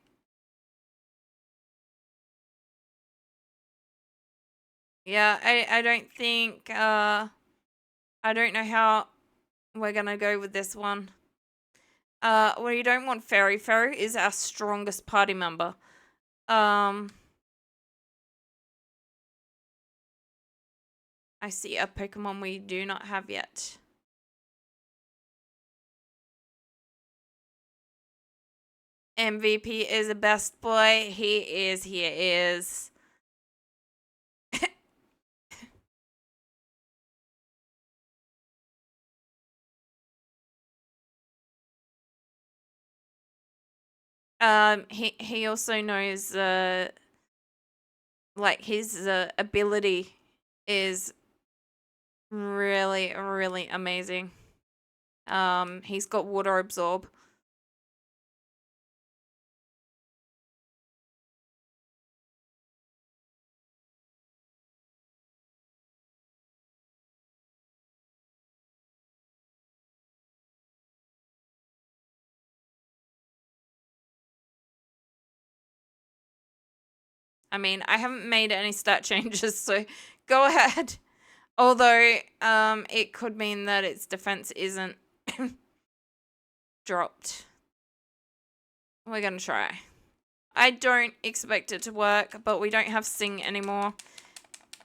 Yeah, I don't think. I don't know how we're gonna go with this one. Well, you don't want Fairy. Fairy is our strongest party member. I see a Pokemon we do not have yet. MVP is the best boy. He is. He also knows, like, his ability is really, really amazing. He's got water absorb. I mean, I haven't made any stat changes, so go ahead. Although, it could mean that its defense isn't dropped. We're gonna try. I don't expect it to work, but we don't have Sing anymore.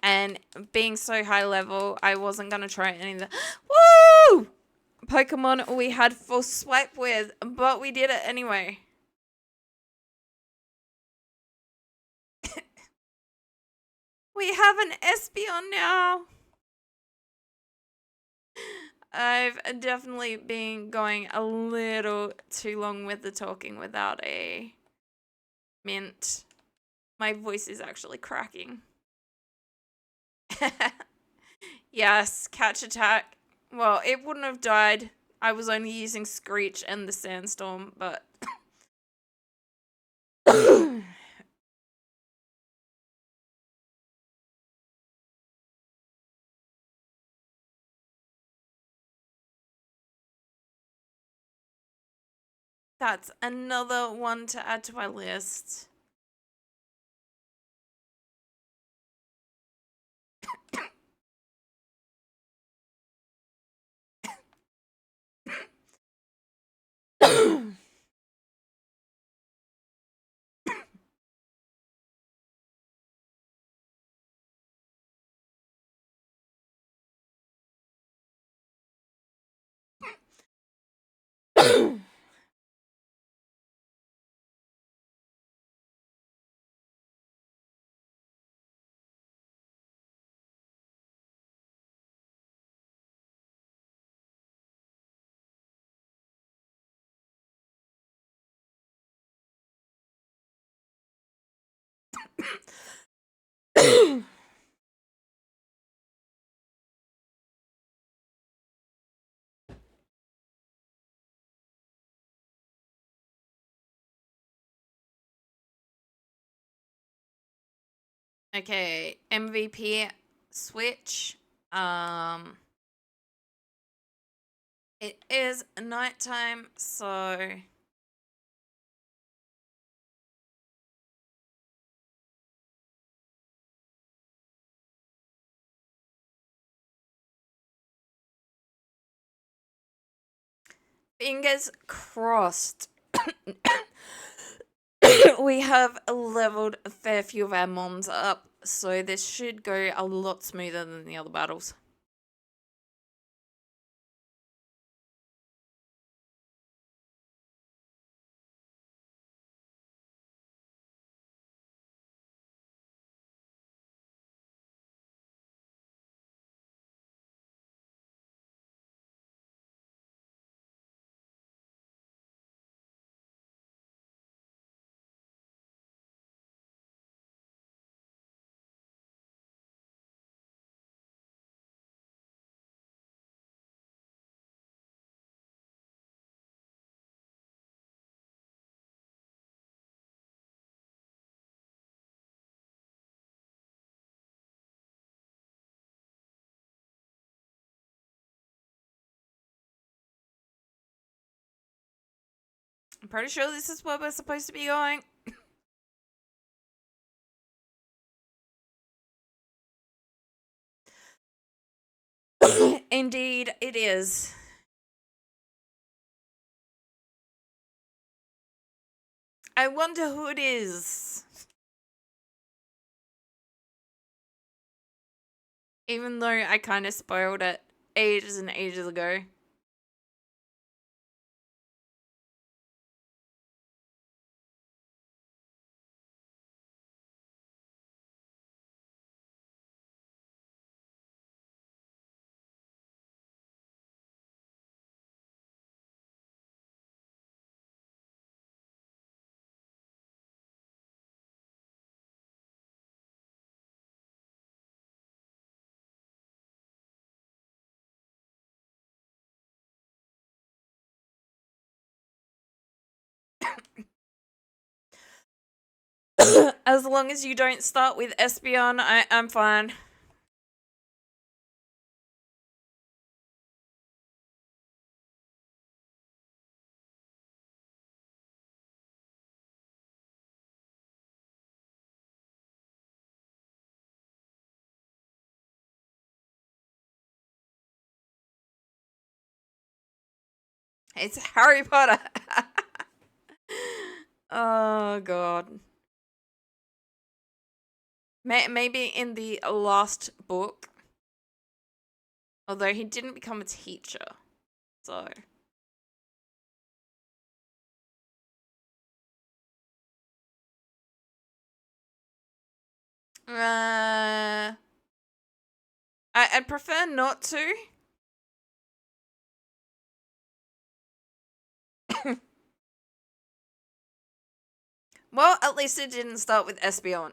And being so high level, I wasn't gonna try any of the woo Pokemon we had full swipe with, but we did it anyway. We have an Espeon now. I've definitely been going a little too long with the talking without a mint. My voice is actually cracking. Yes, catch attack. Well, it wouldn't have died. I was only using Screech and the Sandstorm, but That's another one to add to my list. Okay, MVP switch. It is nighttime, so fingers crossed. We have leveled a fair few of our mons up, so this should go a lot smoother than the other battles. I'm pretty sure this is where we're supposed to be going. Indeed, it is. I wonder who it is. Even though I kind of spoiled it ages and ages ago. As long as you don't start with Espeon, I'm fine. It's Harry Potter. Oh, God. Maybe in the last book. Although he didn't become a teacher. So. I'd prefer not to. Well, at least it didn't start with Espeon.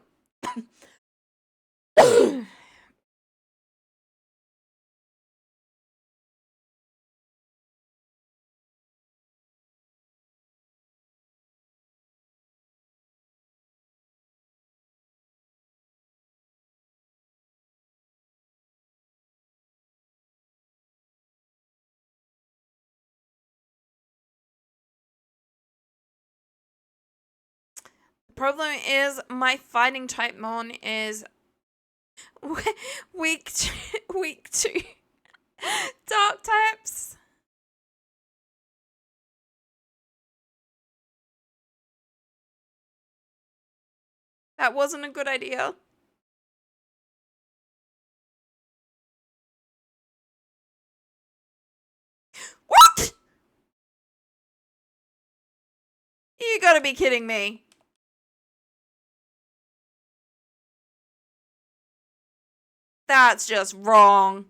problem is my fighting type mon is weak to, weak to dark types. That wasn't a good idea. What? You gotta be kidding me. That's just wrong.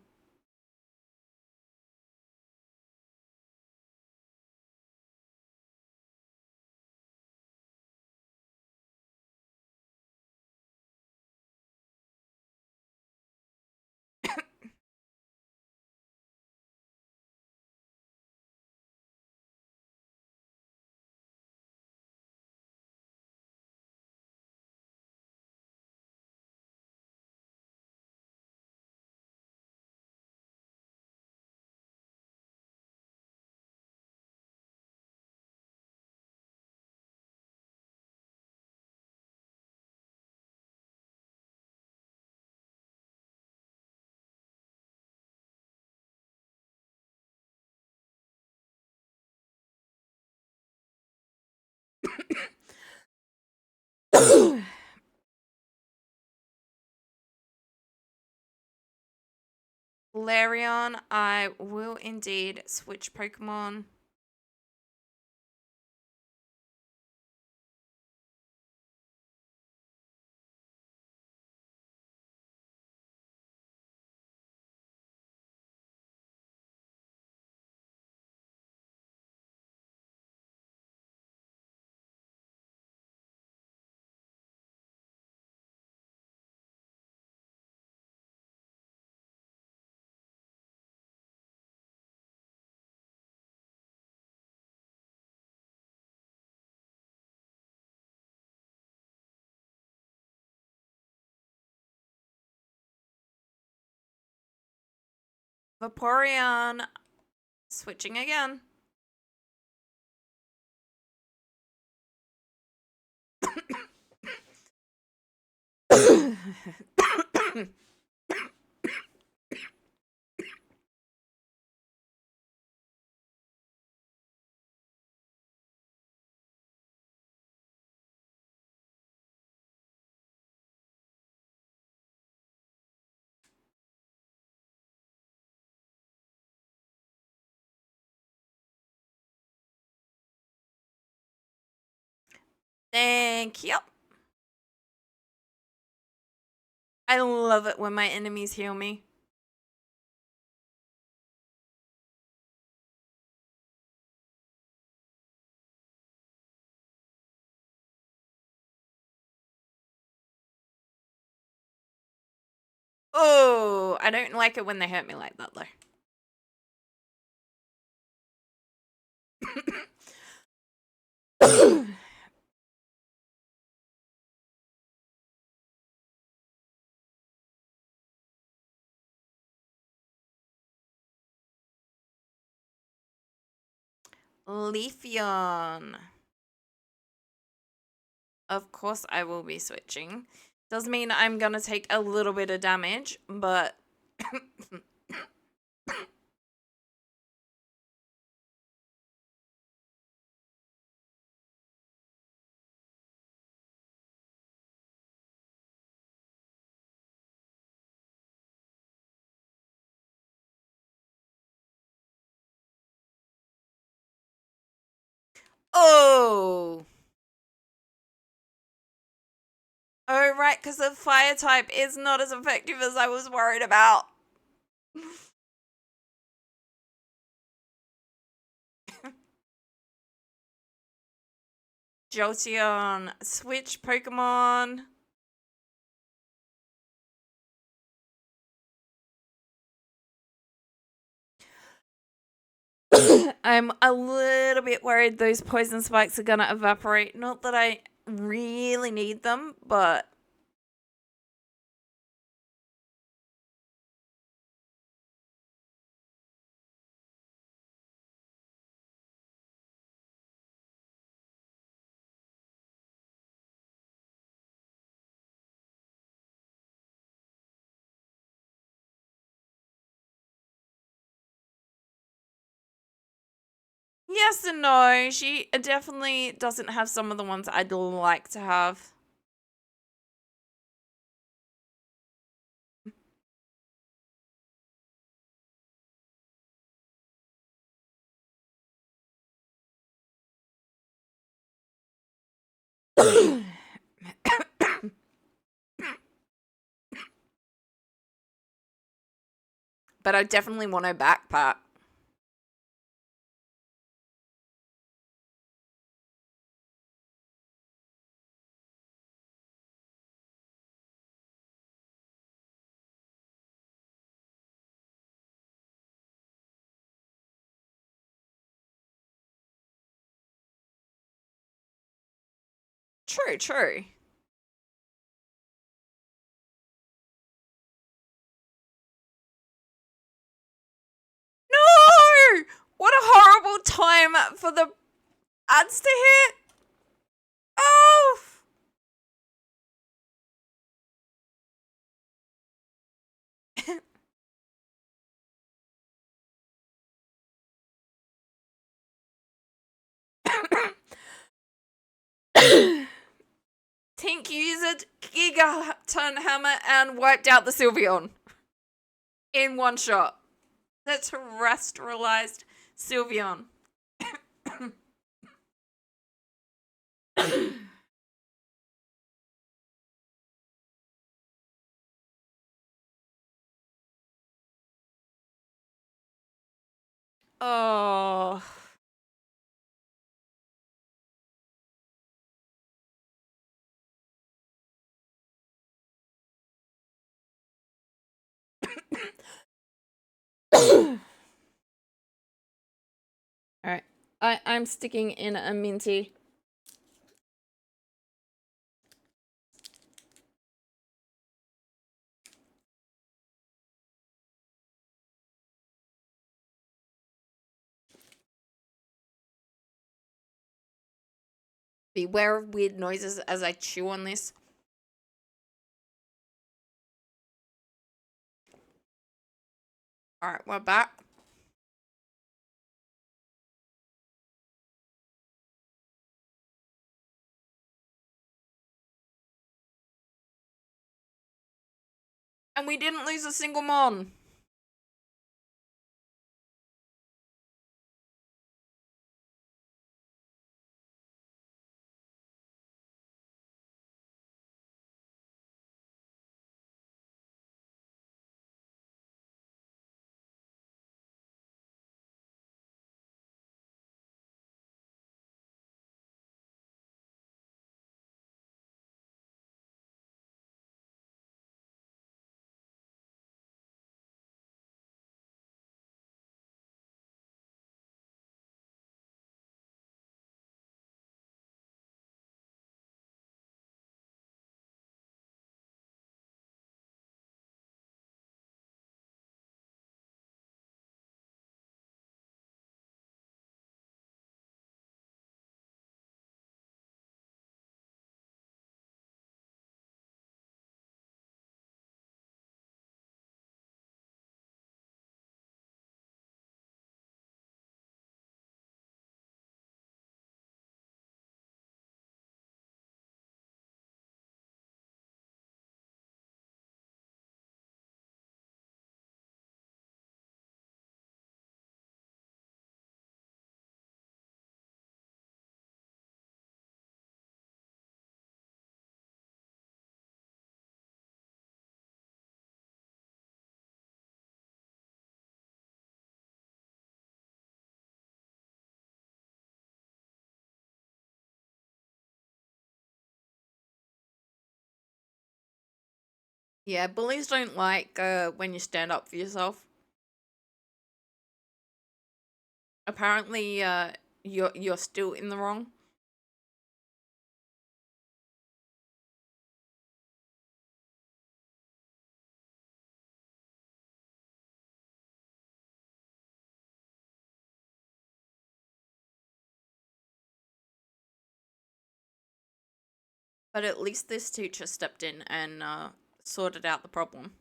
Larion, I will indeed switch Pokemon. Vaporeon, switching again. Thank you. I love it when my enemies heal me. Oh, I don't like it when they hurt me like that, though. Leafeon. Of course I will be switching. Does mean I'm gonna take a little bit of damage, but... Oh! Oh, right, because the fire type is not as effective as I was worried about. Jolteon, switch Pokemon. I'm a little bit worried those poison spikes are gonna evaporate. Not that I really need them, but... yes and no. She definitely doesn't have some of the ones I'd like to have. But I definitely want her backpack. True, true. No! What a horrible time for the ads to hit. Oh! Tink used Gigaton Hammer and wiped out the Sylveon. In one shot. That's terrestrialized Sylveon. Oh. Alright. I'm sticking in a minty. Beware of weird noises as I chew on this. Alright, we're back. And we didn't lose a single mon. Yeah, bullies don't like when you stand up for yourself. Apparently, you're still in the wrong. But at least this teacher stepped in and sorted out the problem.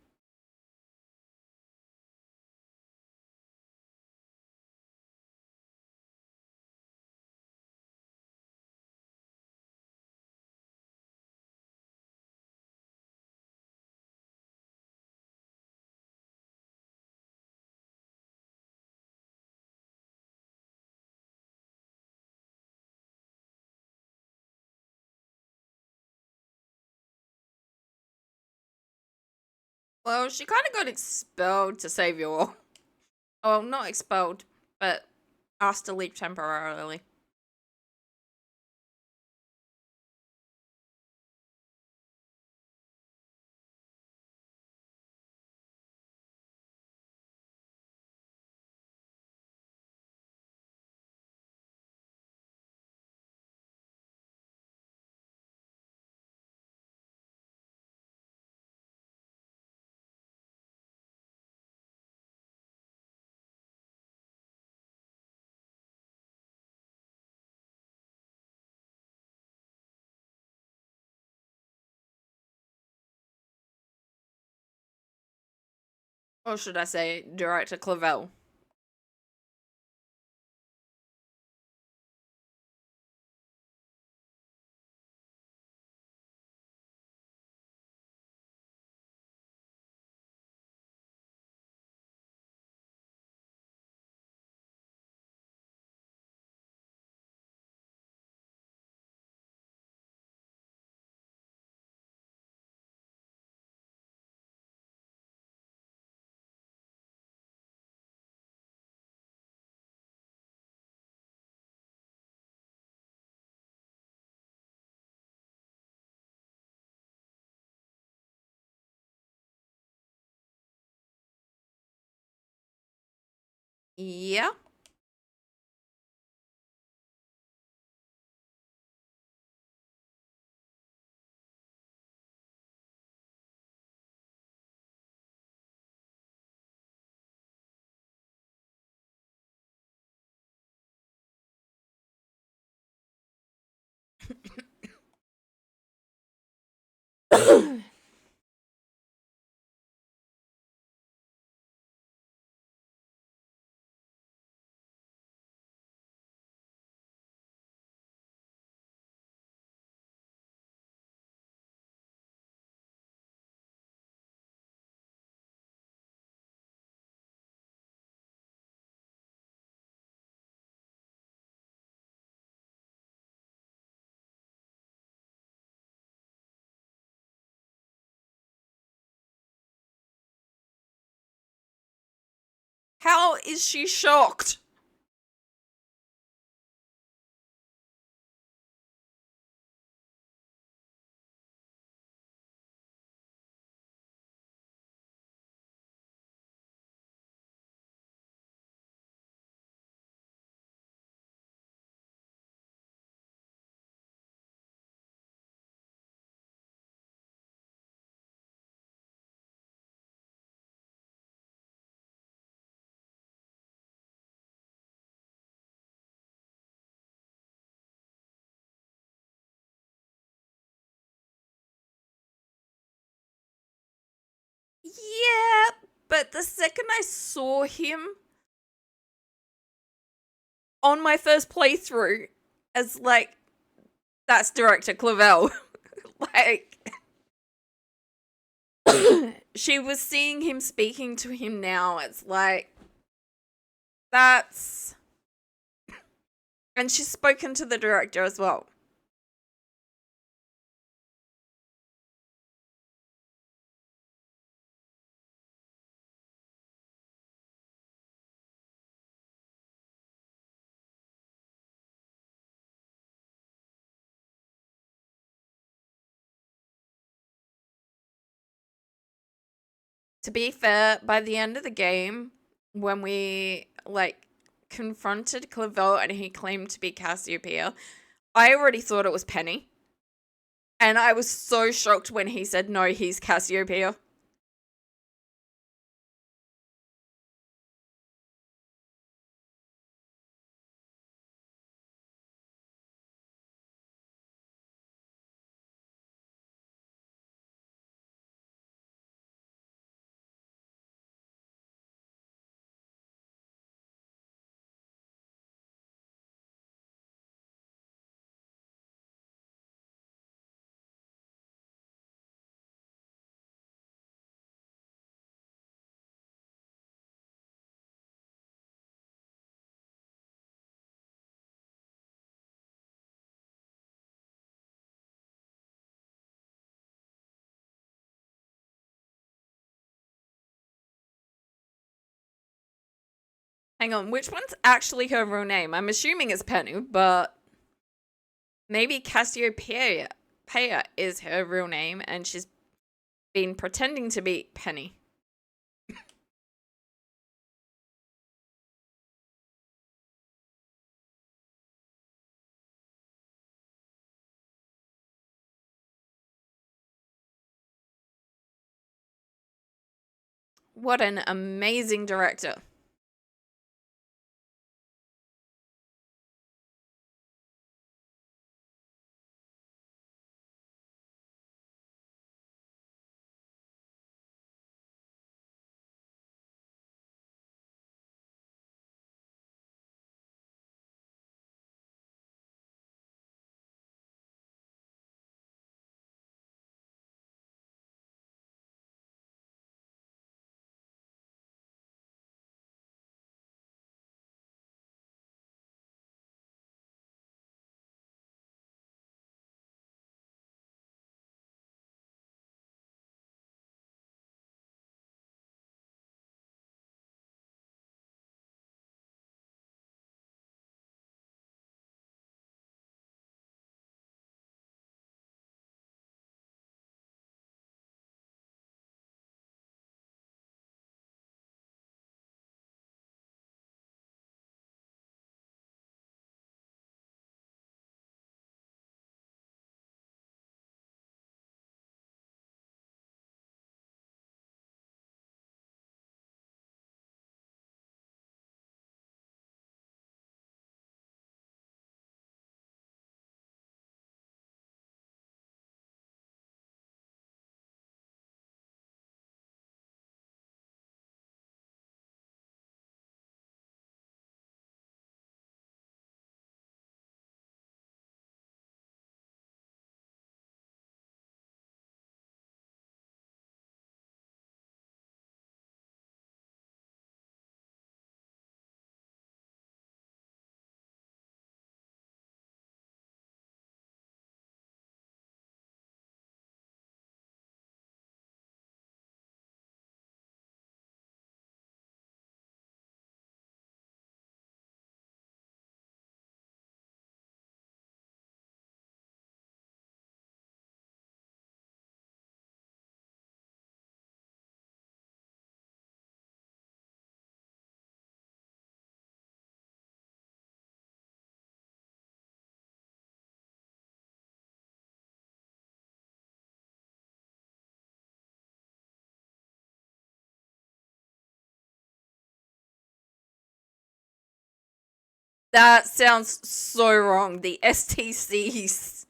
Well, she kind of got expelled to save you all. Oh, not expelled, but asked to leave temporarily. Or should I say, director Clavell? Yeah. How is she shocked? Yeah, but the second I saw him on my first playthrough, as like, that's director Clavell. Like, she was seeing him speaking to him now. It's like, that's. And she's spoken to the director as well. To be fair, by the end of the game, when we like confronted Clavell and he claimed to be Cassiopeia, I already thought it was Penny. And I was so shocked when he said no, he's Cassiopeia. Hang on, which one's actually her real name? I'm assuming it's Penny, but maybe Cassiopeia is her real name and she's been pretending to be Penny. What an amazing director. That sounds so wrong. The STCs.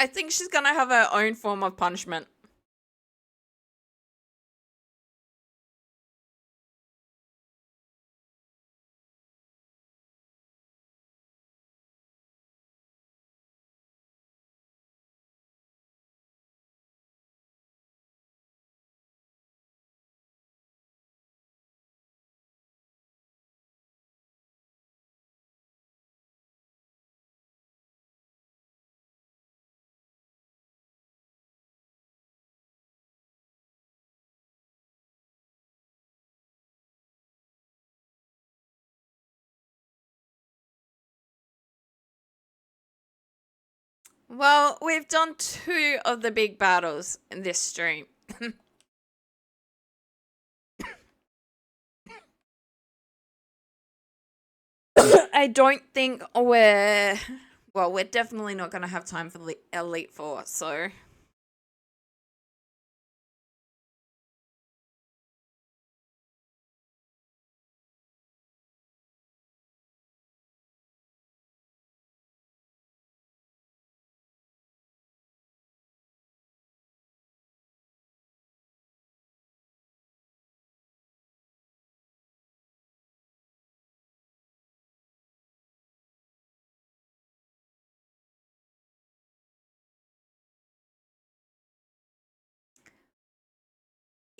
I think she's gonna have her own form of punishment. Well, we've done 2 of the big battles in this stream. I don't think we're Well, we're definitely not going to have time for the Elite Four, so...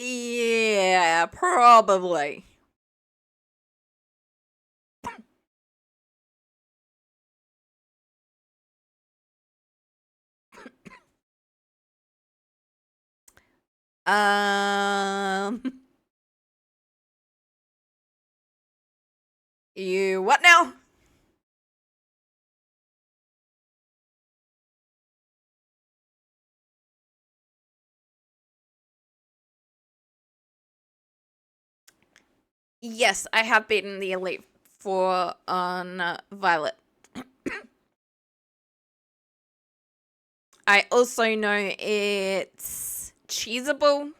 Yeah, probably. Um... You what now? Yes, I have beaten the Elite Four on Violet. I also know it's cheesable.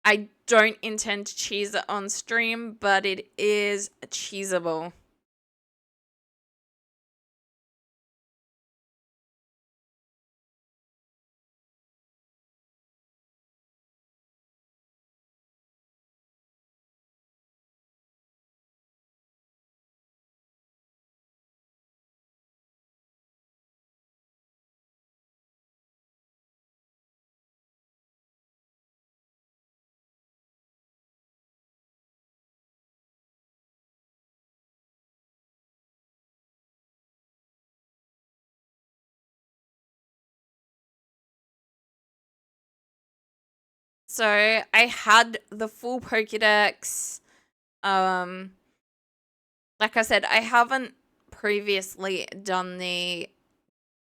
I don't intend to cheese it on stream, but it is cheesable. So I had the full Pokédex. Like I said, I haven't previously done the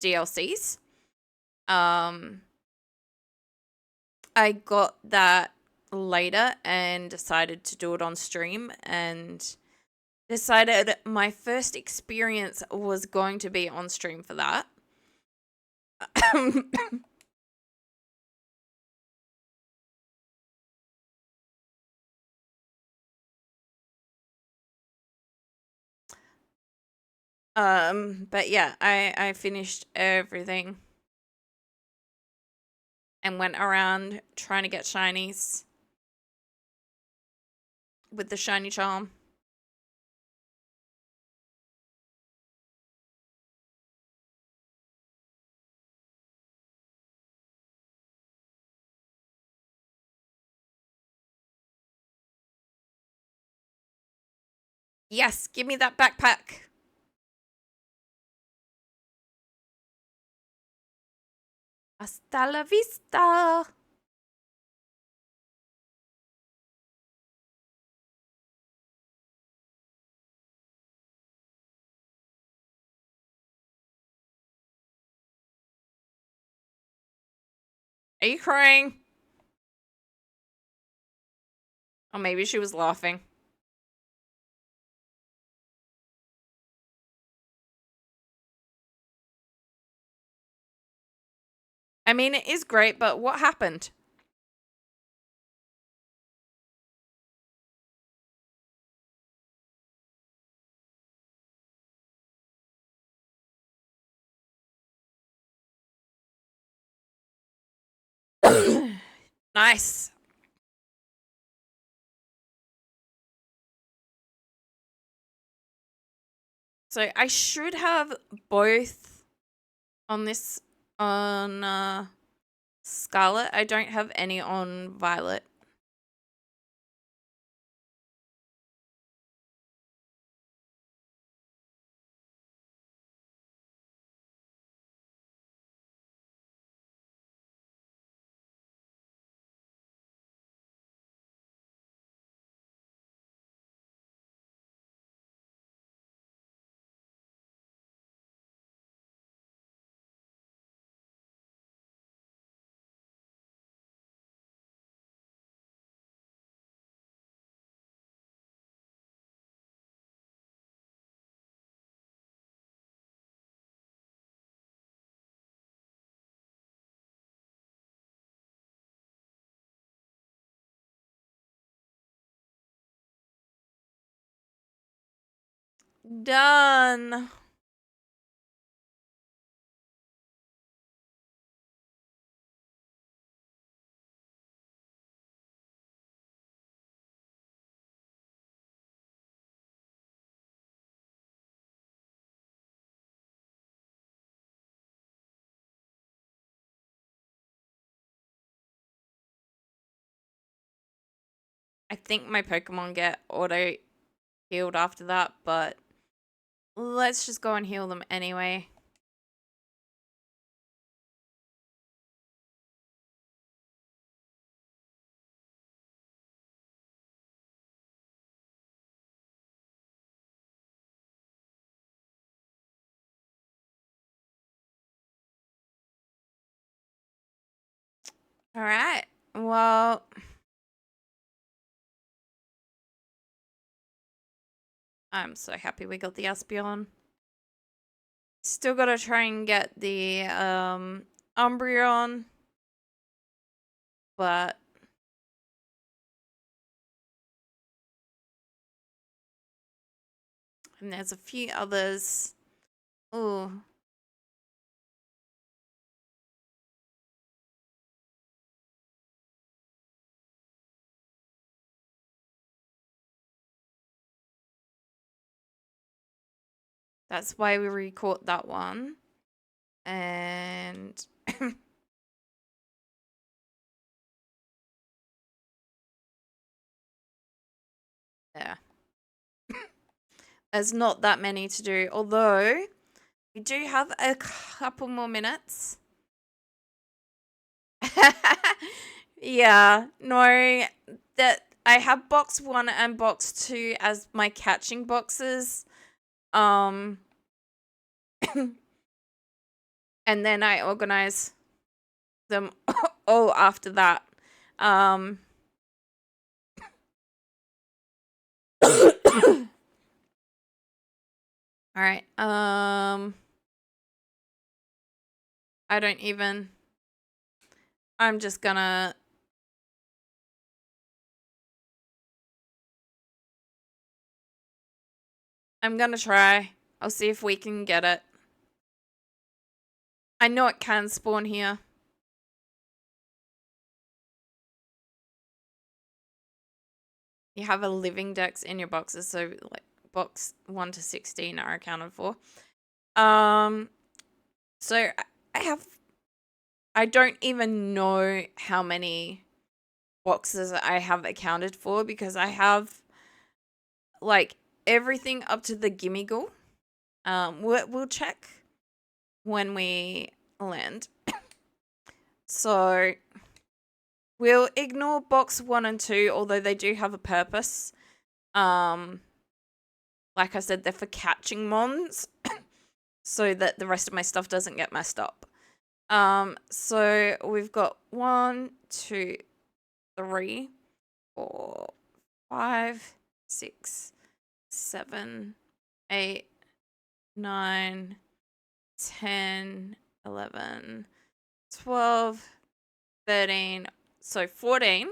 DLCs. I got that later and decided to do it on stream and decided my first experience was going to be on stream for that. But yeah, I finished everything and went around trying to get shinies with the shiny charm. Yes, give me that backpack. Hasta la vista. Are you crying? Or maybe she was laughing. I mean, it is great, but what happened? Nice. So I should have both on this on Scarlet. I don't have any on Violet. Done. I think my Pokemon get auto healed after that, but let's just go and heal them anyway. All right. Well, I'm so happy we got the Espeon. Still gotta try and get the Umbreon, but and there's a few others. Ooh. That's why we recaught that one. And yeah. There's not that many to do, although we do have a couple more minutes. Yeah, no, that I have box 1 and box 2 as my catching boxes. And then I organize them all after that. All right. I don't even. I'm just gonna. I'm gonna try. I'll see if we can get it. I know it can spawn here. You have a living dex in your boxes, so like box 1 to 16 are accounted for. So I don't even know how many boxes I have accounted for because I have like everything up to the Gimmighoul. We'll check when we land. So we'll ignore box 1 and 2, although they do have a purpose. Like I said, they're for catching mons, so that the rest of my stuff doesn't get messed up. So we've got 1, 2, 3, 4, 5, 6, 7, 8, 9, 10, 11, 12, 13, so 14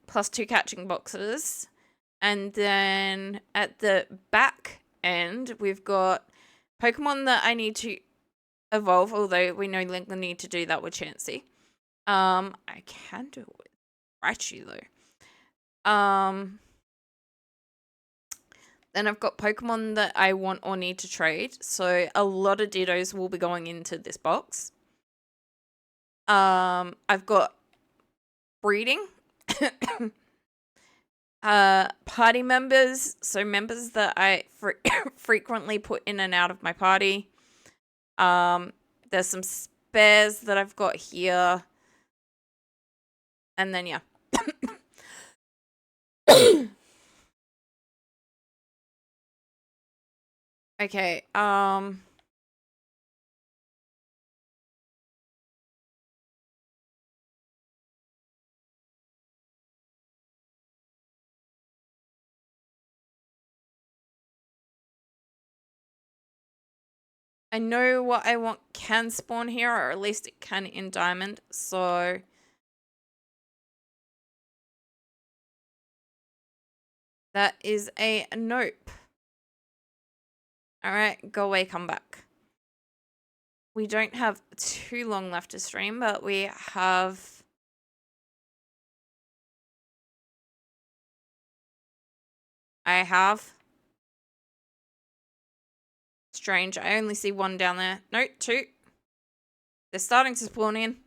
plus 2 catching boxes. And then at the back end, we've got Pokemon that I need to evolve, although we no longer need to do that with Chansey. I can do it with Raichu though. Then I've got Pokemon that I want or need to trade. So a lot of Dittos will be going into this box. I've got breeding. Party members. So members that I frequently put in and out of my party. There's some spares that I've got here. And then, yeah. Okay, I know what I want can spawn here, or at least it can in Diamond, so... That is a nope. Alright, go away, come back. We don't have too long left to stream, but we have... I have. Strange, I only see one down there. No, two. They're starting to spawn in.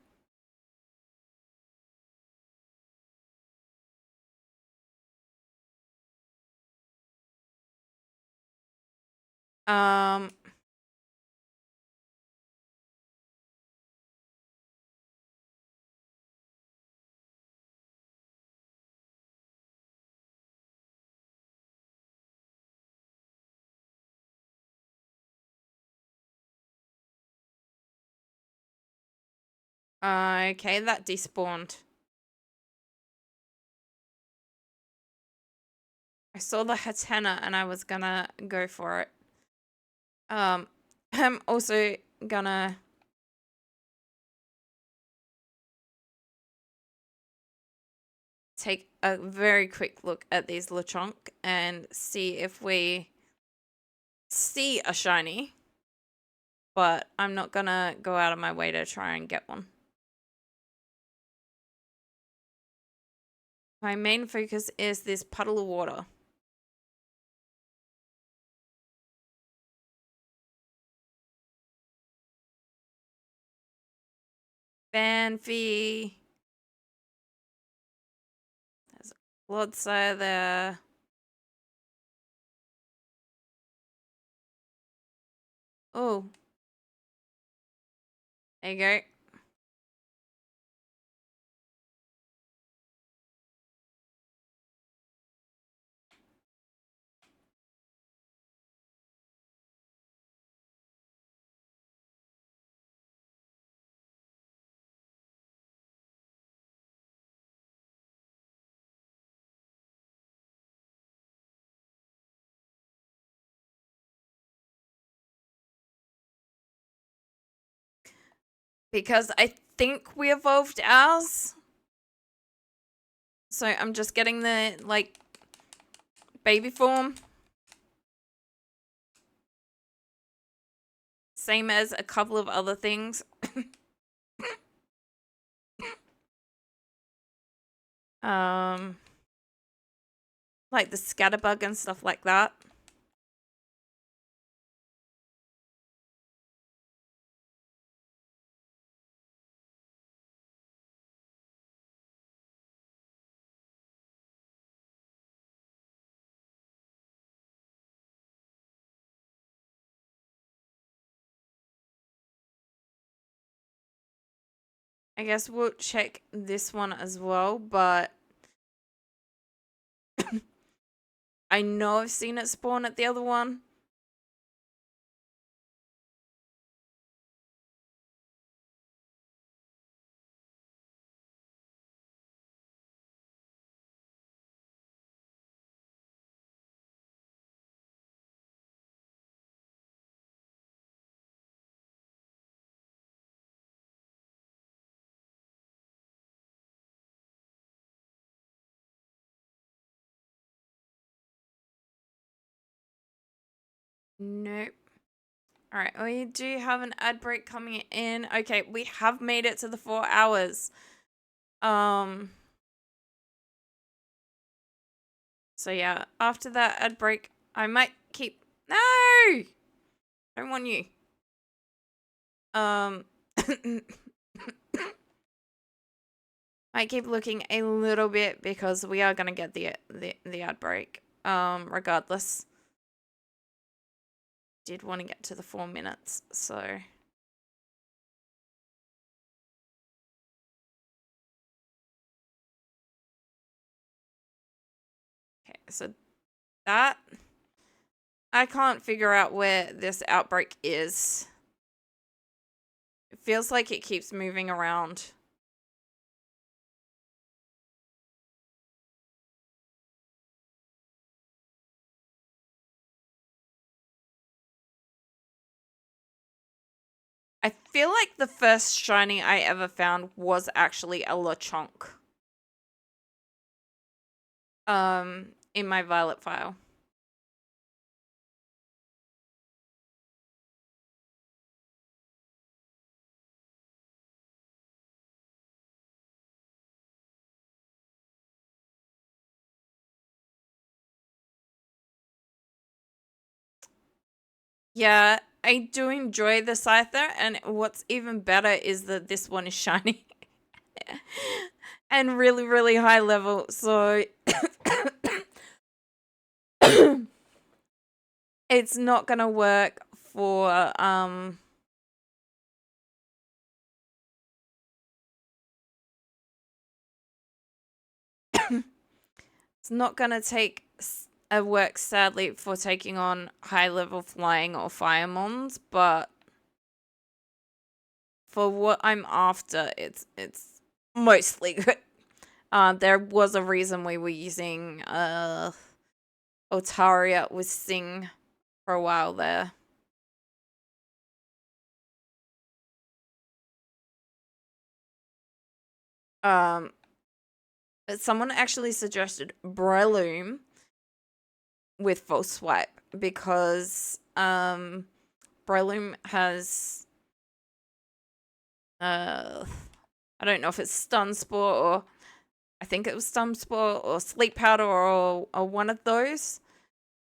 Okay, that despawned. I saw the Hatena and I was gonna go for it. I'm also gonna take a very quick look at these Lechonk and see if we see a shiny. But I'm not gonna go out of my way to try and get one. My main focus is this puddle of water. Banfy. There's a Bloodsayer there. Oh. There you go. Because I think we evolved ours. So I'm just getting the, like, baby form. Same as a couple of other things. Like the scatterbug and stuff like that. I guess we'll check this one as well, but I know I've seen it spawn at the other one. Nope. Alright, we do have an ad break coming in. Okay, we have made it to the 4 hours. So yeah, after that ad break, I might keep... No! Don't want you. Might keep looking a little bit because we are gonna get the ad break. Regardless. Did want to get to the 4 minutes, so... Okay, so that... I can't figure out where this outbreak is. It feels like it keeps moving around. I feel like the first shiny I ever found was actually a Lechonk. in my Violet file. Yeah, I do enjoy the Scyther, and what's even better is that this one is shiny. And really, really high level, so it's not gonna work for it's not gonna work sadly for taking on high level flying or firemons, but for what I'm after, it's mostly good. There was a reason we were using Otaria with Sing for a while there. But someone actually suggested Breloom with False Swipe because Breloom has I don't know if it's Stun Spore or I think it was Stun Spore or Sleep Powder or one of those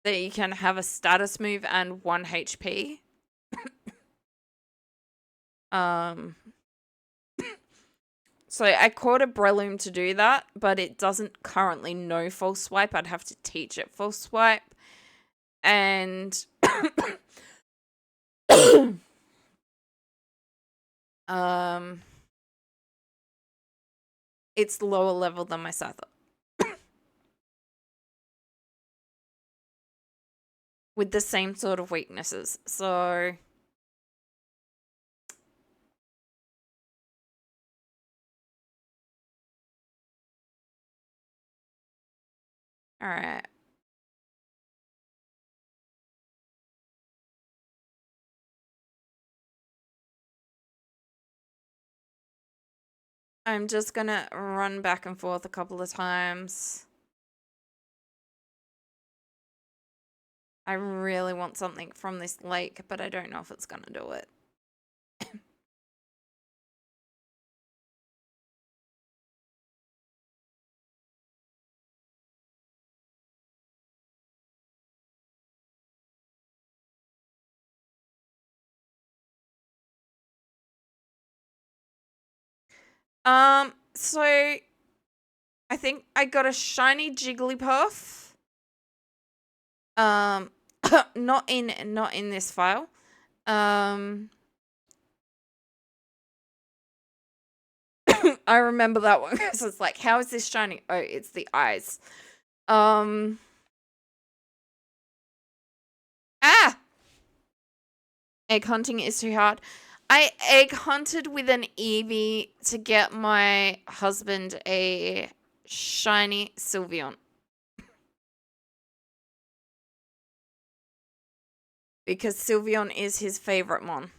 that you can have a status move and 1 HP. So I caught a Breloom to do that, but it doesn't currently know False Swipe. I'd have to teach it False Swipe. And it's lower level than my Scyther. With the same sort of weaknesses. So alright. I'm just gonna run back and forth a couple of times. I really want something from this lake, but I don't know if it's gonna do it. So I think I got a shiny Jigglypuff. Not in this file. I remember that one because it's like, how is this shiny? Oh, it's the eyes. Egg hunting is too hard. I egg hunted with an Eevee to get my husband a shiny Sylveon. Because Sylveon is his favorite mon.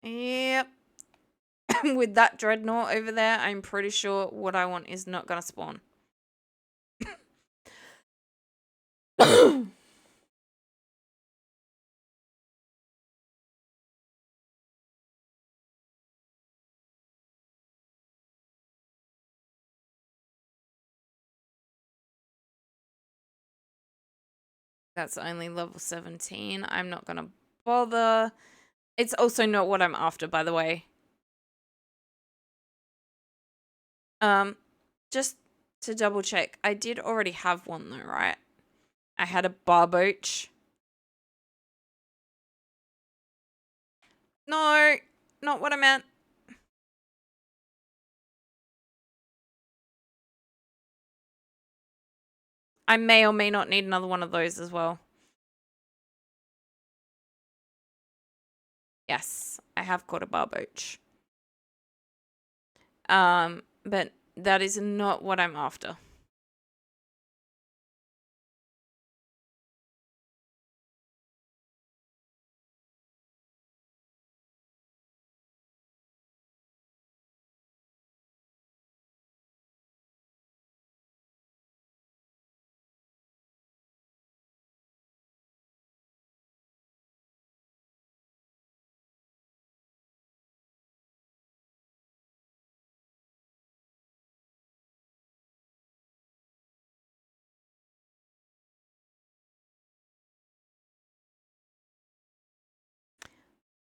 Yep. With that Dreadnought over there, I'm pretty sure what I want is not gonna spawn. That's only level 17. I'm not gonna bother. It's also not what I'm after, by the way. Just to double check, I did already have one though, right? I had a Barboach. No, not what I meant. I may or may not need another one of those as well. Yes, I have caught a Barboach. But that is not what I'm after.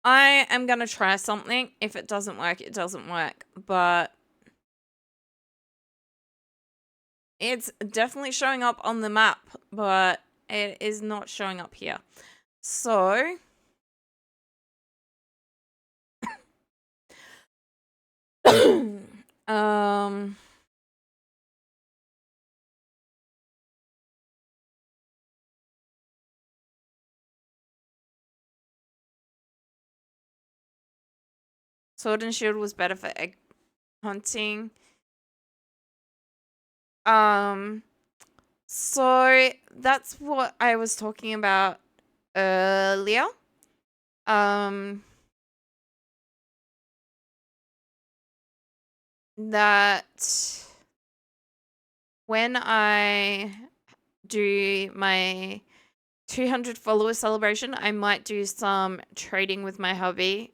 I am going to try something. If it doesn't work, it doesn't work. But it's definitely showing up on the map, but it is not showing up here. So Sword and Shield was better for egg hunting. So that's what I was talking about earlier. That when I do my 200 follower celebration, I might do some trading with my hubby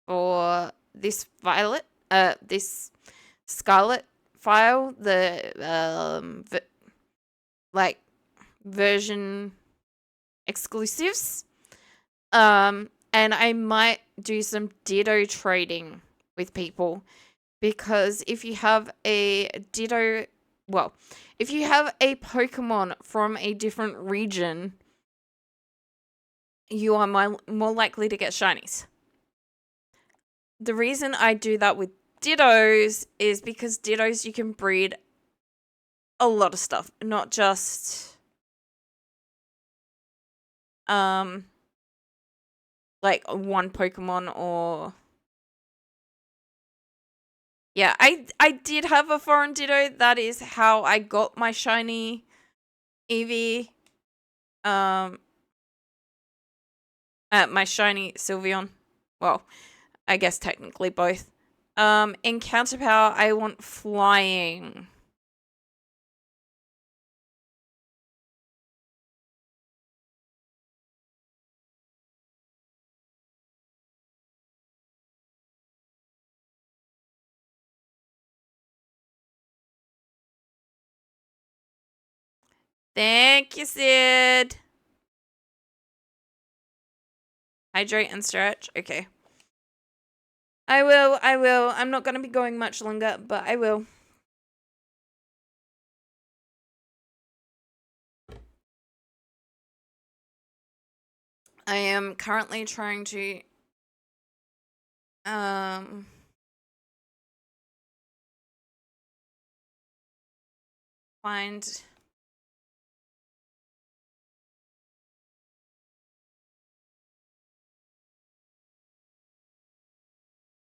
for this this Scarlet file, the like version exclusives. And I might do some Ditto trading with people, because if you have a Ditto, well, if you have a Pokemon from a different region, you are more likely to get shinies. The reason I do that with Dittos is because Dittos you can breed a lot of stuff, not just like one Pokemon. Or yeah, I did have a foreign Ditto. That is how I got my shiny Eevee. My shiny Sylveon. Well, I guess technically both. Encounter power, I want flying. Thank you, Sid. Hydrate and stretch. Okay. I will. I'm not going to be going much longer, but I will. I am currently trying to find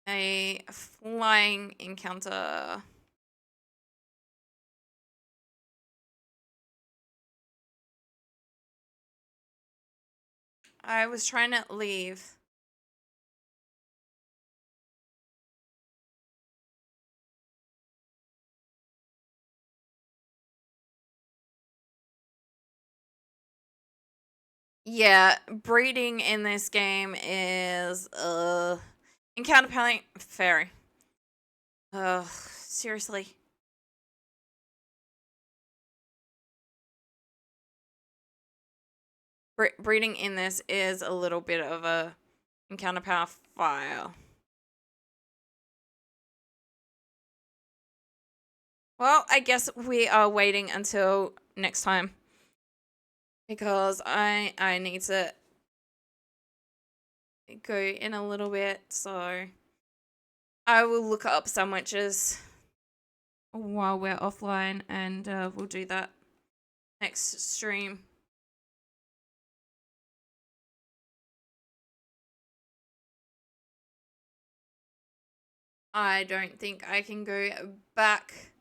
a flying encounter. I was trying to leave. Yeah, breeding in this game is encounter pally fairy. Ugh, seriously. Breeding in this is a little bit of a encounter power file. Well, I guess we are waiting until next time, because I need to go in a little bit, so I will look up sandwiches while we're offline, and we'll do that next stream. I don't think I can go back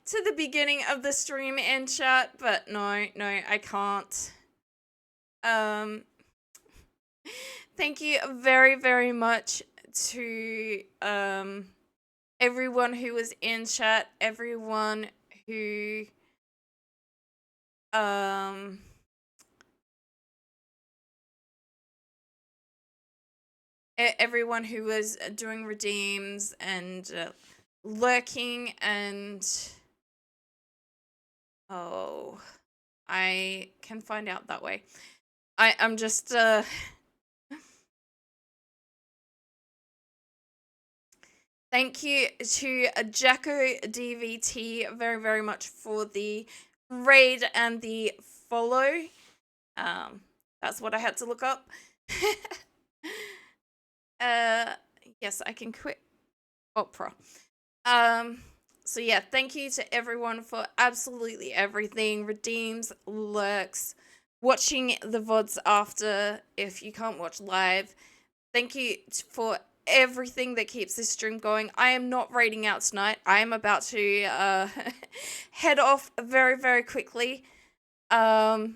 to the beginning of the stream and chat, but no, I can't. Thank you very, very much to everyone who was in chat, everyone who everyone who was doing redeems and lurking and oh, I can find out that way. I'm just thank you to Jacko DVT very, very much for the raid and the follow. That's what I had to look up. Yes, I can quit opera. So yeah, thank you to everyone for absolutely everything. Redeems, lurks, watching the VODs after if you can't watch live. Thank you for everything that keeps this stream going. I am not raiding out tonight. I am about to head off very, very quickly as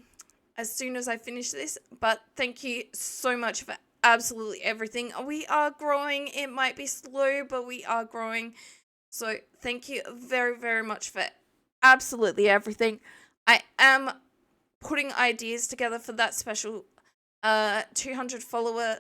soon as I finish this. But thank you so much for absolutely everything. We are growing. It might be slow, but we are growing. So thank you very, very much for absolutely everything. I am putting ideas together for that special 200 follower